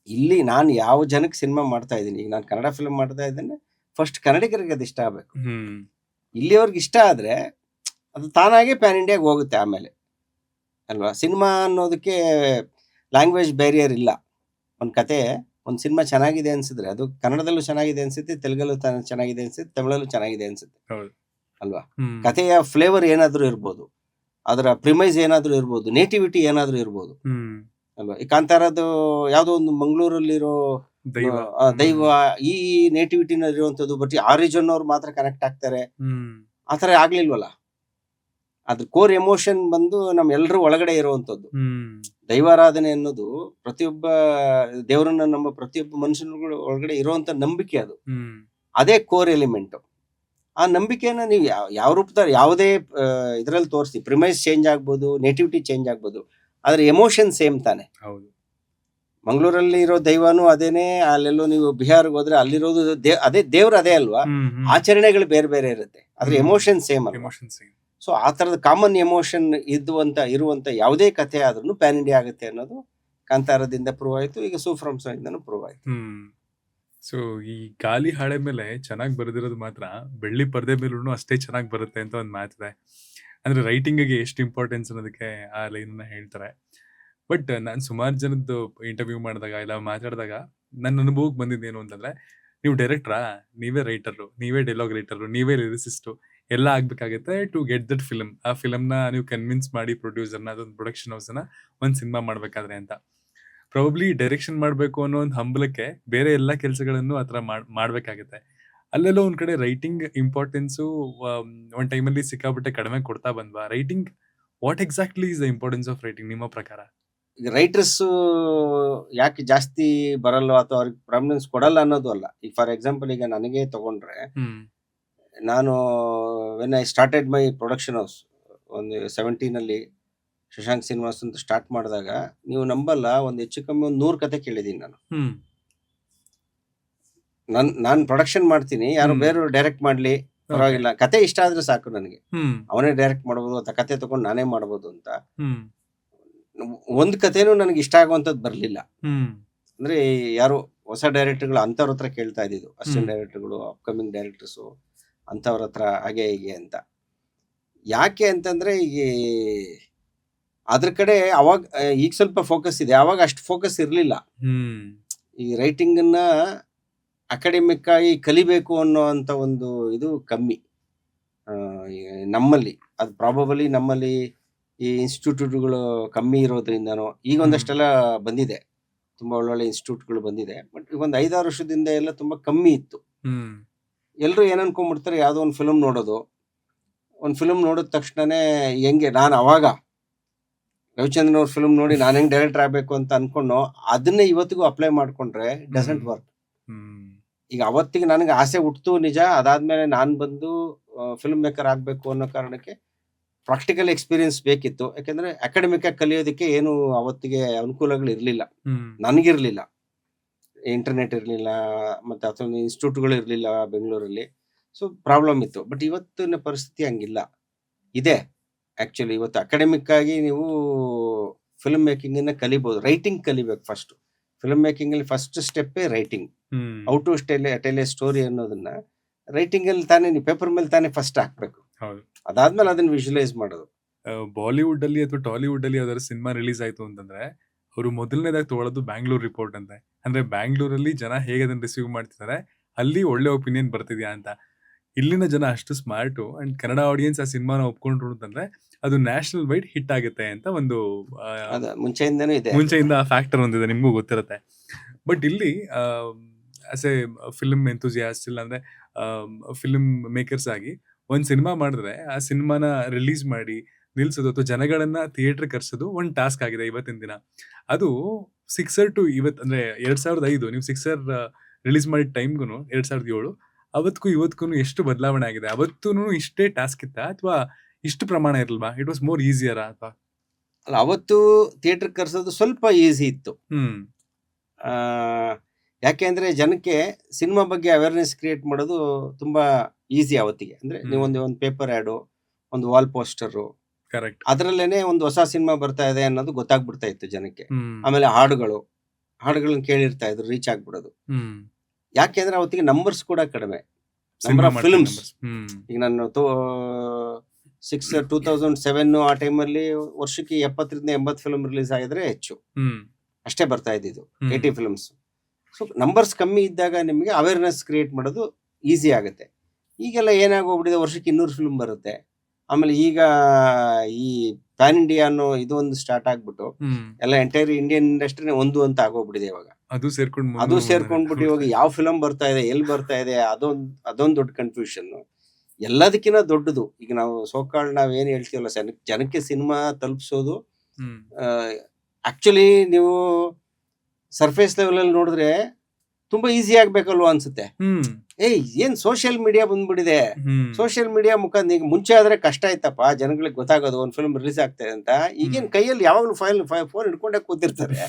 ಇಲ್ಲಿ ನಾನು ಯಾವ ಜನಕ್ಕೆ ಸಿನಿಮಾ ಮಾಡ್ತಾ ಇದ್ದೀನಿ, ಈಗ ನಾನು ಕನ್ನಡ ಫಿಲ್ಮ್ ಮಾಡ್ತಾ ಇದ್ದೇನೆ, ಫಸ್ಟ್ ಕನ್ನಡಿಗರಿಗೆ ಅದು ಇಷ್ಟ ಆಗ್ಬೇಕು. ಇಲ್ಲಿಯವ್ರಿಗೆ ಇಷ್ಟ ಆದ್ರೆ ಅದು ತಾನಾಗೆ ಪ್ಯಾನ್ ಇಂಡಿಯಾಗೆ ಹೋಗುತ್ತೆ ಆಮೇಲೆ ಅಲ್ವಾ. ಸಿನಿಮಾ ಅನ್ನೋದಕ್ಕೆ ಲ್ಯಾಂಗ್ವೇಜ್ ಬ್ಯಾರಿಯರ್ ಇಲ್ಲ. ಒಂದು ಕತೆ ಒಂದು ಸಿನಿಮಾ ಚೆನ್ನಾಗಿದೆ ಅನ್ಸಿದ್ರೆ ಅದು ಕನ್ನಡದಲ್ಲೂ ಚೆನ್ನಾಗಿದೆ ಅನ್ಸುತ್ತೆ, ತೆಲುಗಲ್ಲೂ ಚೆನ್ನಾಗಿದೆ ಅನ್ಸುತ್ತೆ, ತಮಿಳಲ್ಲೂ ಚೆನ್ನಾಗಿದೆ ಅನ್ಸುತ್ತೆ ಅಲ್ವಾ. ಕಥೆಯ ಫ್ಲೇವರ್ ಏನಾದ್ರೂ ಇರ್ಬೋದು, ಅದರ ಪ್ರಿಮೈಸ್ ಏನಾದ್ರೂ ಇರ್ಬೋದು, ನೇಟಿವಿಟಿ ಏನಾದ್ರೂ ಇರ್ಬೋದು ಅಲ್ವಾ. ಈ ಕಾಂತಾರದ್ದು ಯಾವ್ದೋ ಒಂದು ಮಂಗಳೂರಲ್ಲಿರೋ ದೈವ ಈ ನೇಟಿವಿಟಿನಲ್ಲಿ ಇರುವಂತದ್ದು, ಬಟ್ ಆ ರೀಜನ್ ಅವ್ರು ಮಾತ್ರ ಕನೆಕ್ಟ್ ಆಗ್ತಾರೆ. ಆತರ ಆಗ್ಲಿಲ್ವಲ್ಲ. ಅದ್ರ ಕೋರ್ ಎಮೋಷನ್ ಬಂದು ನಮ್ ಎಲ್ರೂ ಒಳಗಡೆ ಇರುವಂತದ್ದು. ದೈವಾರಾಧನೆ ಅನ್ನೋದು ಪ್ರತಿಯೊಬ್ಬ ದೇವರನ್ನ ನಮ್ಮ ಪ್ರತಿಯೊಬ್ಬ ಮನುಷ್ಯನ ಒಳಗಡೆ ಇರುವಂತ ನಂಬಿಕೆ. ಅದು ಅದೇ ಕೋರ್ ಎಲಿಮೆಂಟ್. ಆ ನಂಬಿಕೆನ ನೀವು ಯಾವ ರೂಪದಲ್ಲಿ ಯಾವುದೇ ಇದ್ರಲ್ಲಿ ತೋರಿಸಿ, ಪ್ರಿಮೈಸ್ ಚೇಂಜ್ ಆಗ್ಬೋದು, ನೇಟಿವಿಟಿ ಚೇಂಜ್ ಆಗ್ಬೋದು, ಆದ್ರೆ ಎಮೋಷನ್ ಸೇಮ್ ತಾನೆ. ಮಂಗಳೂರಲ್ಲಿ ಇರೋ ದೈವನೂ ಅದೇನೆ, ಅಲ್ಲೆಲ್ಲೋ ನೀವು ಬಿಹಾರ್ಗೆ ಹೋದ್ರೆ ಅಲ್ಲಿರೋದು ಅದೇ ದೇವ್ರು ಅದೇ ಅಲ್ವಾ. ಆಚರಣೆಗಳು ಬೇರೆ ಬೇರೆ ಇರುತ್ತೆ, ಆದ್ರೆ ಎಮೋಷನ್ ಸೇಮ್ ಅಲ್ವಾ. ಸೊ ಆ ತರದ ಕಾಮನ್ ಎಮೋಷನ್ ಇರುವಂತ ಯಾವುದೇ ಕಥೆ ಆದ್ರೂ ಪ್ಯಾನ್ ಇಂಡಿಯಾ ಆಗುತ್ತೆ ಅನ್ನೋದು ಕಾಂತಾರದಿಂದ ಪ್ರೂವ್ ಆಯ್ತು. ಈಗ ಸೂಫ್ರಮ್ಸ್ ಇಂದನೂ ಪ್ರೂವ್ ಆಯ್ತು. ಸೊ ಈ ಗಾಲಿ ಹಾಳೆ ಮೇಲೆ ಚೆನ್ನಾಗಿ ಬರೆದಿರೋದು ಮಾತ್ರ ಬೆಳ್ಳಿ ಪರದೆ ಮೇಲೂ ಅಷ್ಟೇ ಚೆನ್ನಾಗಿ ಬರುತ್ತೆ ಅಂತ ಒಂದು ಮಾತಿದೆ. ಅಂದ್ರೆ ರೈಟಿಂಗ್ಗೆ ಎಷ್ಟು ಇಂಪಾರ್ಟೆನ್ಸ್ ಅನ್ನೋದಕ್ಕೆ ಆ ಲೈನ್ ಹೇಳ್ತಾರೆ. ಬಟ್ ನಾನು ಸುಮಾರು ಜನದ್ದು ಇಂಟರ್ವ್ಯೂ ಮಾಡಿದಾಗ ಇಲ್ಲ ಮಾತಾಡಿದಾಗ ನನ್ನ ಅನುಭವಕ್ಕೆ ಬಂದಿದ್ದೇನು ಅಂತಂದ್ರೆ, ನೀವು ಡೈರೆಕ್ಟ್ರಾ, ನೀವೇ ರೈಟರು, ನೀವೇ ಡೈಲಾಗ್ ರೈಟರು, ನೀವೇ ಲಿರಿಸಿಸ್ಟು ಎಲ್ಲ ಆಗ್ಬೇಕಾಗುತ್ತೆ ಟು ಗೆಟ್ ದಟ್ ಫಿಲಮ್. ಆ ಫಿಲಮ್ನ ನೀವು ಕನ್ವಿನ್ಸ್ ಮಾಡಿ ಪ್ರೊಡ್ಯೂಸರ್ನ, ಅದೊಂದು ಪ್ರೊಡಕ್ಷನ್ ಹೌಸ್ನ ಒಂದು ಸಿನಿಮಾ ಮಾಡ್ಬೇಕಾದ್ರೆ ಅಂತ. ಪ್ರಾಬಬ್ಲಿ ಡೈರೆಕ್ಷನ್ ಮಾಡಬೇಕು ಅನ್ನೋ ಒಂದು ಹಂಬಲಕ್ಕೆ ಬೇರೆ ಎಲ್ಲ ಕೆಲಸಗಳನ್ನು ಆ ಥರ ಮಾಡ್ಬೇಕಾಗುತ್ತೆ. ಅಲ್ಲೆಲ್ಲೋ ಒಂದ್ ಕಡೆ ರೈಟಿಂಗ್ ಇಂಪಾರ್ಟೆನ್ಸು ಒಂದು ಟೈಮಲ್ಲಿ ಸಿಕ್ಕಾಪಟ್ಟೆ ಕಡಿಮೆ ಕೊಡ್ತಾ ಬಂದ್ವಾ. Writing, what exactly is the importance of writing ನಿಮ್ಮ ಪ್ರಕಾರ? ಈಗ ರೈಟರ್ಸ್ ಯಾಕೆ ಜಾಸ್ತಿ ಬರಲ್ಲ ಅಥವಾ ಅವ್ರಿಗೆ ಪ್ರಾಮಿನೆನ್ಸ್ ಕೊಡಲ್ಲ ಅನ್ನೋದು ಅಲ್ಲ. ಈಗ ಫಾರ್ ಎಕ್ಸಾಂಪಲ್ ಈಗ ನನಗೆ ತಗೊಂಡ್ರೆ, ನಾನು when I started my production house ಒಂದು 17 ಶಶಾಂಕ್ ಸಿನಿಮಾಸ್ ಅಂತ ಸ್ಟಾರ್ಟ್ ಮಾಡಿದಾಗ, ನೀವು ನಂಬಲ್ಲ, ಒಂದು ಹೆಚ್ಚು ಕಮ್ಮಿ ಒಂದು 100 ಕತೆ ಕೇಳಿದೀನಿ ನಾನು. ನಾನು ಪ್ರೊಡಕ್ಷನ್ ಮಾಡ್ತೀನಿ, ಯಾರು ಬೇರೆಯವ್ರು ಡೈರೆಕ್ಟ್ ಮಾಡ್ಲಿ ಪರವಾಗಿಲ್ಲ, ಕತೆ ಇಷ್ಟ ಆದ್ರೆ ಸಾಕು ನನಗೆ. ಅವನೇ ಡೈರೆಕ್ಟ್ ಮಾಡ್ಬೋದು ಅಥವಾ ಕತೆ ತಗೊಂಡು ನಾನೇ ಮಾಡ್ಬೋದು ಅಂತ. ಒಂದ್ ಕತೆನೂ ನನಗೆ ಇಷ್ಟ ಆಗುವಂತದ್ದು ಬರ್ಲಿಲ್ಲ. ಅಂದ್ರೆ ಯಾರು ಹೊಸ ಡೈರೆಕ್ಟರ್ಗಳು ಅಂತವ್ರ ಹತ್ರ ಕೇಳ್ತಾ ಇದ್ದಿದ್ದು, ಅಸಿಸ್ಟೆಂಟ್ ಡೈರೆಕ್ಟರ್ಗಳು, ಅಪ್ಕಮಿಂಗ್ ಡೈರೆಕ್ಟರ್ಸು ಅಂತವ್ರ ಹತ್ರ ಹಾಗೆ ಹೀಗೆ ಅಂತ. ಯಾಕೆ ಅಂತಂದ್ರೆ ಈಗ ಅದ್ರ ಕಡೆ ಅವಾಗ ಈಗ ಸ್ವಲ್ಪ ಫೋಕಸ್ ಇದೆ, ಅವಾಗ ಅಷ್ಟು ಫೋಕಸ್ ಇರ್ಲಿಲ್ಲ. ಈ ರೈಟಿಂಗ್ ಅನ್ನ ಅಕಾಡೆಮಿಕ್ ಆಗಿ ಕಲಿಬೇಕು ಅನ್ನೋ ಅಂತ ಒಂದು ಇದು ಕಮ್ಮಿ ನಮ್ಮಲ್ಲಿ. ಅದು ಪ್ರಾಬಬಲಿ ನಮ್ಮಲ್ಲಿ ಈ ಇನ್ಸ್ಟಿಟ್ಯೂಟ್ಗಳು ಕಮ್ಮಿ ಇರೋದ್ರಿಂದನೋ, ಈಗ ಒಂದಷ್ಟೆಲ್ಲ ಬಂದಿದೆ, ತುಂಬಾ ಒಳ್ಳೊಳ್ಳೆ ಇನ್ಸ್ಟಿಟ್ಯೂಟ್ಗಳು ಬಂದಿದೆ. ಬಟ್ ಈಗ ಒಂದು 5-6 ವರ್ಷದಿಂದ ಎಲ್ಲ ತುಂಬಾ ಕಮ್ಮಿ ಇತ್ತು. ಎಲ್ರು ಏನ್ ಅನ್ಕೊಂಡ್ಬಿಡ್ತಾರೆ, ಯಾವ್ದೋ ಒಂದು ಫಿಲ್ಮ್ ನೋಡೋದು, ಒಂದು ಫಿಲ್ಮ್ ನೋಡಿದ ತಕ್ಷಣನೇ ಹೆಂಗೆ ನಾನು ಅವಾಗ ರವಿಚಂದ್ರನ್ ಅವ್ರ ಫಿಲ್ಮ್ ನೋಡಿ ನಾನು ಹೆಂಗ್ ಡೈರೆಕ್ಟರ್ ಆಗ್ಬೇಕು ಅಂತ ಅನ್ಕೊಂಡು ಅದನ್ನೇ ಇವತ್ತಿಗೂ ಅಪ್ಲೈ ಮಾಡ್ಕೊಂಡ್ರೆ ಡಸಂಟ್ ವರ್ಕ್. ಈಗ ಅವತ್ತಿಗೆ ನನಗೆ ಆಸೆ ಹುಟ್ಟಿತು ನಿಜ, ಅದಾದ್ಮೇಲೆ ನಾನ್ ಬಂದು ಫಿಲ್ಮ್ ಮೇಕರ್ ಆಗ್ಬೇಕು ಅನ್ನೋ ಕಾರಣಕ್ಕೆ ಪ್ರಾಕ್ಟಿಕಲ್ ಎಕ್ಸ್ಪೀರಿಯನ್ಸ್ ಬೇಕಿತ್ತು. ಯಾಕಂದ್ರೆ ಅಕಾಡೆಮಿಕ್ ಆಗಿ ಕಲಿಯೋದಕ್ಕೆ ಏನು ಅವತ್ತಿಗೆ ಅನುಕೂಲಗಳು ಇರಲಿಲ್ಲ, ನನಗಿರಲಿಲ್ಲ. ಇಂಟರ್ನೆಟ್ ಇರಲಿಲ್ಲ, ಮತ್ತೆ ಅಷ್ಟೊಂದು ಇನ್ಸ್ಟಿಟ್ಯೂಟ್ಗಳು ಇರಲಿಲ್ಲ ಬೆಂಗಳೂರಲ್ಲಿ. ಸೊ ಪ್ರಾಬ್ಲಮ್ ಇತ್ತು. ಬಟ್ ಇವತ್ತಿನ ಪರಿಸ್ಥಿತಿ ಹಂಗಿಲ್ಲ, ಇದೆ. ಆಕ್ಚುಲಿ ಇವತ್ತು ಅಕಾಡೆಮಿಕ್ ಆಗಿ ನೀವು ಫಿಲ್ಮ್ ಮೇಕಿಂಗ್ ಅನ್ನ ಕಲಿಬಹುದು. ರೈಟಿಂಗ್ ಕಲಿಬೇಕು ಫಸ್ಟ್. ಫಿಲ್ಮ್ ಮೇಕಿಂಗ್ ಅಲ್ಲಿ first step writing. How to tell a story ಅನ್ನೋದನ್ನ ರೈಟಿಂಗ್ ಅಲ್ಲಿ ತಾನೇ, ನೀವು ಪೇಪರ್ ಮೇಲೆ ತಾನೇ ಫಸ್ಟ್ ಹಾಕ್ಬೇಕು. ಹೌದು. ಅದಾದ್ಮೇಲೆ ಅದನ್ನ ವಿಜುವಲೈಸ್ ಮಾಡೋದು. ಬಾಲಿವುಡ್ ಅಲ್ಲಿ ಅಥವಾ ಟಾಲಿವುಡ್ ಅಲ್ಲಿ ಯಾವ್ದಾದ್ರು ಸಿನಿಮಾ ರಿಲೀಸ್ ಆಯ್ತು ಅಂತಂದ್ರೆ ಅವರು ಮೊದಲನೇದಾಗಿ ತಗೊಳ್ಳೋದು ಬ್ಯಾಂಗ್ಳೂರ್ ರಿಪೋರ್ಟ್ ಅಂತ. ಅಂದ್ರೆ ಬ್ಯಾಂಗ್ಳೂರಲ್ಲಿ ಜನ ಹೇಗೆ ಅದನ್ನ ರಿಸೀವ್ ಮಾಡ್ತಿದ್ದಾರೆ, ಅಲ್ಲಿ ಒಳ್ಳೆ ಒಪಿನಿಯನ್ ಬರ್ತಿದ್ಯಾ ಅಂತ. ಇಲ್ಲಿನ ಜನ ಅಷ್ಟು ಸ್ಮಾರ್ಟು ಅಂಡ್ ಕನ್ನಡ ಆಡಿಯನ್ಸ್ ಆ ಸಿನಿಮಾನ ಒಪ್ಕೊಂಡ್ರು ಅಂತಂದ್ರೆ ಅದು ನ್ಯಾಷನಲ್ ವೈಡ್ ಹಿಟ್ ಆಗುತ್ತೆ ಅಂತ ಒಂದು ಅದು ಮುಂಚೆಯಿಂದನೂ ಇದೆ. ಮುಂಚೆಯಿಂದ ಫ್ಯಾಕ್ಟರ್ ಒಂದಿದೆ, ನಿಮಗೂ ಗೊತ್ತಿರುತ್ತೆ. ಬಟ್ ಇಲ್ಲಿ ಆಸ್ ಎ ಫಿಲ್ಮ್ ಎಂತೂಸಿಯಾಸ್ಟ್, ಇಲ್ಲ ಅಂದ್ರೆ ಫಿಲ್ಮ್ ಮೇಕರ್ಸ್ ಆಗಿ ಒಂದ್ ಸಿನಿಮಾ ಮಾಡಿದ್ರೆ ಆ ಸಿನಿಮಾನ ರಿಲೀಸ್ ಮಾಡಿ ನಿಲ್ಸೋದು ಅಥವಾ ಜನಗಳನ್ನ ಥಿಯೇಟರ್ ಕರ್ಸೋದು ಒಂದು ಟಾಸ್ಕ್ ಆಗಿದೆ ಇವತ್ತಿನ ದಿನ. ಅದು ಸಿಕ್ಸರ್ ಟು ಇವತ್ತು ಅಂದ್ರೆ 2005 ನೀವು ಸಿಕ್ಸರ್ ರಿಲೀಸ್ ಮಾಡಿದ ಟೈಮ್ಗೂ 2007 ಅವತ್ತಿಗೂ ಇವತ್ತಿಗೂ ಎಷ್ಟು ಬದಲಾವಣೆ ಆಗಿದೆ. ಅವತ್ತೂ ಇಷ್ಟೇ ಟಾಸ್ಕ್ ಇತ್ತ ಅಥವಾ ಇಷ್ಟು ಪ್ರಮಾಣ ಇರಲ್ವಾ? ಇಟ್ ವಾಸ್ ಮೋರ್ ಈಸಿಯರ್ ಅಥವಾ? ಅಲ್ಲ, ಅವತ್ತು ಥಿಯೇಟರ್ ಕರ್ಸೋದು ಸ್ವಲ್ಪ ಈಸಿ ಇತ್ತು. ಆ, ಯಾಕೆ ಅಂದ್ರೆ ಜನಕ್ಕೆ ಸಿನಿಮಾ ಬಗ್ಗೆ ಅವೇರ್ನೆಸ್ ಕ್ರಿಯೇಟ್ ಮಾಡೋದು ತುಂಬಾ ಈಸಿ ಅವತ್ತಿಗೆ. ಅಂದ್ರೆ ನೀವು ಒಂದು ಪೇಪರ್ ಆ್ಯಡು, ಒಂದು ವಾಲ್ ಪೋಸ್ಟರು, ಕರೆಕ್ಟ್, ಅದರಲ್ಲೇನೆ ಒಂದು ಹೊಸ ಸಿನಿಮಾ ಬರ್ತಾ ಇದೆ ಅನ್ನೋದು ಗೊತ್ತಾಗ್ಬಿಡ್ತಾ ಇತ್ತು ಜನಕ್ಕೆ. ಆಮೇಲೆ ಹಾಡುಗಳನ್ನ ಕೇಳಿರ್ತಾ ಇದ್ರು, ರೀಚ್ ಆಗ್ಬಿಡೋದು. ಯಾಕೆ ಅಂದ್ರೆ ಅವತ್ತಿಗೆ ನಂಬರ್ಸ್ ಕೂಡ ಕಡಿಮೆ, ನಂಬರ್ ಆಫ್ ಫಿಲ್ಮ್ಸ್. ಈಗ ನಾನು 2007 ಆ ಟೈಮಲ್ಲಿ ವರ್ಷಕ್ಕೆ 70ರಿಂದ 80 ಫಿಲ್ಮ್ ರಿಲೀಸ್ ಆಗಿದ್ರೆ ಹೆಚ್ಚು, ಅಷ್ಟೇ ಬರ್ತಾ ಇದ್ದಿದ್ದು, 80 ಫಿಲ್ಮ್ಸ್. ಸೊ ನಂಬರ್ಸ್ ಕಮ್ಮಿ ಇದ್ದಾಗ ನಿಮಗೆ ಅವೇರ್ನೆಸ್ ಕ್ರಿಯೇಟ್ ಮಾಡೋದು ಈಸಿ ಆಗುತ್ತೆ. ಈಗೆಲ್ಲ ಏನಾಗೋಗ್ಬಿಟ್ಟಿದೆ, ವರ್ಷಕ್ಕೆ 200 ಫಿಲ್ಮ್ ಬರುತ್ತೆ. ಆಮೇಲೆ ಈಗ ಈ ಪ್ಯಾನ್ ಇಂಡಿಯಾ ಅನ್ನೋ ಇದು ಒಂದು ಸ್ಟಾರ್ಟ್ ಆಗ್ಬಿಟ್ಟು ಎಲ್ಲ ಎಂಟೈರ್ ಇಂಡಿಯನ್ ಇಂಡಸ್ಟ್ರಿನೇ ಒಂದು ಅಂತ ಆಗೋಗ್ಬಿಟ್ಟಿದೆ ಇವಾಗ. ಅದು ಸೇರ್ಕೊಂಡ್ಬಿಟ್ಟು ಇವಾಗ ಯಾವ ಫಿಲಮ್ ಬರ್ತಾ ಇದೆ, ಎಲ್ಲಿ ಬರ್ತಾ ಇದೆ, ಅದೊಂದು ದೊಡ್ಡ ಕನ್ಫ್ಯೂಷನ್. ಎಲ್ಲದಕ್ಕಿಂತ ದೊಡ್ಡದು ಈಗ ನಾವು ಸೋಕಾಳ್ ನಾವೇನ್ ಹೇಳ್ತೀವಲ್ಲ, ಜನಕ್ಕೆ ಸಿನಿಮಾ ತಲುಪಿಸೋದು. ಆಕ್ಚುಲಿ ನೀವು ಸರ್ಫೇಸ್ ಲೆವೆಲ್ ಅಲ್ಲಿ ನೋಡಿದ್ರೆ ತುಂಬಾ ಈಸಿ ಆಗ್ಬೇಕಲ್ವಾ ಅನ್ಸುತ್ತೆ. ಏನ್ ಸೋಷಿಯಲ್ ಮೀಡಿಯಾ ಬಂದ್ಬಿಟ್ಟಿದೆ. ಸೋಷಿಯಲ್ ಮೀಡಿಯಾ ಮುಖಾಂತರ ಈಗ ಮುಂಚೆ ಆದ್ರೆ ಕಷ್ಟ ಆಯ್ತಪ್ಪ ಜನಗಳಿಗೆ ಗೊತ್ತಾಗೋದು ಒಂದ್ ಫಿಲ್ಮ್ ರಿಲೀಸ್ ಆಗ್ತದೆ ಅಂತ. ಈಗೇನ್ ಕೈಯಲ್ಲಿ ಯಾವಾಗ್ಲೂ ಫೋನ್ ಹಿಡ್ಕೊಂಡೇ ಕೂತಿರ್ತಾರೆ.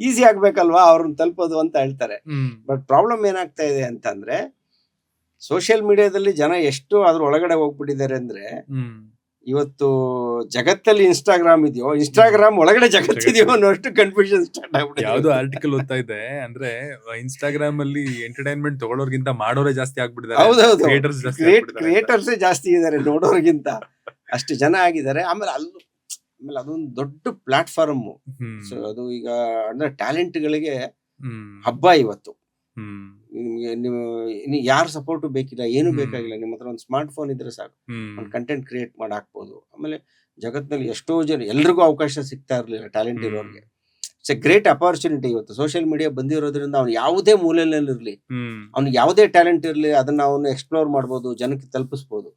ಈಸಿ ಆಗ್ಬೇಕಲ್ವಾ ಅವ್ರನ್ನ ತಲುಪೋದು ಅಂತ ಹೇಳ್ತಾರೆ. ಬಟ್ ಪ್ರಾಬ್ಲಮ್ ಏನಾಗ್ತಾ ಇದೆ ಅಂತಂದ್ರೆ, ಸೋಷಿಯಲ್ ಮೀಡಿಯಾದಲ್ಲಿ ಜನ ಎಷ್ಟು ಅದ್ರ ಒಳಗಡೆ ಹೋಗ್ಬಿಟ್ಟಿದ್ದಾರೆ ಅಂದ್ರೆ, ಇವತ್ತು ಜಗತ್ತಲ್ಲಿ ಇನ್ಸ್ಟಾಗ್ರಾಮ್ ಇದೆಯೋ, ಇನ್ಸ್ಟಾಗ್ರಾಮ್ ಒಳಗಡೆ ಜಗತ್ತಿದೆಯೋ ಅನ್ನೋಷ್ಟು ಕನ್ಫ್ಯೂಷನ್ ಸ್ಟಾರ್ಟ್ ಆಗ್ಬಿಟ್ಟಿದೆ. ಯಾವ್ದೋ ಆರ್ಟಿಕಲ್ ಓದ್ತಾ ಇದೆ ಅಂದ್ರೆ ಇನ್ಸ್ಟಾಗ್ರಾಮ್ ಅಲ್ಲಿ ಎಂಟರ್ಟೈನ್ಮೆಂಟ್ ತಗೊಳ್ಳೋರ್ಗಿಂತ ಮಾಡೋರೇ ಜಾಸ್ತಿ ಆಗ್ಬಿಟ್ಟಿದ್ದಾರೆ. ಹೌದೌದು, ಕ್ರಿಯೇಟರ್ಸ್ ಕ್ರಿಯೇಟರ್ಸೇ ಜಾಸ್ತಿ ಇದ್ದಾರೆ ನೋಡೋರ್ಗಿಂತ, ಅಷ್ಟು ಜನ ಆಗಿದ್ದಾರೆ. ಆಮೇಲೆ ಅದೊಂದು ದೊಡ್ಡ ಪ್ಲಾಟ್ಫಾರ್ಮ್. ಸೊ ಅದು ಈಗ ಅಂದ್ರೆ ಟ್ಯಾಲೆಂಟ್ಗಳಿಗೆ ಹಬ್ಬ ಇವತ್ತು. ನಿಮ್ಗೆ ನೀವು ಯಾರ ಸಪೋರ್ಟ್ ಬೇಕಿಲ್ಲ, ಏನು ಬೇಕಾಗಿಲ್ಲ, ನಿಮ್ಮ ಹತ್ರ ಒಂದು ಸ್ಮಾರ್ಟ್ ಫೋನ್ ಇದ್ರೆ ಸಾಕು, ಒಂದು ಕಂಟೆಂಟ್ ಕ್ರಿಯೇಟ್ ಮಾಡಿ ಹಾಕ್ಬೋದು. ಆಮೇಲೆ ಜಗತ್ತಿನಲ್ಲಿ ಎಷ್ಟೋ ಜನ, ಎಲ್ರಿಗೂ ಅವಕಾಶ ಸಿಗ್ತಾ ಇರ್ಲಿಲ್ಲ ಟ್ಯಾಲೆಂಟ್ ಇರೋರಿಗೆ. It's A great opportunity. ಇವತ್ತು ಸೋಷಿಯಲ್ ಮೀಡಿಯಾ ಬಂದಿರೋದ್ರಿಂದ ಅವ್ನು ಯಾವುದೇ ಮೂಲೆಯಲ್ಲಿರ್ಲಿ, ಅವ್ನಿಗೆ ಯಾವುದೇ ಟ್ಯಾಲೆಂಟ್ ಇರ್ಲಿ, ಅದನ್ನ ಅವನು ಎಕ್ಸ್ಪ್ಲೋರ್ ಮಾಡ್ಬೋದು, ಜನಕ್ಕೆ ತಲುಪಿಸ್ಬೋದು,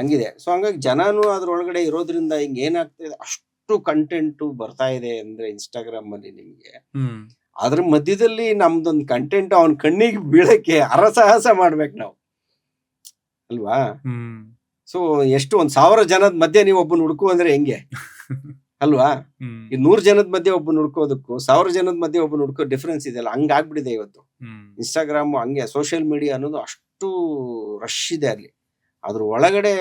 ಹಂಗಿದೆ. ಸೊ ಹಂಗಾಗಿ ಜನನು ಅದ್ರೊಳಗಡೆ ಇರೋದ್ರಿಂದ ಹಿಂಗ್ ಏನಾಗ್ತಾ ಇದೆ, ಅಷ್ಟು ಕಂಟೆಂಟ್ ಬರ್ತಾ ಇದೆ ಅಂದ್ರೆ ಇನ್ಸ್ಟಾಗ್ರಾಮ್ ಅಲ್ಲಿ ನಿಮ್ಗೆ. ಅದ್ರ ಮಧ್ಯದಲ್ಲಿ ನಮ್ದೊಂದು ಕಂಟೆಂಟ್ ಅವನ್ ಕಣ್ಣಿಗೆ ಬೀಳಕ್ಕೆ ಹರಸಾಹಸ ಮಾಡ್ಬೇಕು ನಾವು, ಅಲ್ವಾ? ಸೊ ಎಷ್ಟು 1000 ಜನದ ಮಧ್ಯೆ ನೀವು ಒಬ್ಬನ ಹುಡುಕು ಅಂದ್ರೆ ಹೆಂಗೆ, ಅಲ್ವಾ? ಈ 100 ಜನದ ಮಧ್ಯೆ ಒಬ್ಬನ ಹುಡ್ಕೋದಕ್ಕೂ 1000 ಜನದ ಮಧ್ಯೆ ಒಬ್ಬನ ಹುಡ್ಕೋ ಡಿಫ್ರೆನ್ಸ್ ಇದೆಯಲ್ಲ, ಹಂಗಾಗ್ಬಿಟ್ಟಿದೆ ಇವತ್ತು ಇನ್ಸ್ಟಾಗ್ರಾಮ್. ಹಂಗೆ ಸೋಷಿಯಲ್ ಮೀಡಿಯಾ ಅನ್ನೋದು ಅಷ್ಟು ರಶ್ ಇದೆ ಅಲ್ಲಿ. ಅದ್ರ ಒಳಗಡೆ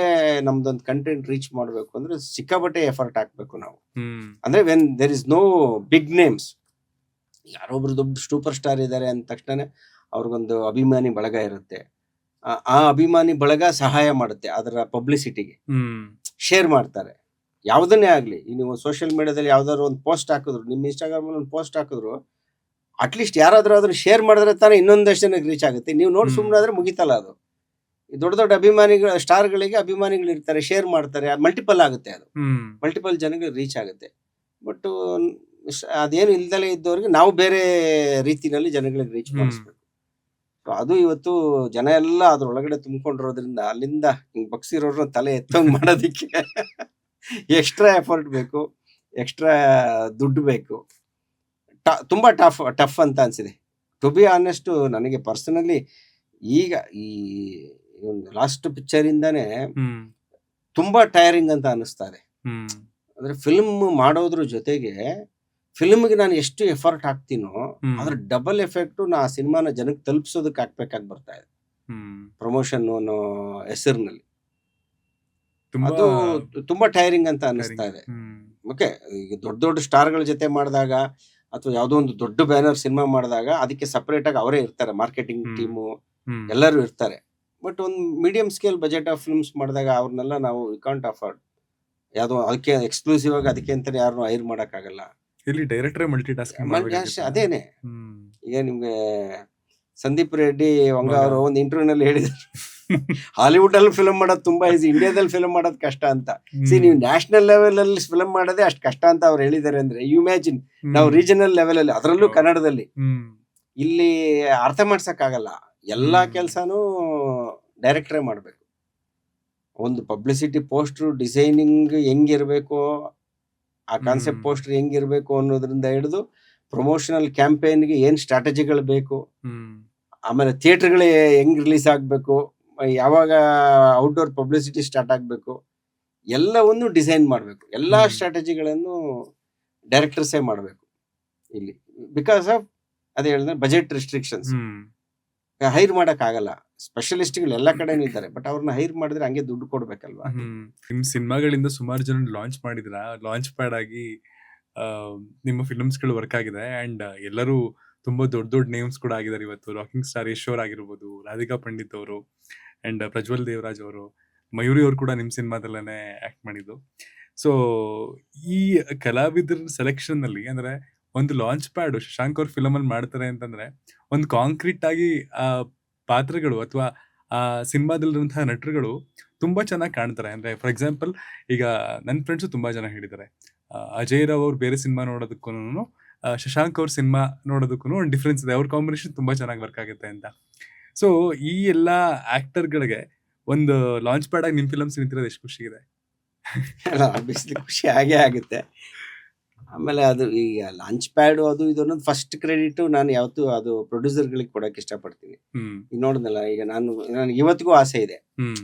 ನಮ್ದೊಂದು ಕಂಟೆಂಟ್ ರೀಚ್ ಮಾಡ್ಬೇಕು ಅಂದ್ರೆ ಸಿಕ್ಕಾಪಟ್ಟೆ ಎಫರ್ಟ್ ಹಾಕ್ಬೇಕು ನಾವು. ಅಂದ್ರೆ when there is no big names, ಯಾರೊಬ್ರು ದೊಡ್ಡ ಸೂಪರ್ ಸ್ಟಾರ್ ಇದ್ದಾರೆ ಅಂದ ತಕ್ಷಣ ಅವ್ರಿಗೊಂದು ಅಭಿಮಾನಿ ಬಳಗ ಇರುತ್ತೆ. ಆ ಅಭಿಮಾನಿ ಬಳಗ ಸಹಾಯ ಮಾಡುತ್ತೆ ಅದರ ಪಬ್ಲಿಸಿಟಿಗೆ, ಶೇರ್ ಮಾಡ್ತಾರೆ. ಯಾವ್ದನ್ನೇ ಆಗ್ಲಿ, ನೀವು ಸೋಷಿಯಲ್ ಮೀಡಿಯಾದಲ್ಲಿ ಯಾವ್ದಾದ್ರು ಒಂದು ಪೋಸ್ಟ್ ಹಾಕಿದ್ರು, ನಿಮ್ಮ ಇನ್ಸ್ಟಾಗ್ರಾಮ್ ಅಲ್ಲಿ ಒಂದು ಪೋಸ್ಟ್ ಹಾಕಿದ್ರು, ಅಟ್ಲೀಸ್ಟ್ ಯಾರಾದ್ರೂ ಅದನ್ನ ಶೇರ್ ಮಾಡಿದ್ರೆ ತಾನೇ ಇನ್ನೊಂದಷ್ಟು ಜನಕ್ಕೆ ರೀಚ್ ಆಗುತ್ತೆ. ನೀವು ನೋಡಿ ಸುಮ್ಮನಾದ್ರೆ ಮುಗಿತಲ್ಲ ಅದು. ದೊಡ್ಡ ದೊಡ್ಡ ಅಭಿಮಾನಿಗಳು, ಸ್ಟಾರ್ಗಳಿಗೆ ಅಭಿಮಾನಿಗಳು ಇರ್ತಾರೆ, ಶೇರ್ ಮಾಡ್ತಾರೆ, ಮಲ್ಟಿಪಲ್ ಆಗುತ್ತೆ, ಅದು ಮಲ್ಟಿಪಲ್ ಜನಗಳಿಗೆ ರೀಚ್ ಆಗುತ್ತೆ. ಬಟ್ ಅದೇನು ಇಲ್ದಲೇ ಇದ್ದವ್ರಿಗೆ ನಾವು ಬೇರೆ ರೀತಿನಲ್ಲಿ ಜನಗಳಿಗೆ ರೀಚ್ ಮಾಡಿಸ್ಬೇಕು. ಅದು ಇವತ್ತು ಜನ ಎಲ್ಲ ಅದ್ರೊಳಗಡೆ ತುಂಬಿಕೊಂಡಿರೋದ್ರಿಂದ ಅಲ್ಲಿಂದ ಹಿಂಗ್ ಬಗ್ಸಿರೋರ್ನ ತಲೆ ಎತ್ತಂಗ್ ಮಾಡೋದಿಕ್ಕೆ ಎಕ್ಸ್ಟ್ರಾ ಎಫರ್ಟ್ ಬೇಕು, ಎಕ್ಸ್ಟ್ರಾ ದುಡ್ಡು ಬೇಕು. ತುಂಬಾ ಟಫ್ ಅಂತ ಅನ್ಸಿದೆ. ಟು ಬಿ ಆನೆಸ್ಟ್, ನನಗೆ ಪರ್ಸನಲಿ ಈಗ ಈ ಒಂದು ಲಾಸ್ಟ್ ಪಿಕ್ಚರ್ ಇಂದಾನೆ ತುಂಬಾ ಟೈರಿಂಗ್ ಅಂತ ಅನಿಸ್ತಾರೆ. ಹ್ಮ್ ಅಂದ್ರೆ ಫಿಲ್ಮ್ ಮಾಡೋದ್ರ ಜೊತೆಗೆ ಫಿಲ್ಮ್ಗೆ ನಾನು ಎಷ್ಟು ಎಫರ್ಟ್ ಹಾಕ್ತೀನೋ ಹ್ಮ್ ಅದ್ರ ಡಬಲ್ ಎಫೆಕ್ಟ್ ನಾ ಆ ಸಿನಿಮಾನ ಜನಕ್ಕೆ ತಲುಪಿಸೋದಕ್ಕೆ ಹಾಕ್ಬೇಕಾಗಿ ಬರ್ತಾ ಇದೆ ಹ್ಮ್ ಪ್ರಮೋಷನ್ ಅನ್ನೋ ಹೆಸರಿನಲ್ಲಿ. ತುಂಬಾ ಅದು ತುಂಬಾ ಟೈರಿಂಗ್ ಅಂತ ಅನಿಸ್ತಾ tiring. ಇದೆ. ಹ್ಮ್ ಓಕೆ, ಈಗ ದೊಡ್ಡ ದೊಡ್ಡ ಸ್ಟಾರ್ಗಳ ಜೊತೆ ಮಾಡಿದಾಗ ಅಥವಾ ಯಾವುದೋ ಒಂದು ದೊಡ್ಡ ಬ್ಯಾನರ್ ಸಿನಿಮಾ ಮಾಡಿದಾಗ ಅದಕ್ಕೆ ಸಪರೇಟ್ ಆಗಿ ಅವರೇ ಇರ್ತಾರೆ, ಮಾರ್ಕೆಟಿಂಗ್ ಹ್ಮ್ ಟೀಮು ಹ್ಮ್ ಎಲ್ಲರೂ ಇರ್ತಾರೆ. ಬಟ್ ಒಂದು medium scale budget of films ಮಾಡಿದಾಗ ಅವ್ರನ್ನೆಲ್ಲ ನಾವು ವಿ ಕಾಂಟ್ ಅಫೋರ್ಡ್. ಯಾವುದೋ ಅದಕ್ಕೆ ಎಕ್ಸ್ಕ್ಲೂಸಿವ್ ಆಗಿ ಅದಕ್ಕೆ ಅಂತಾನೆ ಯಾರನ್ನೂ ಹೈರ್ ಮಾಡೋಕ್ಕಾಗಲ್ಲ. ಇಲ್ಲಿ ಡೈರೆಕ್ಟರೇ ಮಲ್ಟಿ ಟಾಸ್ಕಿಂಗ್ ಮಾಡ್ಬೇಕಾಗುತ್ತೆ. ಅದೇನೆ. ಹ್ಮ್ ಈಗ ನಿಮ್ಗೆ ಸಂದೀಪ್ ರೆಡ್ಡಿ ವಂಗ ಮಗ. ಅವರು ಒಂದು ಇಂಟರ್ವ್ಯೂನಲ್ಲಿ ಹೇಳಿದ್ರು, ಹಾಲಿವುಡ್ ಅಲ್ಲಿ ಫಿಲ್ಮ್ ಮಾಡೋದು ತುಂಬಾ ಈಸಿ, ಇಂಡಿಯಾದಲ್ಲಿ ಫಿಲ್ಮ್ ಮಾಡೋದು ಕಷ್ಟ ಅಂತ. ನೀವು ನ್ಯಾಷನಲ್ ಲೆವೆಲ್ ಅಲ್ಲಿ ಫಿಲ್ಮ್ ಮಾಡೋದೇ ಅಷ್ಟು ಕಷ್ಟ ಅಂತ ಅವ್ರು ಹೇಳಿದ್ದಾರೆ ಅಂದ್ರೆ ಯು ಇಮ್ಯಾಜಿನ್ ನಾವು ರೀಜನಲ್ ಲೆವೆಲ್ ಅಲ್ಲಿ, ಅದರಲ್ಲೂ ಹೌದು. ಕನ್ನಡದಲ್ಲಿ ಹ್ಮ್ ಇಲ್ಲಿ ಅರ್ಥ ಮಾಡ್ಸಕ್ಕಾಗಲ್ಲ. ಎಲ್ಲಾ ಹ್ಮ್. ಕೆಲ್ಸಾನು ಡೈರೆಕ್ಟರೇ ಮಾಡ್ಬೇಕು. ಒಂದು ಪಬ್ಲಿಸಿಟಿ ಪೋಸ್ಟರ್ ಡಿಸೈನಿಂಗ್ ಹೆಂಗಿರ್ಬೇಕು, ಆ ಕಾನ್ಸೆಪ್ಟ್ ಹ್ಮ್. ಪೋಸ್ಟರ್ ಹೆಂಗಿರ್ಬೇಕು ಅನ್ನೋದ್ರಿಂದ ಹಿಡಿದು ಪ್ರಮೋಷನಲ್ ಕ್ಯಾಂಪೇನ್ಗೆ ಏನ್ ಸ್ಟ್ರಾಟಜಿಗಳು ಬೇಕು, ಹ್ಮ್ ಆಮೇಲೆ ಥಿಯೇಟರ್ಗಳು ಹೆಂಗ್ ರಿಲೀಸ್ ಆಗಬೇಕು, ಯಾವಾಗ ಔಟ್ಡೋರ್ ಪಬ್ಲಿಸಿಟಿ ಸ್ಟಾರ್ಟ್ ಆಗಬೇಕು, ಎಲ್ಲವನ್ನು ಡಿಸೈನ್ ಮಾಡಬೇಕು. ಎಲ್ಲಾ ಹ್ಮ್. ಸ್ಟ್ರಾಟಜಿಗಳನ್ನು ಡೈರೆಕ್ಟರ್ಸೇ ಮಾಡಬೇಕು ಇಲ್ಲಿ. ಬಿಕಾಸ್ ಆಫ್ ಅದೇ ಹೇಳಿದ್ರೆ ಬಜೆಟ್ ರಿಸ್ಟ್ರಿಕ್ಷನ್ಸ್. ಹ್ಮ್ ಹೈರ್ ಆಗಲ್ಲ. ಸ್ಪೆಷಲಿಸ್ಟ್ಗಳು ಎಲ್ಲ ಕಡೆನೂ ಇದ್ದಾರೆ, ಬಟ್ ಅವ್ರನ್ನ ಹೈರ್ ಮಾಡಿದ್ರೆ ಹಂಗೆ ದುಡ್ಡು ಕೊಡ್ಬೇಕಲ್ವಾ. ಹ್ಮ್ ನಿಮ್ ಸಿನಿಮಾಗಳಿಂದ ಸುಮಾರು ಜನ ಲಾಂಚ್ ಮಾಡಿದ್ರ, ಲಾಂಚ್ ಪ್ಯಾಡ್ ಆಗಿ ಆ, ನಿಮ್ಮ ಫಿಲ್ಮ್ಸ್ಗಳು ವರ್ಕ್ ಆಗಿದೆ ಅಂಡ್ ಎಲ್ಲರೂ ತುಂಬಾ ದೊಡ್ಡ ದೊಡ್ಡ ನೇಮ್ಸ್ ಕೂಡ ಆಗಿದ್ದಾರೆ ಇವತ್ತು. ರಾಕಿಂಗ್ ಸ್ಟಾರ್ ಯಶ್ ಅವ್ರು ಆಗಿರ್ಬೋದು, ರಾಧಿಕಾ ಪಂಡಿತ್ ಅವರು ಅಂಡ್ ಪ್ರಜ್ವಲ್ ದೇವರಾಜ್ ಅವರು, ಮಯೂರಿ ಅವರು ಕೂಡ ನಿಮ್ ಸಿನಿಮಾದಲ್ಲೇ ಆಕ್ಟ್ ಮಾಡಿದ್ದು. ಸೊ ಈ ಕಲಾವಿದರ ಸೆಲೆಕ್ಷನ್ ನಲ್ಲಿ ಅಂದ್ರೆ ಒಂದು ಲಾಂಚ್ ಪ್ಯಾಡ್ ಶಶಾಂಕ್ ಅವ್ರ ಫಿಲಮ್ ಅಲ್ಲಿ ಮಾಡ್ತಾರೆ ಅಂತಂದ್ರೆ ಒಂದು ಕಾಂಕ್ರೀಟ್ ಆಗಿ ಆ ಪಾತ್ರಗಳು ಅಥವಾ ಆ ಸಿನಿಮಾದಲ್ಲಿರುವಂತಹ ನಟರುಗಳು ತುಂಬಾ ಚೆನ್ನಾಗಿ ಕಾಣ್ತಾರೆ. ಅಂದ್ರೆ ಫಾರ್ ಎಕ್ಸಾಂಪಲ್ ಈಗ ನನ್ನ ಫ್ರೆಂಡ್ಸು ತುಂಬಾ ಜನ ಹೇಳಿದ್ದಾರೆ, ಅಜಯ್ ರಾವ್ ಅವ್ರು ಬೇರೆ ಸಿನಿಮಾ ನೋಡೋದಕ್ಕೂ ಶಶಾಂಕ್ ಅವ್ರ ಸಿನಿಮಾ ನೋಡೋದಕ್ಕೂ ಒಂದು ಡಿಫ್ರೆನ್ಸ್ ಇದೆ, ಅವ್ರ ಕಾಂಬಿನೇಷನ್ ತುಂಬಾ ಚೆನ್ನಾಗಿ ವರ್ಕ್ ಆಗುತ್ತೆ ಅಂತ. ಸೊ ಈ ಎಲ್ಲಾ ಆಕ್ಟರ್ಗಳಿಗೆ ಒಂದು ಲಾಂಚ್ ಪ್ಯಾಡ್ ಆಗಿ ನಿಮ್ ಫಿಲಮ್ಸ್ ನಿಂತಿರೋದು ಎಷ್ಟು ಖುಷಿ ಇದೆ. ಆಬ್ವಿಯಸ್ಲಿ ಖುಷಿ ಆಗೇ ಆಗುತ್ತೆ. ಆಮೇಲೆ ಅದು ಈಗ ಲಾಂಚ್ ಪ್ಯಾಡ್ ಅದು ಇದು ಅನ್ನೋದು ಫಸ್ಟ್ ಕ್ರೆಡಿಟ್ ನಾನು ಯಾವತ್ತೂ ಅದು ಪ್ರೊಡ್ಯೂಸರ್ಗಳಿಗೆ ಕೊಡಕ್ಕೆ ಇಷ್ಟಪಡ್ತೀನಿ. ಹ್ಮ್ ಈಗ ನೋಡಿದ್ನಲ್ಲ, ಈಗ ನನಗೆ ಇವತ್ತಿಗೂ ಆಸೆ ಇದೆ, ಹ್ಮ್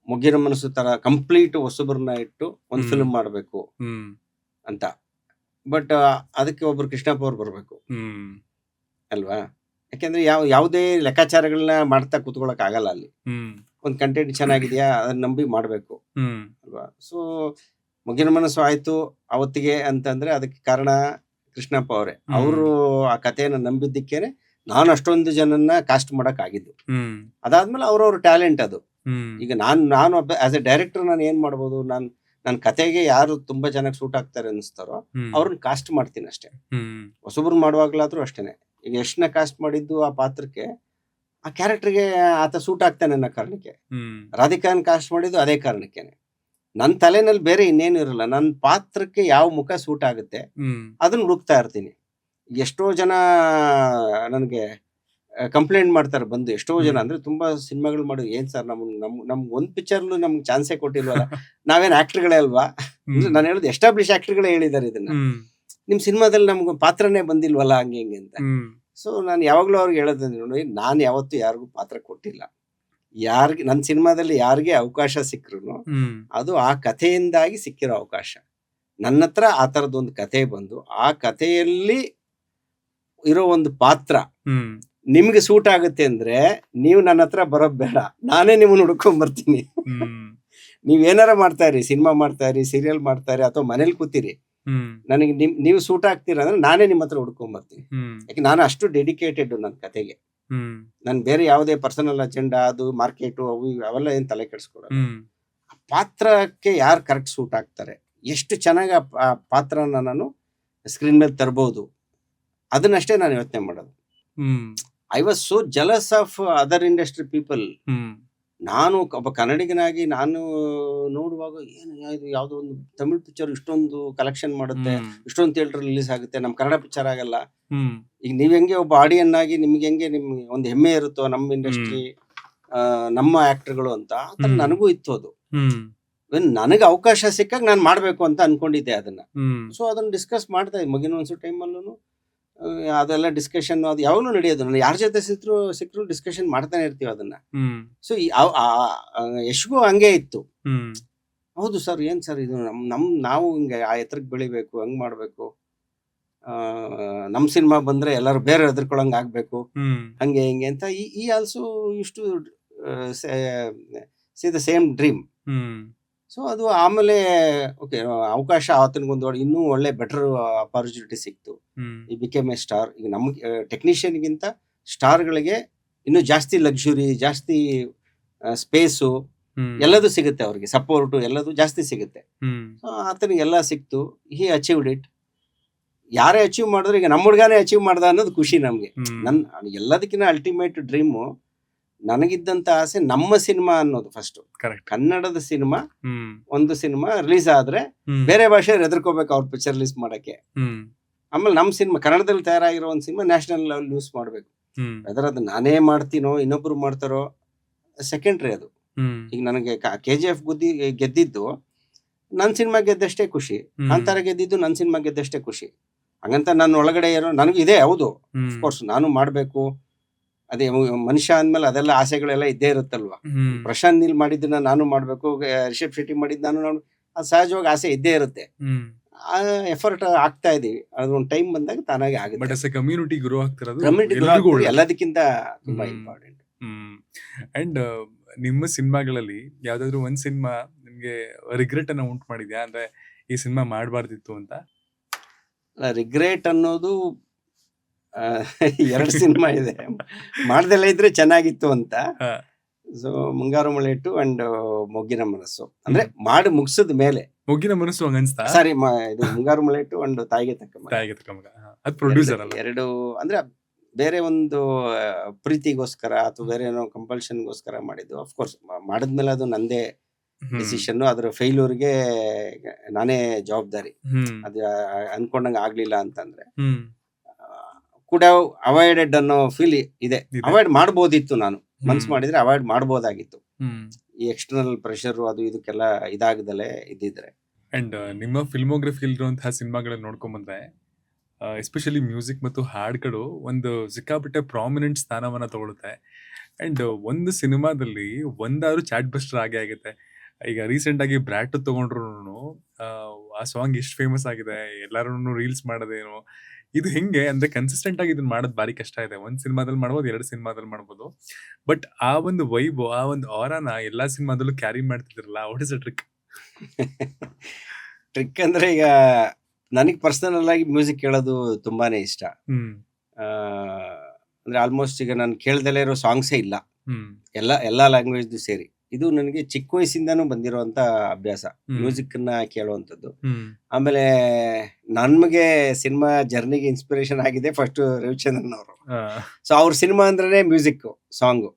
ಮೊಗ್ಗಿನ ಮನಸ್ಸು ತರ ಕಂಪ್ಲೀಟ್ ಹೊಸಬ್ರನ್ನ ಇಟ್ಟು ಒಂದು ಹ್ಮ್. ಫಿಲ್ಮ್ ಮಾಡಬೇಕು ಹ್ಮ್ ಅಂತ. ಬಟ್ ಅದಕ್ಕೆ ಒಬ್ರು ಕೃಷ್ಣಪ್ಪ ಅವ್ರು ಬರಬೇಕು ಹ್ಮ್ ಅಲ್ವಾ. ಯಾಕೆಂದ್ರೆ ಯಾವುದೇ ಲೆಕ್ಕಾಚಾರಗಳನ್ನ ಮಾಡ್ತಾ ಕೂತ್ಕೊಳ್ಳೋಕೆ ಆಗಲ್ಲ. ಅಲ್ಲಿ ಹ್ಮ್ ಒಂದು ಕಂಟೆಂಟ್ ಚೆನ್ನಾಗಿದೆಯಾ ಅದನ್ನ ನಂಬಿ ಮಾಡಬೇಕು ಹ್ಮ್ ಅಲ್ವಾ. ಸೊ ಮೊಗ್ಗಿನ ಮನಸ್ಸು ಆಯ್ತು ಅವತ್ತಿಗೆ ಅಂತಂದ್ರೆ ಅದಕ್ಕೆ ಕಾರಣ ಕೃಷ್ಣಪ್ಪ ಅವರೇ. ಅವರು ಆ ಕಥೆಯನ್ನು ನಂಬಿದ್ದಕ್ಕೇನೆ ನಾನು ಅಷ್ಟೊಂದು ಜನನ್ನ ಕಾಸ್ಟ್ ಮಾಡಕ್ ಆಗಿದ್ದು. ಹ್ಮ್ ಅದಾದ್ಮೇಲೆ ಅವ್ರವ್ರ ಟ್ಯಾಲೆಂಟ್ ಅದು. ಹ್ಮ್ ಈಗ ನಾನು ಆಸ್ ಎ ಡೈರೆಕ್ಟರ್ ನಾನು ಏನ್ ಮಾಡ್ಬೋದು, ನನ್ನ ಕತೆಗೆ ಯಾರು ತುಂಬಾ ಚೆನ್ನಾಗಿ ಸೂಟ್ ಆಗ್ತಾರೆ ಅನಿಸ್ತಾರೋ ಹ್ಮ್ ಅವ್ರನ್ನ ಕಾಸ್ಟ್ ಮಾಡ್ತೀನಿ ಅಷ್ಟೇ. ಹ್ಮ್ ಹೊಸಬ್ರು ಮಾಡುವಾಗ್ಲಾದ್ರೂ ಅಷ್ಟೇನೆ. ಈಗ ಎಷ್ಟನ್ನ ಕಾಸ್ಟ್ ಮಾಡಿದ್ದು ಆ ಪಾತ್ರಕ್ಕೆ, ಆ ಕ್ಯಾರೆಕ್ಟರ್ಗೆ ಆತ ಸೂಟ್ ಆಗ್ತಾನೆ ಅನ್ನೋ ಕಾರಣಕ್ಕೆ. ಹ್ಮ್ ರಾಧಿಕಾನ್ ಕಾಸ್ಟ್ ಮಾಡಿದ್ದು ಅದೇ ಕಾರಣಕ್ಕೇನೆ. ನನ್ನ ತಲೆನಲ್ಲಿ ಬೇರೆ ಇನ್ನೇನು ಇರಲ್ಲ, ನನ್ನ ಪಾತ್ರಕ್ಕೆ ಯಾವ ಮುಖ ಸೂಟ್ ಆಗುತ್ತೆ ಹ್ಮ್ ಅದನ್ನ ಹುಡುಕ್ತಾ ಇರ್ತೀನಿ. ಎಷ್ಟೋ ಜನ ನನಗೆ ಕಂಪ್ಲೇಂಟ್ ಮಾಡ್ತಾರೆ ಬಂದು, ಎಷ್ಟೋ ಜನ ಅಂದ್ರೆ ತುಂಬಾ ಸಿನಿಮಾಗಳು ಮಾಡಿ, ಏನ್ ಸರ್ ನಮ್ಗೆ ಒಂದ್ ಪಿಕ್ಚರ್ಲು ನಮ್ಗೆ ಚಾನ್ಸೇ ಕೊಟ್ಟಿಲ್ವಲ್ಲ, ನಾವೇನ್ ಆಕ್ಟರ್ಗಳೇ ಅಲ್ವಾ. ಅಂದ್ರೆ ನಾನು ಹೇಳುದು ಎಸ್ಟಾಬ್ಲಿಷ್ ಆಕ್ಟರ್ಗಳೇ ಹೇಳಿದ್ದಾರೆ ಇದನ್ನ, ನಿಮ್ ಸಿನಿಮಾದಲ್ಲಿ ನಮ್ಗೆ ಪಾತ್ರನೇ ಬಂದಿಲ್ವಲ್ಲ ಹಂಗೆ ಹಿಂಗೆ ಅಂತ. ಸೊ ನಾನು ಯಾವಾಗ್ಲೂ ಅವ್ರಿಗೆ ಹೇಳೋದು ನೋಡಿ, ನಾನು ಯಾವತ್ತೂ ಯಾರಿಗೂ ಪಾತ್ರ ಕೊಟ್ಟಿಲ್ಲ. ಯಾರಿಗೆ ನನ್ನ ಸಿನಿಮಾದಲ್ಲಿ ಯಾರಿಗೆ ಅವಕಾಶ ಸಿಕ್ಕರು ಅದು ಆ ಕಥೆಯಿಂದಾಗಿ ಸಿಕ್ಕಿರೋ ಅವಕಾಶ. ನನ್ನ ಹತ್ರ ಆ ಥರದೊಂದು ಕಥೆ ಬಂದು ಆ ಕಥೆಯಲ್ಲಿ ಇರೋ ಒಂದು ಪಾತ್ರ ನಿಮ್ಗೆ ಸೂಟ್ ಆಗುತ್ತೆ ಅಂದ್ರೆ ನೀವು ನನ್ನ ಹತ್ರ ಬರೋದ್ ಬೇಡ, ನಾನೇ ನಿಮ್ಮನ್ನ ಹುಡ್ಕೊಂಡ್ ಬರ್ತೀನಿ. ನೀವೇನಾರ ಮಾಡ್ತಾ ಇರಿ, ಸಿನಿಮಾ ಮಾಡ್ತಾ ಇರಿ, ಸೀರಿಯಲ್ ಮಾಡ್ತಾ ಇರಿ, ಅಥವಾ ಮನೇಲಿ ಕೂತಿರಿ, ನನಗೆ ನೀವು ಸೂಟ್ ಆಗ್ತೀರಾ ಅಂದ್ರೆ ನಾನೇ ನಿಮ್ಮ ಹತ್ರ ಹುಡ್ಕೊಂಡ್ ಬರ್ತೀನಿ. ಯಾಕೆ ನಾನು ಅಷ್ಟು ಡೆಡಿಕೇಟೆಡ್ ನನ್ನ ಕತೆಗೆ. ನಾನು ಬೇರೆ ಯಾವುದೇ ಪರ್ಸನಲ್ ಅಜೆಂಡಾ ಅದು ಮಾರ್ಕೆಟು ಅವು ಅವೆಲ್ಲ ಏನ್ ತಲೆ ಕೆಡಿಸ್ಕೊಡಲ್ಲ. ಪಾತ್ರಕ್ಕೆ ಯಾರು ಕರೆಕ್ಟ್ ಸೂಟ್ ಆಗ್ತಾರೆ, ಎಷ್ಟು ಚೆನ್ನಾಗಿ ಆ ಪಾತ್ರನ ನಾನು ಸ್ಕ್ರೀನ್ ಮೇಲೆ ತರಬಹುದು, ಅದನ್ನಷ್ಟೇ ನಾನು ಯೋಚನೆ ಮಾಡೋದು. I was so jealous of other industry people. ನಾನು ಒಬ್ಬ ಕನ್ನಡಿಗನಾಗಿ ನಾನು ನೋಡುವಾಗ ಏನು ಇದು ಯಾವುದೋ ಒಂದು ತಮಿಳ್ ಪಿಕ್ಚರ್ ಇಷ್ಟೊಂದು ಕಲೆಕ್ಷನ್ ಮಾಡುತ್ತೆ, ಇಷ್ಟೊಂದು ಥಿಯೇಟರ್ ರಿಲೀಸ್ ಆಗುತ್ತೆ, ನಮ್ಮ ಕನ್ನಡ ಪಿಕ್ಚರ್ ಆಗಲ್ಲ. ಈಗ ನೀವ್ ಹೆಂಗೆ ಒಬ್ಬ ಆಡಿಯನ್ ಆಗಿ ನಿಮ್ಗೆ ಹೆಂಗೆ ನಿಮ್ಗೆ ಒಂದು ಹೆಮ್ಮೆ ಇರುತ್ತೋ ನಮ್ಮ ಇಂಡಸ್ಟ್ರಿ, ನಮ್ಮ ಆಕ್ಟರ್ಗಳು ಅಂತ, ಆತರ ನನಗೂ ಇತ್ತು ಅದು. ನನಗೆ ಅವಕಾಶ ಸಿಕ್ಕಾಗ ನಾನು ಮಾಡ್ಬೇಕು ಅಂತ ಅನ್ಕೊಂಡಿದ್ದೆ ಅದನ್ನ. ಸೊ ಅದನ್ನ ಡಿಸ್ಕಸ್ ಮಾಡ್ತಾ ಇದ್ದೆ ಮಗಿನ ಒಂದ್ಸು ಟೈಮಲ್ಲೂ. ಅದೆಲ್ಲ ಡಿಸ್ಕಷನ್ ಅದು ಯಾವಾಗಲೂ ನಡೆಯೋದು. ನಾನು ಯಾರ ಜೊತೆ ಸಿಕ್ಕರು ಡಿಸ್ಕಷನ್ ಮಾಡ್ತಾನೆ ಇರ್ತೀವಿ ಅದನ್ನ. ಸೊ ಯಶ್ಗೂ ಹಂಗೆ ಇತ್ತು. ಹೌದು ಸರ್, ಏನು ಸರ್ ಇದು ನಾವು ಹಿಂಗೆ ಆ ಎತ್ತರಕ್ಕೆ ಬೆಳಿಬೇಕು, ಹಂಗೆ ಮಾಡಬೇಕು, ನಮ್ಮ ಸಿನಿಮಾ ಬಂದರೆ ಎಲ್ಲರೂ ಬೇರೆ ಹೆದರ್ಕೊಳ್ಳಂಗೆ ಆಗಬೇಕು, ಹಂಗೆ ಹಿಂಗೆ ಅಂತ ಈ also use to see the same dream. So ಅದು ಆಮೇಲೆ ಓಕೆ, ಅವಕಾಶ ಆತನಿಗೊಂದು ಇನ್ನೂ ಒಳ್ಳೆ ಬೆಟರ್ ಅಪಾರ್ಚುನಿಟಿ ಸಿಕ್ತು. ಈ ಬಿಕೇಮ್ ಎ ಸ್ಟಾರ್. ಈಗ ನಮ್ಗೆ ಟೆಕ್ನಿಷಿಯನ್ಗಿಂತ ಸ್ಟಾರ್ಗಳಿಗೆ ಇನ್ನೂ ಜಾಸ್ತಿ ಲಕ್ಸುರಿ, ಜಾಸ್ತಿ ಸ್ಪೇಸು ಎಲ್ಲದೂ ಸಿಗುತ್ತೆ, ಅವ್ರಿಗೆ ಸಪೋರ್ಟು ಎಲ್ಲದೂ ಜಾಸ್ತಿ ಸಿಗುತ್ತೆ. ಸೊ ಆತನಿಗೆ ಎಲ್ಲ ಸಿಕ್ತು, ಹಿ ಅಚೀವ್ಡ್ ಇಟ್. ಯಾರೇ ಅಚೀವ್ ಮಾಡಿದ್ರು, ಈಗ ನಮ್ಮ ಹುಡುಗನೇ ಅಚೀವ್ ಮಾಡ್ದ ಅನ್ನೋದು ಖುಷಿ ನಮಗೆ. ಎಲ್ಲದಕ್ಕಿಂತ ಅಲ್ಟಿಮೇಟ್ ಡ್ರೀಮು ನನಗಿದ್ದಂತ ಆಸೆ ನಮ್ಮ ಸಿನಿಮಾ ಅನ್ನೋದು. ಫಸ್ಟ್ ಕನ್ನಡದ ಸಿನಿಮಾ, ಒಂದು ಸಿನಿಮಾ ರಿಲೀಸ್ ಆದ್ರೆ ಬೇರೆ ಭಾಷೆ ಹೆದರ್ಕೋಬೇಕು ಅವ್ರ ಪಿಕ್ಚರ್ ರಿಲೀಸ್ ಮಾಡಕ್ಕೆ. ಆಮೇಲೆ ನಮ್ಮ ಸಿನಿಮಾ ಕನ್ನಡದಲ್ಲಿ ತಯಾರಾಗಿರೋ ಒಂದು ಸಿನಿಮಾ ನ್ಯಾಷನಲ್ ಲೆವೆಲ್ ನ್ಯೂಸ್ ಮಾಡ್ಬೇಕು. ಅದರ ಅದು ನಾನೇ ಮಾಡ್ತೀನೋ ಇನ್ನೊಬ್ರು ಮಾಡ್ತಾರೋ ಸೆಕೆಂಡ್ರಿ ಅದು. ಈಗ ನನಗೆ KGF ಗೆದ್ದಿದ್ದು ನನ್ನ ಸಿನಿಮಾ ಗೆದ್ದಷ್ಟೇ ಖುಷಿ, ಕಾಂತಾರ ಗೆದ್ದಿದ್ದು ನನ್ನ ಸಿನಿಮಾ ಗೆದ್ದಷ್ಟೇ ಖುಷಿ. ಹಂಗಂತ ನನ್ನ ಒಳಗಡೆ ಏನೋ ನನಗಿದೆ, ಹೌದು ಅಫ್ಕೋರ್ಸ್ ನಾನು ಮಾಡ್ಬೇಕು, ಅದೇ ಮನುಷ್ಯ ಅಂದ್ಮೇಲೆ ಅದೆಲ್ಲ ಆಸೆಗಳೆಲ್ಲ ಇದ್ದೇ ಇರುತ್ತಲ್ವಾ. ಪ್ರಶಾಂತ್ ನೀಲ್ ಮಾಡಿದ್ದನ್ನ ನಾನು ಮಾಡ್ಬೇಕು, ರಿಷಬ್ ಶೆಟ್ಟಿ ಮಾಡಿದ್ದು ನಾನು ಅದು ಸಹಜವಾಗಿ ಆಸೆ ಇದ್ದೇ ಇರುತ್ತೆ. ಆ ಎಫರ್ಟ್ ಆಗ್ತಾ ಇದೀವಿ, ಅದೊಂದು ಟೈಮ್ ಬಂದಾಗ ತಾನಾಗಿ ಆಗುತ್ತೆ. ಕಮ್ಯುನಿಟಿ ಗ್ರೋ ಆಗ್ತಿರೋದು ಎಲ್ಲದಕ್ಕಿಂತ ತುಂಬಾ ಇಂಪಾರ್ಟೆಂಟ್. ಅಂಡ್ ನಿಮ್ಮ ಸಿನಿಮಾಗಳಲ್ಲಿ ಯಾವ್ದಾದ್ರು ಒಂದ್ ಸಿನಿಮಾ ನಿಮ್ಗೆ ರಿಗ್ರೆಟ್ ಅನ್ನ ಉಂಟು ಮಾಡಿದ್ಯಾ, ಅಂದ್ರೆ ಈ ಸಿನಿಮಾ ಮಾಡಬಾರ್ದಿತ್ತು ಅಂತ? ರಿಗ್ರೆಟ್ ಅನ್ನೋದು 2 ಸಿನಿಮಾ ಇದೆ, ಮಾಡ್ದೆಲ್ಲ ಇದ್ರೆ ಚೆನ್ನಾಗಿತ್ತು ಅಂತ. ಸೊ ಮುಂಗಾರು ಮಳೆ ಇಟ್ಟು ಅಂಡ್ ಮೊಗ್ಗಿನ ಮನಸ್ಸು, ಅಂದ್ರೆ ಮಾಡಿ ಮುಗಿಸಿದ ಮೇಲೆ. ಮೊಗ್ಗಿನ ಮನಸ್ಸು ಹಂಗನ್ಸ್ತಾ? ಸಾರಿ, ಇದು ಮುಂಗಾರು ಮಳೆ ಇಟ್ಟು ಅಂಡ್ ತಾಯಿಗೆ ತಕ್ಕ ಮಗ. ಅದು ಪ್ರೊಡ್ಯೂಸರ್ ಅಲ್ಲ? ಎರಡು ಅಂದ್ರೆ ಬೇರೆ ಒಂದು ಪ್ರೀತಿಗೋಸ್ಕರ ಅಥವಾ ಬೇರೆ ಏನೋ ಕಂಪಲ್ಷನ್ಗೋಸ್ಕರ ಮಾಡಿದ್ದು. ಅಫ್ಕೋರ್ಸ್ ಮಾಡಿದ್ಮೇಲೆ ಅದು ನಂದೇ ಡಿಸಿಷನ್, ಅದ್ರ ಫೇಲ್ಯೂರ್ಗೆ ನಾನೇ ಜವಾಬ್ದಾರಿ. ಅದು ಅನ್ಕೊಂಡಂಗೆ ಆಗ್ಲಿಲ್ಲ ಅಂತಂದ್ರೆ ಕೂಡ ಅವಾಯ್ಡೆಡ್ ಅನ್ನೋ ಫೀಲ್ ಇದೆ. ಅವಾಯ್ಡ್ ಮಾಡ್ಬೋದಿತ್ತು, ನಾನು ಮನ್ಸು ಮಾಡಿದ್ರೆ ಅವಾಯ್ಡ್ ಮಾಡ್ಬೋದಾಗಿತ್ತು, ಈ ಎಕ್ಸ್ಟರ್ನಲ್ ಪ್ರೆಷರ್ ಅದು ಇದಕ್ಕೆಲ್ಲ ಇದಾಗದಲ್ಲೇ ಇದ್ದಿದ್ರೆ. ಅಂಡ್ ನಿಮ್ಮ ಫಿಲ್ಮೋಗ್ರಫಿ ಇರುವಂತಹ ಸಿನಿಮಾಗಳನ್ನ ನೋಡ್ಕೊಂಡ್ ಬಂದ್ರೆ ಎಸ್ಪೆಷಲಿ ಮ್ಯೂಸಿಕ್ ಮತ್ತು ಹಾಡುಗಳು ಒಂದು ಸಿಕ್ಕಾಪಟ್ಟೆ ಪ್ರಾಮಿನೆಂಟ್ ಸ್ಥಾನವನ್ನ ತಗೊಳುತ್ತೆ. ಅಂಡ್ ಒಂದು ಸಿನಿಮಾದಲ್ಲಿ ಒಂದಾದ್ರು ಚಾಟ್ ಬಸ್ಟರ್ ಆಗೇ ಆಗುತ್ತೆ. ಈಗ ರೀಸೆಂಟ್ ಆಗಿ ಬ್ರ್ಯಾಟ್ ತಗೊಂಡ್ರು ಆ ಸಾಂಗ್ ಎಷ್ಟು ಫೇಮಸ್ ಆಗಿದೆ, ಎಲ್ಲರೂ ರೀಲ್ಸ್ ಮಾಡೋದೇನು. ಇದು ಹೆಂಗೆ ಅಂದ್ರೆ ಕನ್ಸಿಸ್ಟೆಂಟ್ ಆಗಿ ಇದನ್ನ ಮಾಡೋದು ಭಾರಿ ಕಷ್ಟ ಇದೆ. ಒಂದ್ ಸಿನಿಮಾದಲ್ಲಿ ಮಾಡ್ಬೋದು, 2 ಸಿನಿಮಾದಲ್ಲಿ ಮಾಡ್ಬೋದು, ಬಟ್ ಆ ಒಂದು ವೈಬ್, ಆ ಒಂದು ಆರಾನ ಎಲ್ಲಾ ಸಿನಿಮಾದಲ್ಲೂ ಕ್ಯಾರಿ ಮಾಡ್ತಿದ್ರಲ್ಲ, what is a trick? Trick ಅಂದ್ರೆ, ಈಗ ನನಗೆ ಪರ್ಸನಲ್ ಆಗಿ ಮ್ಯೂಸಿಕ್ ಕೇಳೋದು ತುಂಬಾನೇ ಇಷ್ಟ. ಅಂದ್ರೆ ಆಲ್ಮೋಸ್ಟ್ ಈಗ ನಾನು ಕೇಳ್ದಲೇ ಇರೋ ಸಾಂಗ್ಸೇ ಇಲ್ಲ, ಎಲ್ಲಾ ಲ್ಯಾಂಗ್ವೇಜ್ ಸೇರಿ. ಇದು ನನಗೆ ಚಿಕ್ಕ ವಯಸ್ಸಿಂದಾನು ಬಂದಿರುವಂತ ಅಭ್ಯಾಸ, ಮ್ಯೂಸಿಕ್ ನ ಕೇಳುವಂಥದ್ದು. ಆಮೇಲೆ ನನ್ಗೆ ಸಿನಿಮಾ ಜರ್ನಿಗೆ ಇನ್ಸ್ಪಿರೇಷನ್ ಆಗಿದೆ ಫಸ್ಟ್ ರವಿಚಂದ್ರನ್ ಅವರು. ಸೊ ಅವ್ರ ಸಿನಿಮಾ ಅಂದ್ರೆ ಮ್ಯೂಸಿಕ್, ಸಾಂಗು.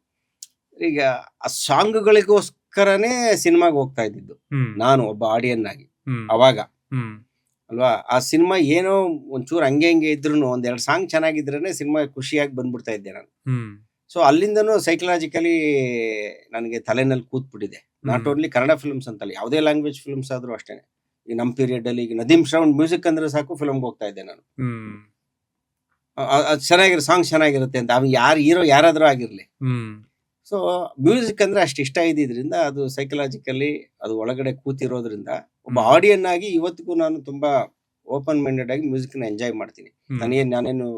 ಈಗ ಆ ಸಾಂಗ್ಗಳಿಗೋಸ್ಕರನೇ ಸಿನಿಮಾಗೆ ಹೋಗ್ತಾ ಇದ್ದಿದ್ದು ನಾನು ಒಬ್ಬ ಆಡಿಯನ್ ಆಗಿ ಅವಾಗ, ಅಲ್ವಾ. ಆ ಸಿನಿಮಾ ಏನೋ ಒಂಚೂರು ಹಂಗೆ ಇದ್ರು ಒಂದೆರಡು ಸಾಂಗ್ ಚೆನ್ನಾಗಿದ್ರೇನೆ ಸಿನಿಮಾ ಖುಷಿಯಾಗಿ ಬಂದ್ಬಿಡ್ತಾ ಇದ್ದೆ ನಾನು. ಸೊ ಅಲ್ಲಿಂದನೂ ಸೈಕಲಾಜಿಕಲಿ ನನಗೆ ತಲೆನಲ್ಲಿ ಕೂತ್ಬಿಟ್ಟಿದೆ. ನಾಟ್ ಓನ್ಲಿ ಕನ್ನಡ ಫಿಲ್ಮ್ಸ್ ಅಂತಲ್ಲ, ಯಾವುದೇ ಲ್ಯಾಂಗ್ವೇಜ್ ಫಿಲ್ಮ್ಸ್ ಆದ್ರೂ ಅಷ್ಟೇನೆ. ಈ ನಮ್ಮ ಪೀರಿಯಡ್ ಅಲ್ಲಿ ಈಗ ನದೀಮ್ ಶ್ರವಣ್ ಮ್ಯೂಸಿಕ್ ಅಂದ್ರೆ ಸಾಕು ಫಿಲ್ಮ್ಗೆ ಹೋಗ್ತಾ ಇದ್ದೆ ನಾನು. ಅದು ಚೆನ್ನಾಗಿರೋ ಸಾಂಗ್ ಚೆನ್ನಾಗಿರುತ್ತೆ ಅಂತ, ಅವ್ ಹೀರೋ ಯಾರಾದ್ರೂ ಆಗಿರ್ಲಿ. ಸೊ ಮ್ಯೂಸಿಕ್ ಅಂದ್ರೆ ಅಷ್ಟು ಇಷ್ಟ ಇದ್ದಿದ್ರಿಂದ ಅದು ಸೈಕಲಾಜಿಕಲಿ ಅದು ಒಳಗಡೆ ಕೂತಿರೋದ್ರಿಂದ ಒಬ್ಬ ಆಡಿಯನ್ ಆಗಿ ಇವತ್ತಿಗೂ ನಾನು ತುಂಬಾ ಓಪನ್ ಮೈಂಡೆಡ್ ಆಗಿ ಮ್ಯೂಸಿಕ್ ನ ಎಂಜಾಯ್ ಮಾಡ್ತೀನಿ. ನಾನೇನು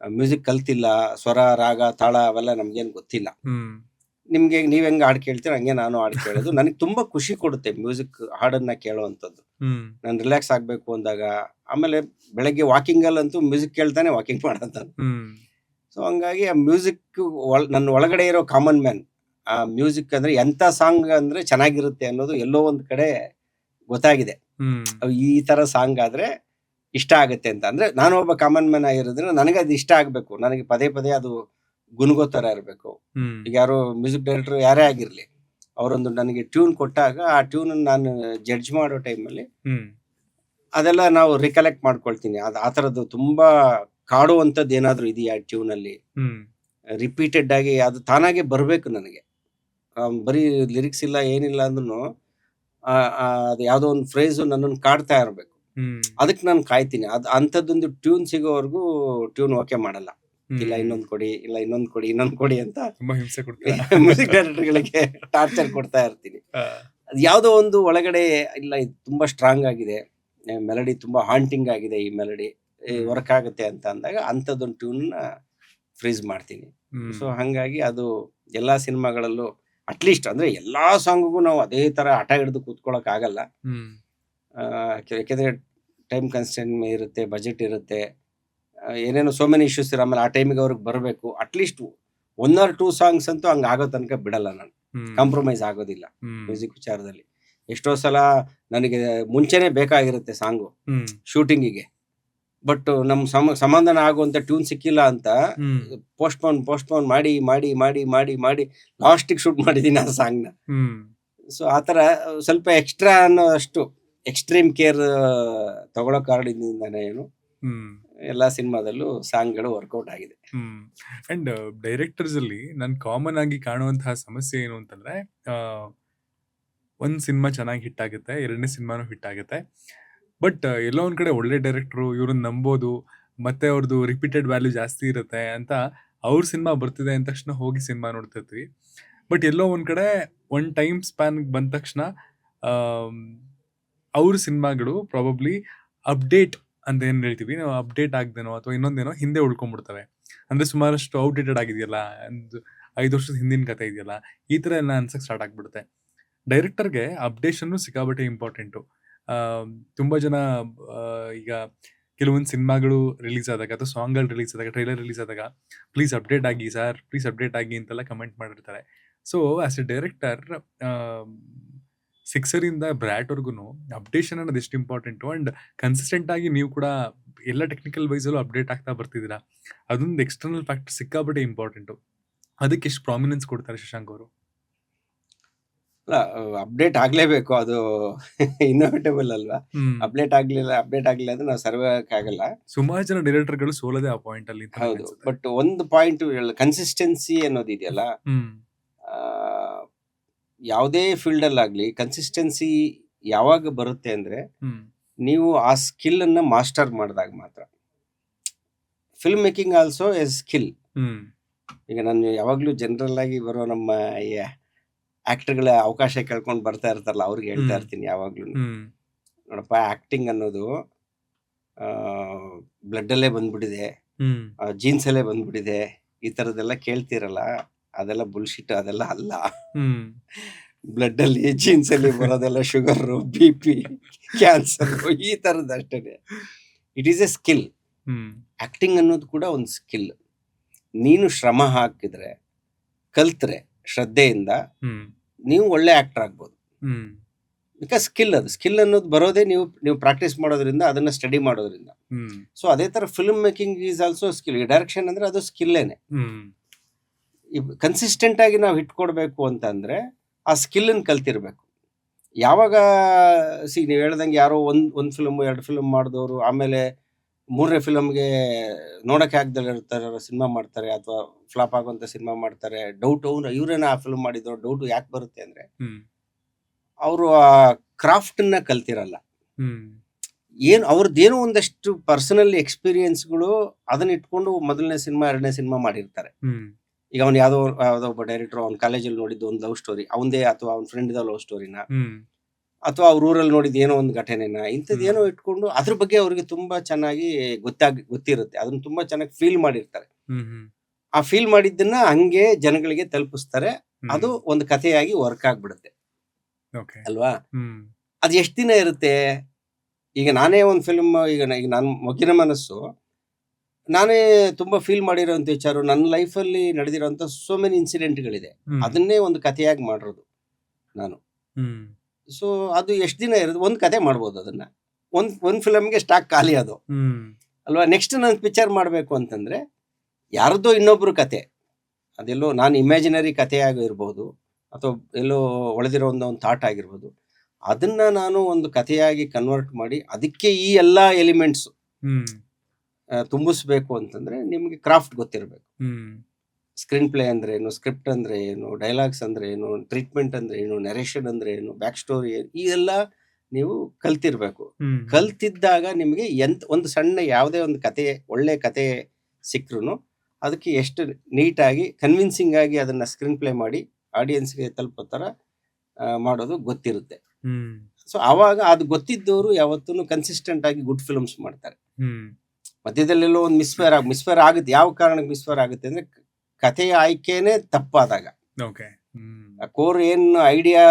ಮ್ಯೂಸಿಕ್ ಕಲ್ತಿಲ್ಲ, ಸ್ವರ ರಾಗ ತಾಳ ಅವೆಲ್ಲ ನಮ್ಗೇನು ಗೊತ್ತಿಲ್ಲ. ನಿಮ್ಗೆ ನೀವ್ ಹೆಂಗ್ ಹಾಡು ಕೇಳ್ತೀರ ಹಂಗೆ ನಾನು ಹಾಡು ಕೇಳೋದು. ನನಗೆ ತುಂಬಾ ಖುಷಿ ಕೊಡುತ್ತೆ ಮ್ಯೂಸಿಕ್ ಹಾಡನ್ನ ಕೇಳೋವಂಥದ್ದು. ನಾನು ರಿಲ್ಯಾಕ್ಸ್ ಆಗ್ಬೇಕು ಅಂದಾಗ, ಆಮೇಲೆ ಬೆಳಗ್ಗೆ ವಾಕಿಂಗ್ ಅಲ್ಲಂತೂ ಮ್ಯೂಸಿಕ್ ಕೇಳ್ತಾನೆ ವಾಕಿಂಗ್ ಮಾಡೋದು. ಸೊ ಹಂಗಾಗಿ ಆ ಮ್ಯೂಸಿಕ್ ನನ್ನ ಒಳಗಡೆ ಇರೋ ಕಾಮನ್ ಮ್ಯಾನ್. ಆ ಮ್ಯೂಸಿಕ್ ಅಂದ್ರೆ ಎಂತ ಸಾಂಗ್ ಅಂದ್ರೆ ಚೆನ್ನಾಗಿರುತ್ತೆ ಅನ್ನೋದು ಎಲ್ಲೋ ಒಂದ್ ಕಡೆ ಗೊತ್ತಾಗಿದೆ. ಈ ತರ ಸಾಂಗ್ ಆದ್ರೆ ಇಷ್ಟ ಆಗುತ್ತೆ ಅಂತ. ಅಂದ್ರೆ ನಾನು ಒಬ್ಬ ಕಾಮನ್ ಮ್ಯಾನ್ ಆಗಿರೋದ್ರಿಂದ ನನಗೆ ಅದು ಇಷ್ಟ ಆಗ್ಬೇಕು, ನನಗೆ ಪದೇ ಪದೇ ಅದು ಗುನುಗೋ ತರ ಇರಬೇಕು. ಈಗ ಯಾರು ಮ್ಯೂಸಿಕ್ ಡೈರೆಕ್ಟರ್ ಯಾರೇ ಆಗಿರ್ಲಿ, ಅವರೊಂದು ನನಗೆ ಟ್ಯೂನ್ ಕೊಟ್ಟಾಗ ಆ ಟ್ಯೂನ್ ನಾನು ಜಡ್ಜ್ ಮಾಡೋ ಟೈಮಲ್ಲಿ ಅದೆಲ್ಲ ನಾವು ರಿಕಲೆಕ್ಟ್ ಮಾಡ್ಕೊಳ್ತೀನಿ. ಆ ಥರದ್ದು ತುಂಬಾ ಕಾಡುವಂಥದ್ದು ಏನಾದ್ರು ಇದೆಯಾ ಟ್ಯೂನ್ ಅಲ್ಲಿ, ರಿಪೀಟೆಡ್ ಆಗಿ ಅದು ತಾನಾಗೆ ಬರಬೇಕು ನನಗೆ. ಬರೀ ಲಿರಿಕ್ಸ್ ಇಲ್ಲ ಏನಿಲ್ಲ ಅಂದ್ರೂ ಅದು ಯಾವುದೋ ಒಂದು ಫ್ರೇಸು ನನ್ನನ್ನು ಕಾಡ್ತಾ ಇರಬೇಕು. ಅದಕ್ಕೆ ನಾನು ಕಾಯ್ತೀನಿ. ಅಂಥದ್ದೊಂದು ಟ್ಯೂನ್ ಸಿಗೋವರೆಗೂ ಟ್ಯೂನ್ ಓಕೆ ಮಾಡಲ್ಲ. ಇಲ್ಲ ಇನ್ನೊಂದು ಕೊಡಿ, ಇಲ್ಲ ಇನ್ನೊಂದು ಕೊಡಿ ಅಂತ ಮ್ಯೂಸಿಕ್ ಡೈರೆಕ್ಟರ್ಗಳಿಗೆ ಟಾರ್ಚರ್ ಕೊಡ್ತಾ ಇರ್ತೀನಿ. ಅದು ಯಾವುದೋ ಒಂದು ಒಳಗಡೆ ಇಲ್ಲ ಇದು ತುಂಬ ಸ್ಟ್ರಾಂಗ್ ಆಗಿದೆ, ಮೆಲಡಿ ತುಂಬ ಹಾಂಟಿಂಗ್ ಆಗಿದೆ, ಈ ಮೆಲಡಿ ವರ್ಕ್ ಆಗುತ್ತೆ ಅಂತ ಅಂದಾಗ ಅಂಥದ್ದೊಂದು ಟ್ಯೂನ್ನ ಫ್ರೀಸ್ ಮಾಡ್ತೀನಿ. ಸೊ ಹಾಗಾಗಿ ಅದು ಎಲ್ಲ ಸಿನಿಮಾಗಳಲ್ಲೂ ಅಟ್ಲೀಸ್ಟ್ ಅಂದರೆ ಎಲ್ಲ ಸಾಂಗಿಗೂ ನಾವು ಅದೇ ಥರ ಹಠ ಹಿಡಿದು ಕೂತ್ಕೊಳ್ಳೋಕ್ಕಾಗಲ್ಲ. ಯಾಕೆಂದರೆ ಟೈಮ್ ಕನ್ಸ್ಟೆಂಟ್ ಇರುತ್ತೆ, ಬಜೆಟ್ ಇರುತ್ತೆ, ಏನೇನೋ ಸೋ ಮೆನಿ ಇಶ್ಯೂಸ್ ಇರೋ ಆಮೇಲೆ ಆ ಟೈಮಿಗೆ ಅವ್ರಿಗೆ ಬರಬೇಕು. ಅಟ್ಲೀಸ್ಟ್ 1 or 2 ಸಾಂಗ್ಸ್ ಅಂತೂ ಹಂಗೆ ಆಗೋ ತನಕ ಬಿಡಲ್ಲ ನಾನು, ಕಾಂಪ್ರಮೈಸ್ ಆಗೋದಿಲ್ಲ ಮ್ಯೂಸಿಕ್ ವಿಚಾರದಲ್ಲಿ. ಎಷ್ಟೋ ಸಲ ನನಗೆ ಮುಂಚೆನೇ ಬೇಕಾಗಿರುತ್ತೆ ಸಾಂಗು ಶೂಟಿಂಗಿಗೆ, ಬಟ್ ನಮ್ಮ ಸಮಾಧಾನ ಆಗುವಂಥ ಟ್ಯೂನ್ ಸಿಕ್ಕಿಲ್ಲ ಅಂತ ಪೋಸ್ಟ್ಪೋನ್ ಮಾಡಿ ಮಾಡಿ ಮಾಡಿ ಮಾಡಿ ಮಾಡಿ ಲಾಸ್ಟಿಗೆ ಶೂಟ್ ಮಾಡಿದ್ದೀನಿ ಆ ಸಾಂಗ್ನ. ಸೊ ಆ ಥರ ಸ್ವಲ್ಪ ಎಕ್ಸ್ಟ್ರಾ ಅನ್ನೋಷ್ಟು ಎಕ್ಸ್ಟ್ರೀಮ್ ಕೇರ್ ತಗೊಳ್ಳೋ ಕಾರಣದಿಂದಾನೇ ಏನು ಎಲ್ಲ ಸಿನಿಮಾದಲ್ಲೂ ಸಾಂಗ್ಗಳು ವರ್ಕೌಟ್ ಆಗಿದೆ. ಅಂಡ್ ಡೈರೆಕ್ಟರ್ಸ್ ಅಲ್ಲಿ ನಾನು ಕಾಮನ್ ಆಗಿ ಕಾಣುವಂತಹ ಸಮಸ್ಯೆ ಏನು ಅಂತಂದ್ರೆ, ಒಂದ್ ಸಿನಿಮಾ ಚೆನ್ನಾಗಿ ಹಿಟ್ ಆಗುತ್ತೆ, 2ನೇ ಸಿನಿಮಾನು ಹಿಟ್ ಆಗುತ್ತೆ, ಬಟ್ ಎಲ್ಲೋ ಒಂದ್ ಕಡೆ ಒಳ್ಳೆ ಡೈರೆಕ್ಟ್ರು ಇವ್ರನ್ನ ನಂಬೋದು, ಮತ್ತೆ ಅವ್ರದ್ದು ರಿಪೀಟೆಡ್ ವ್ಯಾಲ್ಯೂ ಜಾಸ್ತಿ ಇರುತ್ತೆ ಅಂತ ಅವ್ರ ಸಿನಿಮಾ ಬರ್ತಿದೆ ಅಂದ ತಕ್ಷಣ ಹೋಗಿ ಸಿನಿಮಾ ನೋಡ್ತಿರ್ತೀವಿ. ಬಟ್ ಎಲ್ಲೋ ಒಂದ್ ಕಡೆ ಒಂದ್ ಟೈಮ್ ಸ್ಪ್ಯಾನ್ ಬಂದ ತಕ್ಷಣ ಅವ್ರ ಸಿನಿಮಾಗಳು ಪ್ರಾಬಬ್ಲಿ ಅಪ್ಡೇಟ್ ಅಂತ ಏನ್ ಹೇಳ್ತೀವಿ ನಾವು, ಅಪ್ಡೇಟ್ ಆಗ್ದೇನೋ ಅಥವಾ ಇನ್ನೊಂದೇನೋ ಹಿಂದೆ ಉಳ್ಕೊಂಡ್ಬಿಡ್ತವೆ. ಅಂದ್ರೆ ಸುಮಾರಷ್ಟು ಔಟ್ಡೇಟೆಡ್ ಆಗಿದೆಯಲ್ಲ, ಒಂದು 5 ವರ್ಷದ ಹಿಂದಿನ ಕತೆ ಇದೆಯಲ್ಲ, ಈ ತರ ಎಲ್ಲ ಅನ್ಸಕ್ ಸ್ಟಾರ್ಟ್ ಆಗ್ಬಿಡುತ್ತೆ. ಡೈರೆಕ್ಟರ್ಗೆ ಅಪ್ಡೇಷನ್ನು ಸಿಕ್ಕಾಬಟ್ಟೆ ಇಂಪಾರ್ಟೆಂಟು. ತುಂಬಾ ಜನ ಈಗ ಕೆಲವೊಂದು ಸಿನಿಮಾಗಳು ರಿಲೀಸ್ ಆದಾಗ ಅಥವಾ ಸಾಂಗ್ಗಳು ರಿಲೀಸ್ ಆದಾಗ, ಟ್ರೈಲರ್ ರಿಲೀಸ್ ಆದಾಗ ಪ್ಲೀಸ್ ಅಪ್ಡೇಟ್ ಆಗಿ ಸರ್, ಪ್ಲೀಸ್ ಅಪ್ಡೇಟ್ ಆಗಿ ಅಂತೆಲ್ಲ ಕಮೆಂಟ್ ಮಾಡಿರ್ತಾರೆ. ಸೊ ಆಸ್ ಎ ಡೈರೆಕ್ಟರ್, ಸಿಕ್ಸರಿಂದ ಬ್ರ್ಯಾಟ್ವರ್ಗು ಅಪ್ಡೇಷನ್ ಅನ್ನೋದು ಎಷ್ಟು ಇಂಪಾರ್ಟೆಂಟು. ಅಂಡ್ ಕನ್ಸಿಸ್ಟೆಂಟ್ ಆಗಿ ನೀವು ಕೂಡ ಎಲ್ಲ ಟೆಕ್ನಿಕಲ್ ವೈಸಲ್ಲೂ ಅಪ್ಡೇಟ್ ಆಗ್ತಾ ಬರ್ತಿದ್ದೀರಾ, ಅದೊಂದು ಎಕ್ಸ್ಟರ್ನಲ್ ಫ್ಯಾಕ್ಟರ್ ಸಿಕ್ಕಾಬಟ್ಟೆ ಇಂಪಾರ್ಟೆಂಟು. ಅದಕ್ಕೆ ಎಷ್ಟು ಪ್ರಾಮಿನೆನ್ಸ್ ಕೊಡ್ತಾರೆ ಶಶಾಂಕ್ ಅವರು? ಅಲ್ಲ, ಅಪ್ಡೇಟ್ ಆಗಲೇಬೇಕು, ಅದು ಇನ್ನೋವೇಟಬಲ್ ಅಲ್ವಾ. ಅಪ್ಡೇಟ್ ಆಗಲಿಲ್ಲ ಅಂದ್ರೆ ನಾವು ಸರ್ವೆ ಆಗಲ್ಲ. ಸುಮಾರು ಜನ ಡೈರೆಕ್ಟರ್ಗಳು ಸೋಲದೆ ಆ ಪಾಯಿಂಟ್ ಅಲ್ಲಿ. ಹೌದು, ಬಟ್ ಒಂದು ಪಾಯಿಂಟ್ ಕನ್ಸಿಸ್ಟೆನ್ಸಿ ಅನ್ನೋದು ಇದೆಯಲ್ಲ, ಯಾವುದೇ ಫೀಲ್ಡಲ್ಲಾಗಲಿ ಕನ್ಸಿಸ್ಟೆನ್ಸಿ ಯಾವಾಗ ಬರುತ್ತೆ ಅಂದರೆ ನೀವು ಆ ಸ್ಕಿಲ್ಲನ್ನು ಮಾಸ್ಟರ್ ಮಾಡಿದಾಗ ಮಾತ್ರ. Film making also A skill. ಈಗ ನಾನು ಯಾವಾಗಲೂ ಜನರಲ್ ಆಗಿ ಬರೋ ನಮ್ಮ ಆ್ಯಕ್ಟರ್ಗಳ ಅವಕಾಶ ಕೇಳ್ಕೊಂಡು ಬರ್ತಾ ಇರ್ತಾರಲ್ಲ, ಅವ್ರಿಗೆ ಹೇಳ್ತಾ ಇರ್ತೀನಿ ಯಾವಾಗಲೂ, ನೋಡಪ್ಪ, ಆ್ಯಕ್ಟಿಂಗ್ ಅನ್ನೋದು ಬ್ಲಡ್ಡಲ್ಲೇ ಬಂದ್ಬಿಟ್ಟಿದೆ, ಜೀನ್ಸಲ್ಲೇ ಬಂದ್ಬಿಟ್ಟಿದೆ, ಈ ಥರದ್ದೆಲ್ಲ ಕೇಳ್ತಿರಲ್ಲ, ಅದೆಲ್ಲ ಬುಲ್ಶಿಟ್, ಅದೆಲ್ಲ ಅಲ್ಲ. ಬ್ಲಡ್ಡಲ್ಲಿ ಜೀನ್ಸಲ್ಲಿ ಬರೋದೆಲ್ಲ ಶುಗರು, BP, ಕ್ಯಾನ್ಸರ್, ಈ ಥರದ್ದು ಅಷ್ಟೇ. It is A skill. Acting ಅನ್ನೋದು ಕೂಡ ಒಂದು ಸ್ಕಿಲ್. ನೀನು ಶ್ರಮ ಹಾಕಿದ್ರೆ, ಕಲ್ತ್ರೆ, ಶ್ರದ್ಧೆಯಿಂದ ನೀವು ಒಳ್ಳೆ ಆ್ಯಕ್ಟರ್ ಆಗ್ಬೋದು. ಬಿಕಾಸ್ ಸ್ಕಿಲ್, ಅದು ಸ್ಕಿಲ್ ಅನ್ನೋದು ಬರೋದೇ ನೀವು ಪ್ರಾಕ್ಟೀಸ್ ಮಾಡೋದ್ರಿಂದ, ಅದನ್ನು ಸ್ಟಡಿ ಮಾಡೋದ್ರಿಂದ. ಸೊ ಅದೇ ಥರ film making is also skill. ಈ ಡೈರೆಕ್ಷನ್ ಅಂದರೆ ಅದು ಸ್ಕಿಲ್ಲೇನೆ. ಕನ್ಸಿಸ್ಟೆಂಟ್ ಆಗಿ ನಾವು ಇಟ್ಕೊಡ್ಬೇಕು ಅಂತಂದರೆ ಆ ಸ್ಕಿಲ್ಲನ್ನು ಕಲ್ತಿರ್ಬೇಕು. ಯಾವಾಗ ನೀವು ಹೇಳ್ದಂಗೆ ಯಾರೋ ಒಂದು ಫಿಲ್ಮು 2 ಫಿಲ್ಮ್ ಮಾಡಿದವರು ಆಮೇಲೆ 3ನೇ ಫಿಲಮ್ಗೆ ನೋಡೋಕ್ಕೆ ಆಗ್ದಲ್ಲ ಇರ್ತಾರೆ, ಸಿನಿಮಾ ಮಾಡ್ತಾರೆ, ಅಥವಾ ಫ್ಲಾಪ್ ಆಗುವಂಥ ಸಿನಿಮಾ ಮಾಡ್ತಾರೆ. ಡೌಟು, ಇವರೇನ ಆ ಫಿಲ್ಮ್ ಮಾಡಿದ್ರು, ಡೌಟು ಯಾಕೆ ಬರುತ್ತೆ ಅಂದರೆ ಅವರು ಆ ಕ್ರಾಫ್ಟನ್ನ ಕಲ್ತಿರಲ್ಲ. ಏನು ಅವ್ರದ್ದೇನೋ ಒಂದಷ್ಟು ಪರ್ಸನಲ್ ಎಕ್ಸ್ಪೀರಿಯನ್ಸ್ಗಳು ಅದನ್ನ ಇಟ್ಕೊಂಡು 1ನೇ ಸಿನಿಮಾ 2ನೇ ಸಿನಿಮಾ ಮಾಡಿರ್ತಾರೆ. ಈಗ ಅವ್ನು ಯಾವುದೋ ಒಬ್ಬ ಡೈರೆಕ್ಟರ್ ಅವ್ನ ಕಾಲೇಜಲ್ಲಿ ನೋಡಿದ್ದು ಒಂದು ಲವ್ ಸ್ಟೋರಿ ಅವಂದೇ, ಅಥವಾ ಅವ್ನ ಫ್ರೆಂಡ್ ಲವ್ ಸ್ಟೋರಿನ, ಅಥವಾ ಅವ್ರ ಊರಲ್ಲಿ ನೋಡಿದ ಏನೋ ಒಂದು ಘಟನೆನ, ಇಂಥದ್ದು ಏನೋ ಇಟ್ಕೊಂಡು ಅದ್ರ ಬಗ್ಗೆ ಅವ್ರಿಗೆ ತುಂಬಾ ಚೆನ್ನಾಗಿ ಗೊತ್ತಿರುತ್ತೆ, ಅದನ್ನ ತುಂಬಾ ಚೆನ್ನಾಗಿ ಫೀಲ್ ಮಾಡಿರ್ತಾರೆ. ಆ ಫೀಲ್ ಮಾಡಿದ್ದನ್ನ ಹಂಗೆ ಜನಗಳಿಗೆ ತಲುಪಿಸ್ತಾರೆ, ಅದು ಒಂದು ಕಥೆಯಾಗಿ ವರ್ಕ್ ಆಗ್ಬಿಡುತ್ತೆ ಅಲ್ವಾ. ಅದು ಎಷ್ಟು ದಿನ ಇರುತ್ತೆ? ಈಗ ನಾನೇ ಒಂದು ಫಿಲ್ಮ್, ಈಗ ನಾನು ಮೊಗ್ಗಿನ ಮನಸ್ಸು, ನಾನೇ ತುಂಬಾ ಫೀಲ್ ಮಾಡಿರೋಂಥ ವಿಚಾರ, ನನ್ನ ಲೈಫಲ್ಲಿ ನಡೆದಿರೋಂಥ ಸೋ ಮೆನಿ ಇನ್ಸಿಡೆಂಟ್ಗಳಿದೆ, ಅದನ್ನೇ ಒಂದು ಕಥೆಯಾಗಿ ಮಾಡಿರೋದು ನಾನು. ಸೊ ಅದು ಎಷ್ಟು ದಿನ ಇರೋದು? ಒಂದು ಕತೆ ಮಾಡ್ಬೋದು, ಅದನ್ನ ಒಂದು ಫಿಲಮ್ಗೆ ಸ್ಟಾಕ್ ಖಾಲಿ ಅದು ಅಲ್ವಾ. ನೆಕ್ಸ್ಟ್ ನಾನು ಪಿಕ್ಚರ್ ಮಾಡಬೇಕು ಅಂತಂದ್ರೆ ಯಾರದ್ದೋ ಇನ್ನೊಬ್ರು ಕತೆ, ಅದೆಲ್ಲೋ ನಾನು ಇಮ್ಯಾಜಿನರಿ ಕತೆ ಆಗಿರ್ಬೋದು, ಅಥವಾ ಎಲ್ಲೋ ಒಳೆದಿರೋ ಒಂದು ಥಾಟ್ ಆಗಿರ್ಬೋದು, ಅದನ್ನ ನಾನು ಒಂದು ಕಥೆಯಾಗಿ ಕನ್ವರ್ಟ್ ಮಾಡಿ ಅದಕ್ಕೆ ಈ ಎಲ್ಲ ಎಲಿಮೆಂಟ್ಸ್ ತುಂಬಿಸ್ಬೇಕು ಅಂತಂದ್ರೆ ನಿಮಗೆ ಕ್ರಾಫ್ಟ್ ಗೊತ್ತಿರಬೇಕು. ಸ್ಕ್ರೀನ್ ಪ್ಲೇ ಅಂದ್ರೆ ಏನು, ಸ್ಕ್ರಿಪ್ಟ್ ಅಂದ್ರೆ ಏನು, ಡೈಲಾಗ್ಸ್ ಅಂದ್ರೆ ಏನು, ಟ್ರೀಟ್ಮೆಂಟ್ ಅಂದ್ರೆ ಏನು, ನೆರೇಷನ್ ಅಂದ್ರೆ ಏನು, ಬ್ಯಾಕ್ ಸ್ಟೋರಿ ಏನು, ಇದೆಲ್ಲ ನೀವು ಕಲ್ತಿರ್ಬೇಕು. ಕಲ್ತಿದ್ದಾಗ ನಿಮಗೆ ಒಂದು ಸಣ್ಣ ಯಾವುದೇ ಒಂದು ಕತೆ, ಒಳ್ಳೆ ಕತೆ ಸಿಕ್ಕರೂ ಅದಕ್ಕೆ ಎಷ್ಟು ನೀಟಾಗಿ ಕನ್ವಿನ್ಸಿಂಗ್ ಆಗಿ ಅದನ್ನ ಸ್ಕ್ರೀನ್ ಪ್ಲೇ ಮಾಡಿ ಆಡಿಯನ್ಸ್ಗೆ ತಲುಪೋ ಥರ ಮಾಡೋದು ಗೊತ್ತಿರುತ್ತೆ. ಹ್ಮ್ ಸೊ ಆವಾಗ ಅದು ಗೊತ್ತಿದ್ದವರು ಯಾವತ್ತೂ ಕನ್ಸಿಸ್ಟೆಂಟ್ ಆಗಿ ಗುಡ್ ಫಿಲ್ಮ್ಸ್ ಮಾಡ್ತಾರೆ. ಹ್ಮ್ ಮಧ್ಯದಲ್ಲೆಲ್ಲೋ ಒಂದು ಮಿಸ್ಫೇರ್ ಆಗುತ್ತೆ. ಯಾವ ಕಾರಣಕ್ಕೆ ಮಿಸ್ಫೇರ್ ಆಗುತ್ತೆ ಅಂದ್ರೆ ಕಥೆಯ ಆಯ್ಕೆನೇ ತಪ್ಪಾದಾಗ, ಓಕೆ ಹ್ಮ್ ಕೋರ್ ಏನ್ ಐಡಿಯಾ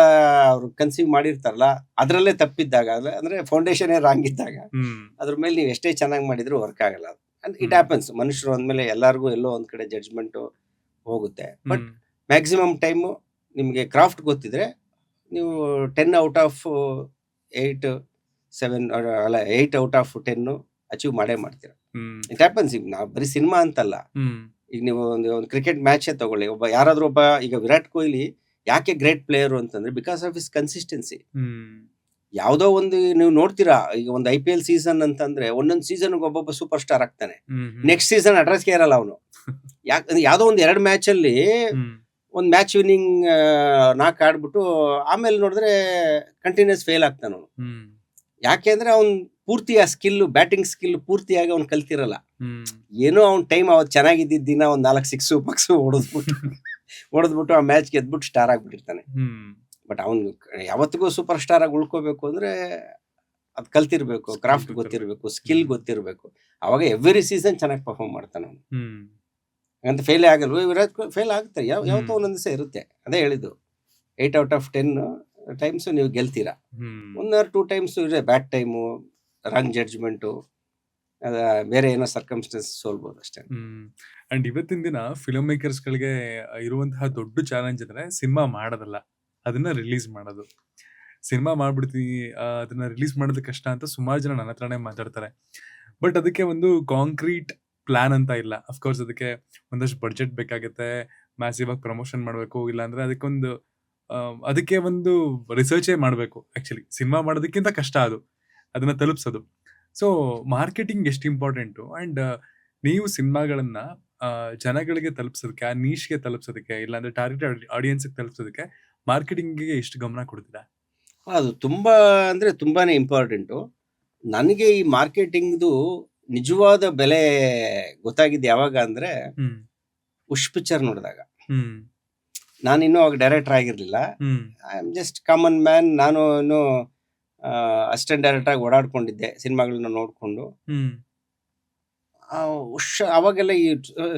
ಅವ್ರು ಕನ್ಸೀವ್ ಮಾಡಿರ್ತಾರಲ್ಲ ಅದರಲ್ಲೇ ತಪ್ಪಿದ್ದಾಗ, ಅಂದ್ರೆ ಫೌಂಡೇಶನ್ ರಾಂಗ್ ಇದ್ದಾಗ ಹ್ಮ್ ಅದ್ರ ಮೇಲೆ ನೀವು ಎಷ್ಟೇ ಚೆನ್ನಾಗಿ ಮಾಡಿದ್ರು ವರ್ಕ್ ಆಗಲ್ಲ. It hmm. ಹ್ಯಾಪನ್ಸ್. ಮನುಷ್ಯರು ಅಂದ್ಮೇಲೆ ಎಲ್ಲರಿಗೂ ಎಲ್ಲೋ ಒಂದ್ ಕಡೆ ಜಡ್ಜ್ಮೆಂಟ್ ಹೋಗುತ್ತೆ. ಬಟ್ ಮ್ಯಾಕ್ಸಿಮಮ್ ಟೈಮು ನಿಮಗೆ ಕ್ರಾಫ್ಟ್ ಗೊತ್ತಿದ್ರೆ ನೀವು 10 ಔಟ್ ಆಫ್ 8 7 ಅಲ್ಲ 8 ಔಟ್ ಆಫ್ 10 ಅಚೀವ್ ಮಾಡೇ ಮಾಡ್ತೀರಾ. ಹ್ಮ್ ಇಟ್ ಹ್ಯಾಪನ್ಸ್. ಈಗ ನಾವು ಬರೀ ಸಿನಿಮಾ ಅಂತಲ್ಲ, ಹ್ಮ್ ಈಗ ನೀವು ಒಂದು ಕ್ರಿಕೆಟ್ ಮ್ಯಾಚೇ ತಗೊಳ್ಳಿ. ಯಾರಾದ್ರೂ ಒಬ್ಬ, ಈಗ ವಿರಾಟ್ ಕೊಹ್ಲಿ ಯಾಕೆ ಗ್ರೇಟ್ ಪ್ಲೇಯರ್ ಅಂತಂದ್ರೆ ಬಿಕಾಸ್ ಆಫ್ ಹಿಸ್ ಕನ್ಸಿಸ್ಟೆನ್ಸಿ. ಹ್ಮ್ ಯಾವ್ದೋ ಒಂದು ನೀವು ನೋಡ್ತೀರಾ, ಈಗ ಒಂದು IPL ಸೀಸನ್ ಅಂತಂದ್ರೆ ಒಂದೊಂದು ಸೀಸನ್ ಒಬ್ಬೊಬ್ಬ ಸೂಪರ್ ಸ್ಟಾರ್ ಆಗ್ತಾನೆ. ಹ್ಮ್ ನೆಕ್ಸ್ಟ್ ಸೀಸನ್ ಅಡ್ರೆಸ್ಗೆ ಇರಲ್ಲ ಅವನು. ಯಾವ್ದೋ ಒಂದು 2 ಮ್ಯಾಚ್ ಅಲ್ಲಿ ಹ್ಮ್ ಒಂದು ಮ್ಯಾಚ್ ವಿನ್ನಿಂಗ್ 4 ಆಡ್ಬಿಟ್ಟು ಆಮೇಲೆ ನೋಡಿದ್ರೆ ಕಂಟಿನ್ಯೂಸ್ ಫೇಲ್ ಆಗ್ತಾನ ಅವನು. ಹ್ಮ್ ಯಾಕೆ ಅಂದ್ರೆ ಅವ್ನ್ ಪೂರ್ತಿ ಆ ಸ್ಕಿಲ್, ಬ್ಯಾಟಿಂಗ್ ಸ್ಕಿಲ್ ಪೂರ್ತಿಯಾಗಿ ಅವ್ನು ಕಲ್ತಿರಲ್ಲ. ಹ್ಮ್ ಏನೋ ಅವ್ನ ಟೈಮ್ ಅವತ್ತು ಚೆನ್ನಾಗಿದ್ದ ದಿನ ಒಂದ್ 4 ಸಿಕ್ಸು ಪಕ್ಸು ಹೊಡೆದ್ಬಿಟ್ಟು ಆ ಮ್ಯಾಚ್ ಗೆದ್ಬಿಟ್ಟು ಸ್ಟಾರ್ ಆಗ್ಬಿಟ್ಟಿರ್ತಾನೆ. ಹ್ಮ್ ಬಟ್ ಅವ್ನು ಯಾವತ್ತಿಗೂ ಸೂಪರ್ ಸ್ಟಾರ್ ಆಗಿ ಉಳ್ಕೋಬೇಕು ಅಂದ್ರೆ ಅದ್ ಕಲ್ತಿರ್ಬೇಕು, Skill ಕ್ರಾಫ್ಟ್ ಗೊತ್ತಿರ್ಬೇಕು, ಸ್ಕಿಲ್ ಗೊತ್ತಿರ್ಬೇಕು. ಅವಾಗ ಎವ್ರಿ ಸೀಸನ್ ಚೆನ್ನಾಗಿ ಪರ್ಫಾರ್ಮ್ ಮಾಡ್ತಾನೆ ಅವನು. ಹ್ಮ್ ಅಂತ ಫೇಲೇ ಆಗಲ್ವ? ವಿರಾಟ್ ಕೊಹ್ಲಿ ಫೇಲ್ ಆಗುತ್ತೆ, ಯಾವತ್ತೋ ಒಂದೊಂದು ದಿವಸ ಇರುತ್ತೆ. ಅದೇ ಹೇಳಿದ್ದು 8 ಔಟ್ ಆಫ್ 10 ಟೈಮ್ಸ್ ನೀವು ಗೆಲ್ತೀರಾ. ಹ್ಮ್ 1 or 2 ಟೈಮ್ಸ್ ಇದೆ ಬ್ಯಾಡ್ ಟೈಮು, ರಾಂಗ್ ಜಡ್ಜ್ಮೆಂಟು, ಬೇರೆ ಏನೋ ಸರ್ಕಮ್ಸ್ಟೆನ್ಸ್ ಸೋಲ್ಬೋದು ಅಷ್ಟೇ. ಅಂಡ್ ಇವತ್ತಿನ ದಿನ ಫಿಲ್ಮ್ ಮೇಕರ್ಸ್ ಗಳಿಗೆ ಇರುವಂತಹ ದೊಡ್ಡ ಚಾಲೆಂಜ್ ಅಂದ್ರೆ ಸಿನಿಮಾ ಮಾಡೋದಲ್ಲ, ಅದನ್ನ ರಿಲೀಸ್ ಮಾಡೋದು. ಸಿನಿಮಾ ಮಾಡ್ಬಿಡ್ತೀನಿ, ಅದನ್ನ ರಿಲೀಸ್ ಮಾಡೋದು ಕಷ್ಟ ಅಂತ ಸುಮಾರು ಜನ ನನ್ನ ಹತ್ರನೇ ಮಾತಾಡ್ತಾರೆ. ಬಟ್ ಅದಕ್ಕೆ ಒಂದು ಕಾಂಕ್ರೀಟ್ ಪ್ಲಾನ್ ಅಂತ ಇಲ್ಲ. ಅಫ್ಕೋರ್ಸ್ ಅದಕ್ಕೆ ಒಂದಷ್ಟು ಬಡ್ಜೆಟ್ ಬೇಕಾಗುತ್ತೆ, ಮ್ಯಾಸಿವ್ ಆಗಿ ಪ್ರಮೋಷನ್ ಮಾಡಬೇಕು, ಇಲ್ಲಾಂದ್ರೆ ಅದಕ್ಕೆ ಒಂದು ರಿಸರ್ಚೇ ಮಾಡಬೇಕು. ಆಕ್ಚುಲಿ ಸಿನಿಮಾ ಮಾಡೋದಕ್ಕಿಂತ ಕಷ್ಟ ಅದು, ಅದನ್ನ ತಲುಪಿಸೋದು. ಸೊ ಮಾರ್ಕೆಟಿಂಗ್ ಎಷ್ಟು ಇಂಪಾರ್ಟೆಂಟು. ಅಂಡ್ ನೀವು ಸಿನಿಮಾಗಳನ್ನ ಜನಗಳಿಗೆ ತಲುಪಿಸೋದಕ್ಕೆ, ಆ ನೀಶ್ಗೆ ತಲುಪಿಸೋದಕ್ಕೆ, ಇಲ್ಲಾಂದ್ರೆ ಟಾರ್ಗೆಟ್ ಆಡಿಯನ್ಸ್ಗೆ ತಲುಪಿಸೋದಕ್ಕೆ ಮಾರ್ಕೆಟಿಂಗ್ಗೆ ಎಷ್ಟು ಗಮನ ಕೊಡ್ತೀರಾ? ಅದು ತುಂಬಾ ಅಂದ್ರೆ ತುಂಬಾನೇ ಇಂಪಾರ್ಟೆಂಟು. ನನಗೆ ಈ ಮಾರ್ಕೆಟಿಂಗ್ದು ನಿಜವಾದ ಬೆಲೆ ಗೊತ್ತಾಗಿದ್ದು ಯಾವಾಗ ಅಂದ್ರೆ ಹ್ಮ್ ಉಶ್ ಪಿಕ್ಚರ್ ನೋಡಿದಾಗ. ಹ್ಮ್ ನಾನು ಇನ್ನೂ ಅವಾಗ ಡೈರೆಕ್ಟರ್ ಆಗಿರ್ಲಿಲ್ಲ. Hmm I am just common man. ನಾನು ಇನ್ನು ಅಸಿಸ್ಟೆಂಟ್ ಡೈರೆಕ್ಟರ್ ಆಗಿ ಓಡಾಡ್ಕೊಂಡಿದ್ದೆ ಸಿನಿಮಾಗಳನ್ನ ನೋಡ್ಕೊಂಡು. ಹ್ಮ್ ಅವಾಗೆಲ್ಲ ಈ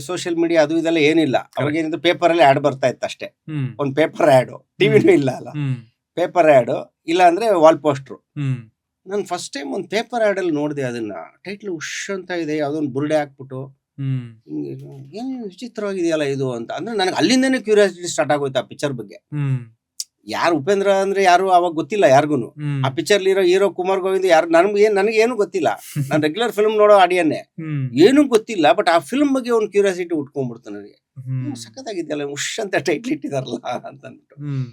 ಸೋಷಿಯಲ್ ಮೀಡಿಯಾ ಅದು ಇದೆಲ್ಲ ಏನಿಲ್ಲ. ಅವಾಗ ಏನಿದ್ರು ಪೇಪರಲ್ಲಿ ಆ್ಯಡ್ ಬರ್ತಾ ಇತ್ತು ಅಷ್ಟೇ. ಹ್ಮ್ ಒಂದು ಪೇಪರ್ ಆ್ಯಡು, ಟಿವಿನೂ ಇಲ್ಲ ಅಲ್ಲ, ಹ್ಮ್ ಪೇಪರ್ ಆ್ಯಡು ಇಲ್ಲ ಅಂದ್ರೆ ವಾಲ್ ಪೋಸ್ಟ್ರು. ಹ್ಮ್ ನಾನು ಫಸ್ಟ್ ಟೈಮ್ ಒಂದು ಪೇಪರ್ ಆ್ಯಡಲ್ಲಿ ನೋಡಿದೆ ಅದನ್ನ. ಟೈಟ್ಲ್ ಉಶ್ ಅಂತ ಇದೆ, ಯಾವುದೋ ಒಂದು ಬುರುಡೆ ಹಾಕ್ಬಿಟ್ಟು ಹ್ಮ್ ಏನು ವಿಚಿತ್ರವಾಗಿದೆಯಲ್ಲ ಇದು ಅಂತ. ಅಂದ್ರೆ ನನಗೆ ಅಲ್ಲಿಂದನೇ ಕ್ಯೂರಿಯಾಸಿಟಿ ಸ್ಟಾರ್ಟ್ ಆಗೋಯ್ತು ಆ ಪಿಕ್ಚರ್ ಬಗ್ಗೆ. ಹ್ಮ್ ಯಾರು ಉಪೇಂದ್ರ ಅಂದ್ರೆ ಯಾರು ಅವಾಗ ಗೊತ್ತಿಲ್ಲ ಯಾರಿಗೂ. ಹ್ಮ್ ಆ ಪಿಕ್ಚರ್ ಇರೋ ಹೀರೋ ಕುಮಾರ್ ಗೋವಿಂದ್ ಯಾರು ನನಗೇನು ಗೊತ್ತಿಲ್ಲ. ನಾನು ರೆಗ್ಯುಲರ್ ಫಿಲ್ಮ್ ನೋಡೋ ಆಡಿಯನ್ನೇ, ಹ್ಮ್ ಏನೂ ಗೊತ್ತಿಲ್ಲ. ಬಟ್ ಆ ಫಿಲ್ಮ್ ಬಗ್ಗೆ ಒಂದು ಕ್ಯೂರಿಯಾಸಿಟಿ ಉಟ್ಕೊಂಡ್ಬಿಡ್ತು ನನಗೆ. ಹ್ಮ್ ಸಖತ್ತಾಗಿದೆಯಲ್ಲ ಉಶ್ ಅಂತ ಟೈಟ್ಲ್ ಇಟ್ಟಿದಾರಲ್ಲ ಅಂತ ಅಂದ್ಬಿಟ್ಟು. ಹ್ಮ್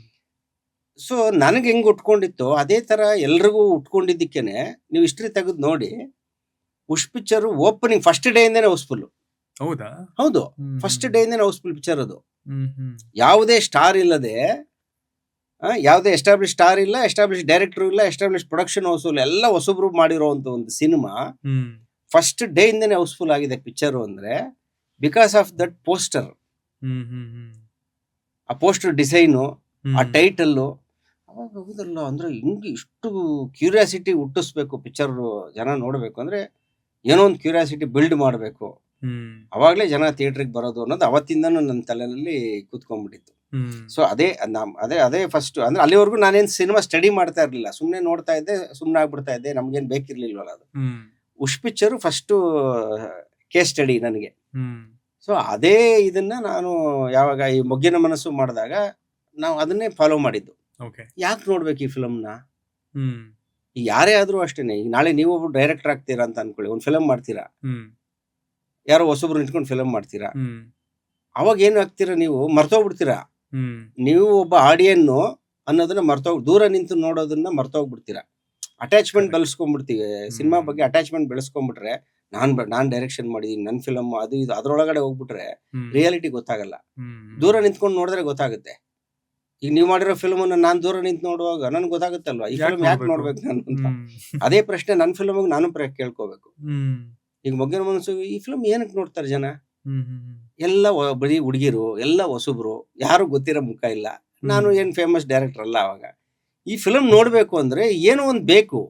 ಸೊ ನನಗೆ ಹೆಂಗ್ ಉಟ್ಕೊಂಡಿತ್ತು ಅದೇ ತರ ಎಲ್ರಿಗೂ ಉಟ್ಕೊಂಡಿದ್ದಕ್ಕೇನೆ ನೀವು ಹಿಸ್ಟ್ರಿ ತೆಗೆದು ನೋಡಿ, ಉಶ್ ಪಿಕ್ಚರ್ ಓಪನಿಂಗ್ ಫಸ್ಟ್ ಡೇ ಇಂದನೇ ಹೌಸ್ಫುಲ್. ಹೌದಾ? ಹೌದು, ಹ್ಮ್ ಫಸ್ಟ್ ಡೇ ಇಂದನೇ ಹೌಸ್ಫುಲ್ ಪಿಕ್ಚರ್ ಅದು. ಹ್ಮ್ ಹ್ಮ್ ಯಾವುದೇ ಸ್ಟಾರ್ ಇಲ್ಲದೆ, ಯಾವುದೇ ಎಸ್ಟಾಬ್ಲಿಷ್ ಸ್ಟಾರ್ ಇಲ್ಲ, ಎಸ್ಟಾಬ್ಲಿಷ್ ಡೈರೆಕ್ಟರ್ ಇಲ್ಲ, ಎಸ್ಟಾಬ್ಲಿಷ್ ಪ್ರೊಡಕ್ಷನ್ ಹೌಸ್ ಇಲ್ಲ, ಎಲ್ಲ ಹೊಸಬ್ರು ಮಾಡಿರೋಂಥ ಒಂದು ಸಿನಿಮಾ ಹ್ಮ್ ಫಸ್ಟ್ ಡೇ ಇಂದನೇ ಹೌಸ್ಫುಲ್ ಆಗಿದೆ ಪಿಕ್ಚರ್ ಅಂದ್ರೆ because of that poster. Hmm hmm hmm ಆ ಪೋಸ್ಟರ್ ಡಿಸೈನು, ಆ ಹ್ಮ್ ಟೈಟಲ್ಲು. ಅವಾಗ ಹೌದಲ್ಲ ಅಂದ್ರೆ ಹಿಂಗೆ ಇಷ್ಟು ಕ್ಯೂರಿಯಾಸಿಟಿ ಹುಟ್ಟಿಸ್ಬೇಕು ಪಿಕ್ಚರ್. ಜನ ನೋಡಬೇಕು ಅಂದ್ರೆ ಏನೋ ಒಂದು ಕ್ಯೂರಿಯಾಸಿಟಿ ಬಿಲ್ಡ್ ಮಾಡಬೇಕು, ಹ್ಮ್ ಅವಾಗಲೇ ಜನ ಥಿಯೇಟ್ರಿಗೆ ಬರೋದು ಅನ್ನೋದು ಅವತ್ತಿಂದನೂ ನನ್ನ ತಲೆಯಲ್ಲಿ ಕೂತ್ಕೊಂಡ್ಬಿಟ್ಟಿತ್ತು. ಹ್ಮ್ ಸೊ ಅದೇ ಫಸ್ಟ್. ಅಂದ್ರೆ ಅಲ್ಲಿವರೆಗೂ ನಾನೇನು ಸಿನಿಮಾ ಸ್ಟಡಿ ಮಾಡ್ತಾ ಇರಲಿಲ್ಲ, ಸುಮ್ಮನೆ ನೋಡ್ತಾ ಇದ್ದೆ, ಸುಮ್ಮನೆ ಆಗ್ಬಿಡ್ತಾ ಇದ್ದೆ, ನಮ್ಗೇನು ಬೇಕಿರ್ಲಿಲ್ವಲ್ಲ ಅದು. ಹ್ಮ್ ಉಶ್ ಪಿಕ್ಚರು ಫಸ್ಟು ಕೇಸ್ ಸ್ಟಡಿ ನನಗೆ. ಹ್ಮ್ ಸೊ ಅದೇ ಇದನ್ನ ನಾನು ಯಾವಾಗ ಈ ಮೊಗ್ಗಿನ ಮನಸ್ಸು ಮಾಡಿದಾಗ ನಾವು ಅದನ್ನೇ ಫಾಲೋ ಮಾಡಿದ್ದು. ಓಕೆ ಯಾಕೆ ನೋಡ್ಬೇಕು ಈ ಫಿಲಮ್ನ? ಹ್ಮ್ ಈಗ ಯಾರೇ ಆದ್ರೂ ಅಷ್ಟೇನೆ. ಈಗ ನಾಳೆ ನೀವು ಒಬ್ಬರು ಡೈರೆಕ್ಟರ್ ಆಗ್ತೀರಾ ಅಂತ ಅನ್ಕೊಳ್ಳಿ, ಒಂದು ಫಿಲಮ್ ಮಾಡ್ತೀರಾ, ಹ್ಮ್ ಯಾರೋ ಹೊಸಬ್ರು ನಿಂತ್ಕೊಂಡು ಫಿಲಮ್ ಮಾಡ್ತೀರಾ. ಹ್ಮ್ ಅವಾಗ ಏನು ಆಗ್ತೀರಾ, ನೀವು ಮರ್ತೋಗ್ಬಿಡ್ತೀರಾ. ಹ್ಮ್ ನೀವು ಒಬ್ಬ ಆಡಿಯನ್ನು ಅನ್ನೋದನ್ನ ದೂರ ನಿಂತು ನೋಡೋದನ್ನ ಮರ್ತೋಗ್ಬಿಡ್ತೀರಾ. Attachment Correct. ಬೆಳೆಸ್ಕೊಂಡ್ಬಿಡ್ತೀವಿ ಸಿನಿಮಾ ಬಗ್ಗೆ. ಅಟ್ಯಾಚ್ಮೆಂಟ್ ಬೆಳೆಸ್ಕೊಂಡ್ಬಿಟ್ರೆ ನಾನ್ ಡೈರೆಕ್ಷನ್ ಮಾಡಿದೀನಿ, ನನ್ನ ಫಿಲಮ್ ಅದು ಇದು ಅದ್ರೊಳಗಡೆ ಹೋಗ್ಬಿಟ್ರೆ ಹ್ಮ್ ರಿಯಾಲಿಟಿ ಗೊತ್ತಾಗಲ್ಲ. ಹ್ಮ್ ದೂರ ನಿಂತ್ಕೊಂಡು ನೋಡಿದ್ರೆ ಗೊತ್ತಾಗುತ್ತೆ. ಈಗ ನೀವು ಮಾಡಿರೋ ಫಿಲ್ಮ್ ನಾನು ದೂರ ನಿಂತು ನೋಡುವಾಗ ನನ್ಗೆ ಗೊತ್ತಾಗುತ್ತಲ್ವಾ ಈ ಫಿಲ್ಮ್ ಯಾಕೆ ನೋಡ್ಬೇಕು ನಾನು ಅಂತ. ಹ್ಮ್ ಅದೇ ಪ್ರಶ್ನೆ ನನ್ನ ಫಿಲ್ಮ್ ನಾನು ಕೇಳ್ಕೋಬೇಕು. ಹ್ಮ್ ಈಗ ಮೊಗ್ಗಿನ ಮನಸ್ಸು ಈ ಫಿಲ್ಮ್ ಏನಕ್ಕೆ ನೋಡ್ತಾರೆ ಜನ? ಹ್ಮ್ ಹ್ಮ್ ಎಲ್ಲ ಬರೀ ಹುಡುಗಿರು, ಎಲ್ಲ ಹೊಸಬ್ರು, ಯಾರು ಗೊತ್ತಿರೋ ಮುಖ ಇಲ್ಲ. ನಾನು ಏನು ಫೇಮಸ್ ಡೈರೆಕ್ಟರ್ ಅಲ್ಲ ಅವಾಗ. ಈ ಫಿಲಮ್ ನೋಡಬೇಕು ಅಂದ್ರೆ ಏನೋ ಒಂದು ಬೇಕು,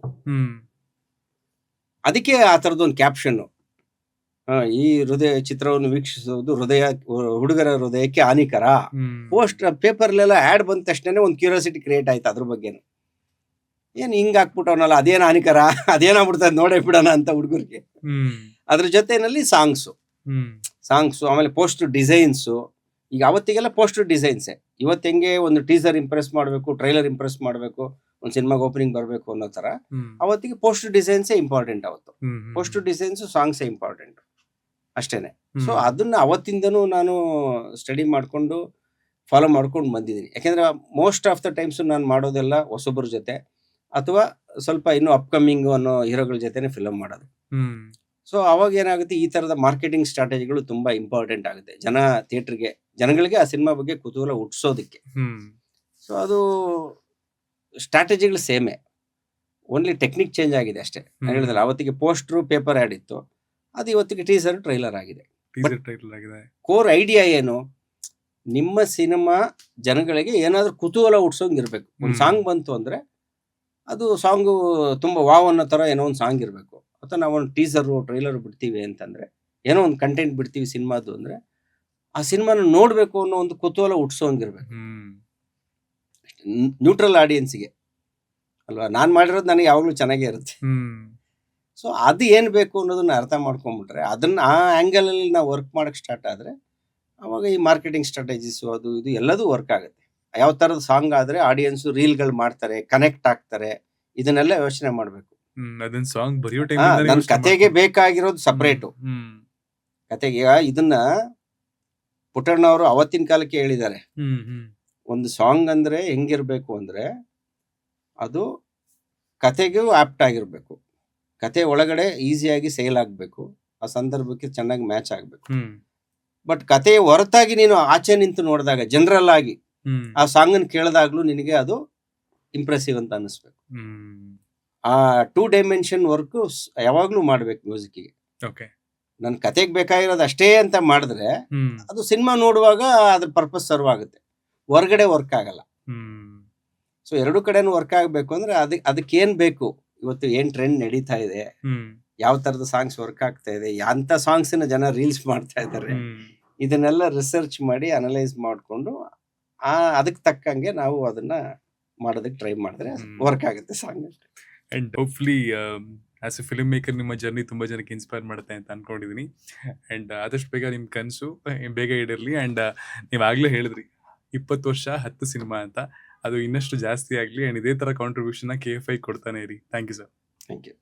ಅದಕ್ಕೆ ಆ ಥರದೊಂದು ಕ್ಯಾಪ್ಷನ್ನು, ಈ ಹೃದಯ ಚಿತ್ರವನ್ನು ವೀಕ್ಷಿಸುವುದು ಹುಡುಗರ ಹೃದಯಕ್ಕೆ ಹಾನಿಕರ. ಪೋಸ್ಟ್ ಪೇಪರ್ಲೆಲ್ಲ ಆ್ಯಡ್ ಬಂದ ತಕ್ಷಣ ಒಂದು ಕ್ಯೂರಿಯಾಸಿಟಿ ಕ್ರಿಯೇಟ್ ಆಯ್ತು ಅದ್ರ ಬಗ್ಗೆ. ಏನು ಹಿಂಗೆ ಹಾಕ್ಬಿಟ್ಟವನಲ್ಲ, ಅದೇನು ಹಾನಿಕರ, ಅದೇನಾಗ್ಬಿಡ್ತದೆ ನೋಡೇ ಬಿಡೋಣ ಅಂತ ಹುಡುಗರಿಗೆ. ಅದ್ರ ಜೊತೆನಲ್ಲಿ ಸಾಂಗ್ಸು, ಆಮೇಲೆ ಪೋಸ್ಟ್ ಡಿಸೈನ್ಸು. ಈಗ ಅವತ್ತಿಗೆಲ್ಲ ಪೋಸ್ಟ್ ಡಿಸೈನ್ಸೇ. ಇವತ್ತು ಹೆಂಗೆ ಒಂದು ಟೀಸರ್ ಇಂಪ್ರೆಸ್ ಮಾಡಬೇಕು, ಟ್ರೈಲರ್ ಇಂಪ್ರೆಸ್ ಮಾಡಬೇಕು, ಒಂದು ಸಿನಿಮಾಗೆ ಓಪನಿಂಗ್ ಬರಬೇಕು ಅನ್ನೋ ಥರ ಅವತ್ತಿಗೆ ಪೋಸ್ಟ್ ಡಿಸೈನ್ಸೇ ಇಂಪಾರ್ಟೆಂಟ್. ಅವತ್ತು ಪೋಸ್ಟ್ ಡಿಸೈನ್ಸು, ಸಾಂಗ್ಸೇ ಇಂಪಾರ್ಟೆಂಟ್ ಅಷ್ಟೇನೆ. ಸೊ ಅದನ್ನ ಅವತ್ತಿಂದನೂ ನಾನು ಸ್ಟಡಿ ಮಾಡಿಕೊಂಡು ಫಾಲೋ ಮಾಡ್ಕೊಂಡು ಬಂದಿದ್ದೀನಿ. ಯಾಕೆಂದ್ರೆ ಮೋಸ್ಟ್ ಆಫ್ ದ ಟೈಮ್ಸು ನಾನು ಮಾಡೋದೆಲ್ಲ ಹೊಸೊಬ್ಬರ ಜೊತೆ ಅಥವಾ ಸ್ವಲ್ಪ ಇನ್ನೂ ಅಪ್ಕಮಿಂಗ್ ಅನ್ನೋ ಹೀರೋಗಳ ಜೊತೆನೆ ಫಿಲಮ್ ಮಾಡೋದು. ಸೊ ಅವಾಗ ಏನಾಗುತ್ತೆ, ಈ ಥರದ ಮಾರ್ಕೆಟಿಂಗ್ ಸ್ಟ್ರಾಟಜಿಗಳು ತುಂಬ ಇಂಪಾರ್ಟೆಂಟ್ ಆಗುತ್ತೆ ಜನಗಳಿಗೆ ಆ ಸಿನಿಮಾ ಬಗ್ಗೆ ಕುತೂಹಲ ಹುಟ್ಟಿಸೋದಕ್ಕೆ. ಸೊ ಅದು ಸ್ಟ್ರಾಟಜಿಗಳು ಸೇಮೇ, ಓನ್ಲಿ ಟೆಕ್ನಿಕ್ ಚೇಂಜ್ ಆಗಿದೆ ಅಷ್ಟೇ. ನಾನು ಹೇಳಿದಲ್ಲ, ಅವತ್ತಿಗೆ ಪೋಸ್ಟ್ರು ಪೇಪರ್ ಆ್ಯಡ್ ಇತ್ತು, ಅದು ಇವತ್ತಿಗೆ ಟೀಸರ್ ಟ್ರೈಲರ್ ಆಗಿದೆ. ಕೋರ್ ಐಡಿಯಾ ಏನು, ನಿಮ್ಮ ಸಿನಿಮಾ ಜನಗಳಿಗೆ ಏನಾದರೂ ಕುತೂಹಲ ಹುಟ್ಟಿಸೋಂಗಿರ್ಬೇಕು. ಒಂದು ಸಾಂಗ್ ಬಂತು ಅಂದರೆ ಅದು ಸಾಂಗು ತುಂಬ ವಾವ್ ಅನ್ನೋ ಥರ ಏನೋ ಒಂದು ಸಾಂಗ್ ಇರಬೇಕು. ಅಥವಾ ನಾವು ಒಂದು ಟೀಸರು ಟ್ರೈಲರ್ ಬಿಡ್ತೀವಿ ಅಂತಂದರೆ, ಏನೋ ಒಂದು ಕಂಟೆಂಟ್ ಬಿಡ್ತೀವಿ ಸಿನಿಮಾದು ಅಂದರೆ, ಆ ಸಿನಿಮಾನ ನೋಡಬೇಕು ಅನ್ನೋ ಒಂದು ಕುತೂಹಲ ಹುಟ್ಟಿಸೋಂಗಿರ್ಬೇಕು. ನ್ಯೂಟ್ರಲ್ ಆಡಿಯನ್ಸಿಗೆ ಅಲ್ವಾ. ನಾನು ಮಾಡಿರೋದು ನನಗೆ ಯಾವಾಗಲೂ ಚೆನ್ನಾಗೇ ಇರುತ್ತೆ. ಸೊ ಅದು ಏನು ಬೇಕು ಅನ್ನೋದನ್ನ ಅರ್ಥ ಮಾಡ್ಕೊಂಡ್ಬಿಟ್ರೆ, ಅದನ್ನು ಆ ಆ್ಯಂಗಲಲ್ಲಿ ನಾವು ವರ್ಕ್ ಮಾಡೋಕ್ಕೆ ಸ್ಟಾರ್ಟ್ ಆದರೆ, ಆವಾಗ ಈ ಮಾರ್ಕೆಟಿಂಗ್ ಸ್ಟ್ರಾಟಜೀಸು ಅದು ಇದು ಎಲ್ಲದೂ ವರ್ಕ್ ಆಗುತ್ತೆ. ಯಾವ ಥರದ ಸಾಂಗ್ ಆದರೆ ಆಡಿಯನ್ಸು ರೀಲ್ಗಳು ಮಾಡ್ತಾರೆ, ಕನೆಕ್ಟ್ ಆಗ್ತಾರೆ, ಇದನ್ನೆಲ್ಲ ಯೋಚನೆ ಮಾಡಬೇಕು. ನನ್ನ ಕತೆಗೆ ಬೇಕಾಗಿರೋದು ಸಪ್ರೇಟು. ಕತೆಗೆ ಇದನ್ನ ಪುಟ್ಟಣ್ಣವರು ಅವತ್ತಿನ ಕಾಲಕ್ಕೆ ಹೇಳಿದ್ದಾರೆ. ಒಂದು ಸಾಂಗ್ ಅಂದರೆ ಹೆಂಗಿರಬೇಕು ಅಂದರೆ, ಅದು ಕತೆಗೂ ಆಪ್ಟ್ ಆಗಿರಬೇಕು, ಕತೆ ಒಳಗಡೆ ಈಸಿಯಾಗಿ ಸೇಲ್ ಆಗಬೇಕು, ಆ ಸಂದರ್ಭಕ್ಕೆ ಚೆನ್ನಾಗಿ ಮ್ಯಾಚ್ ಆಗಬೇಕು. ಬಟ್ ಕತೆಯ ಹೊರತಾಗಿ ನೀನು ಆಚೆ ನಿಂತು ನೋಡಿದಾಗ, ಜನರಲ್ ಆಗಿ ಆ ಸಾಂಗನ್ನು ಕೇಳಿದಾಗ್ಲೂ ನಿನಗೆ ಅದು ಇಂಪ್ರೆಸಿವ್ ಅಂತ ಅನ್ನಿಸ್ಬೇಕು. ಆ 2 ಡೈಮೆನ್ಷನ್ ವರ್ಕ್ ಯಾವಾಗ್ಲೂ ಮಾಡ್ಬೇಕು ಮ್ಯೂಸಿಕ್ಗೆ. ನನ್ನ ಕತೆಗೆ ಬೇಕಾಗಿರೋದು ಅಷ್ಟೇ ಅಂತ ಮಾಡಿದ್ರೆ ಅದು ಸಿನಿಮಾ ನೋಡುವಾಗ ಅದ್ರ ಪರ್ಪಸ್ ಸರ್ವ್ ಆಗುತ್ತೆ, ಹೊರಗಡೆ ವರ್ಕ್ ಆಗಲ್ಲ. ಸೊ ಎರಡು ಕಡೆನೂ ವರ್ಕ್ ಆಗಬೇಕು ಅಂದ್ರೆ ಅದಕ್ಕೇನ್ ಬೇಕು, ಇವತ್ತು ಏನ್ ಟ್ರೆಂಡ್ ನಡೀತಾ ಇದೆ, ಯಾವ ತರದ ಸಾಂಗ್ಸ್ ವರ್ಕ್ ಆಗ್ತಾ ಇದೆ, ಅಂತ ಸಾಂಗ್ಸ್ ಜನ ರೀಲ್ಸ್ ಮಾಡ್ತಾ ಇದ್ದಾರೆ, ಇದನ್ನೆಲ್ಲ ರಿಸರ್ಚ್ ಮಾಡಿ ಅನಲೈಸ್ ಮಾಡಿಕೊಂಡು ಅದಕ್ಕೆ ತಕ್ಕಂಗೆ ನಾವು ಅದನ್ನ ಮಾಡೋದಕ್ಕೆ ಟ್ರೈ ಮಾಡಿದ್ರೆ ವರ್ಕ್ ಆಗುತ್ತೆ song. And hopefully as A film maker ನಿಮ್ಮ ಜರ್ನಿ ತುಂಬಾ ಜನಕ್ಕೆ ಇನ್ಸ್ಪೈರ್ ಮಾಡುತ್ತೆ ಅಂತ ಅನ್ಕೊಂಡಿದೀನಿ. ಅಂಡ್ ಆದಷ್ಟು ಬೇಗ ನಿಮ್ ಕನಸು ಬೇಗ ಈಡೇರ್ಲಿ. ಅಂಡ್ ನೀವಾಗ್ಲೇ ಹೇಳಿದ್ರಿ 20 ವರ್ಷ 10 ಸಿನಿಮಾ ಅಂತ, ಅದು ಇನ್ನಷ್ಟು ಜಾಸ್ತಿ ಆಗ್ಲಿ. ಅಂಡ್ ಇದೇ ತರ ಕಾಂಟ್ರಿಬ್ಯೂಷನ್ KFI ಕೊಡ್ತಾನೆ ಇರಿ. Thank you sir. Thank you.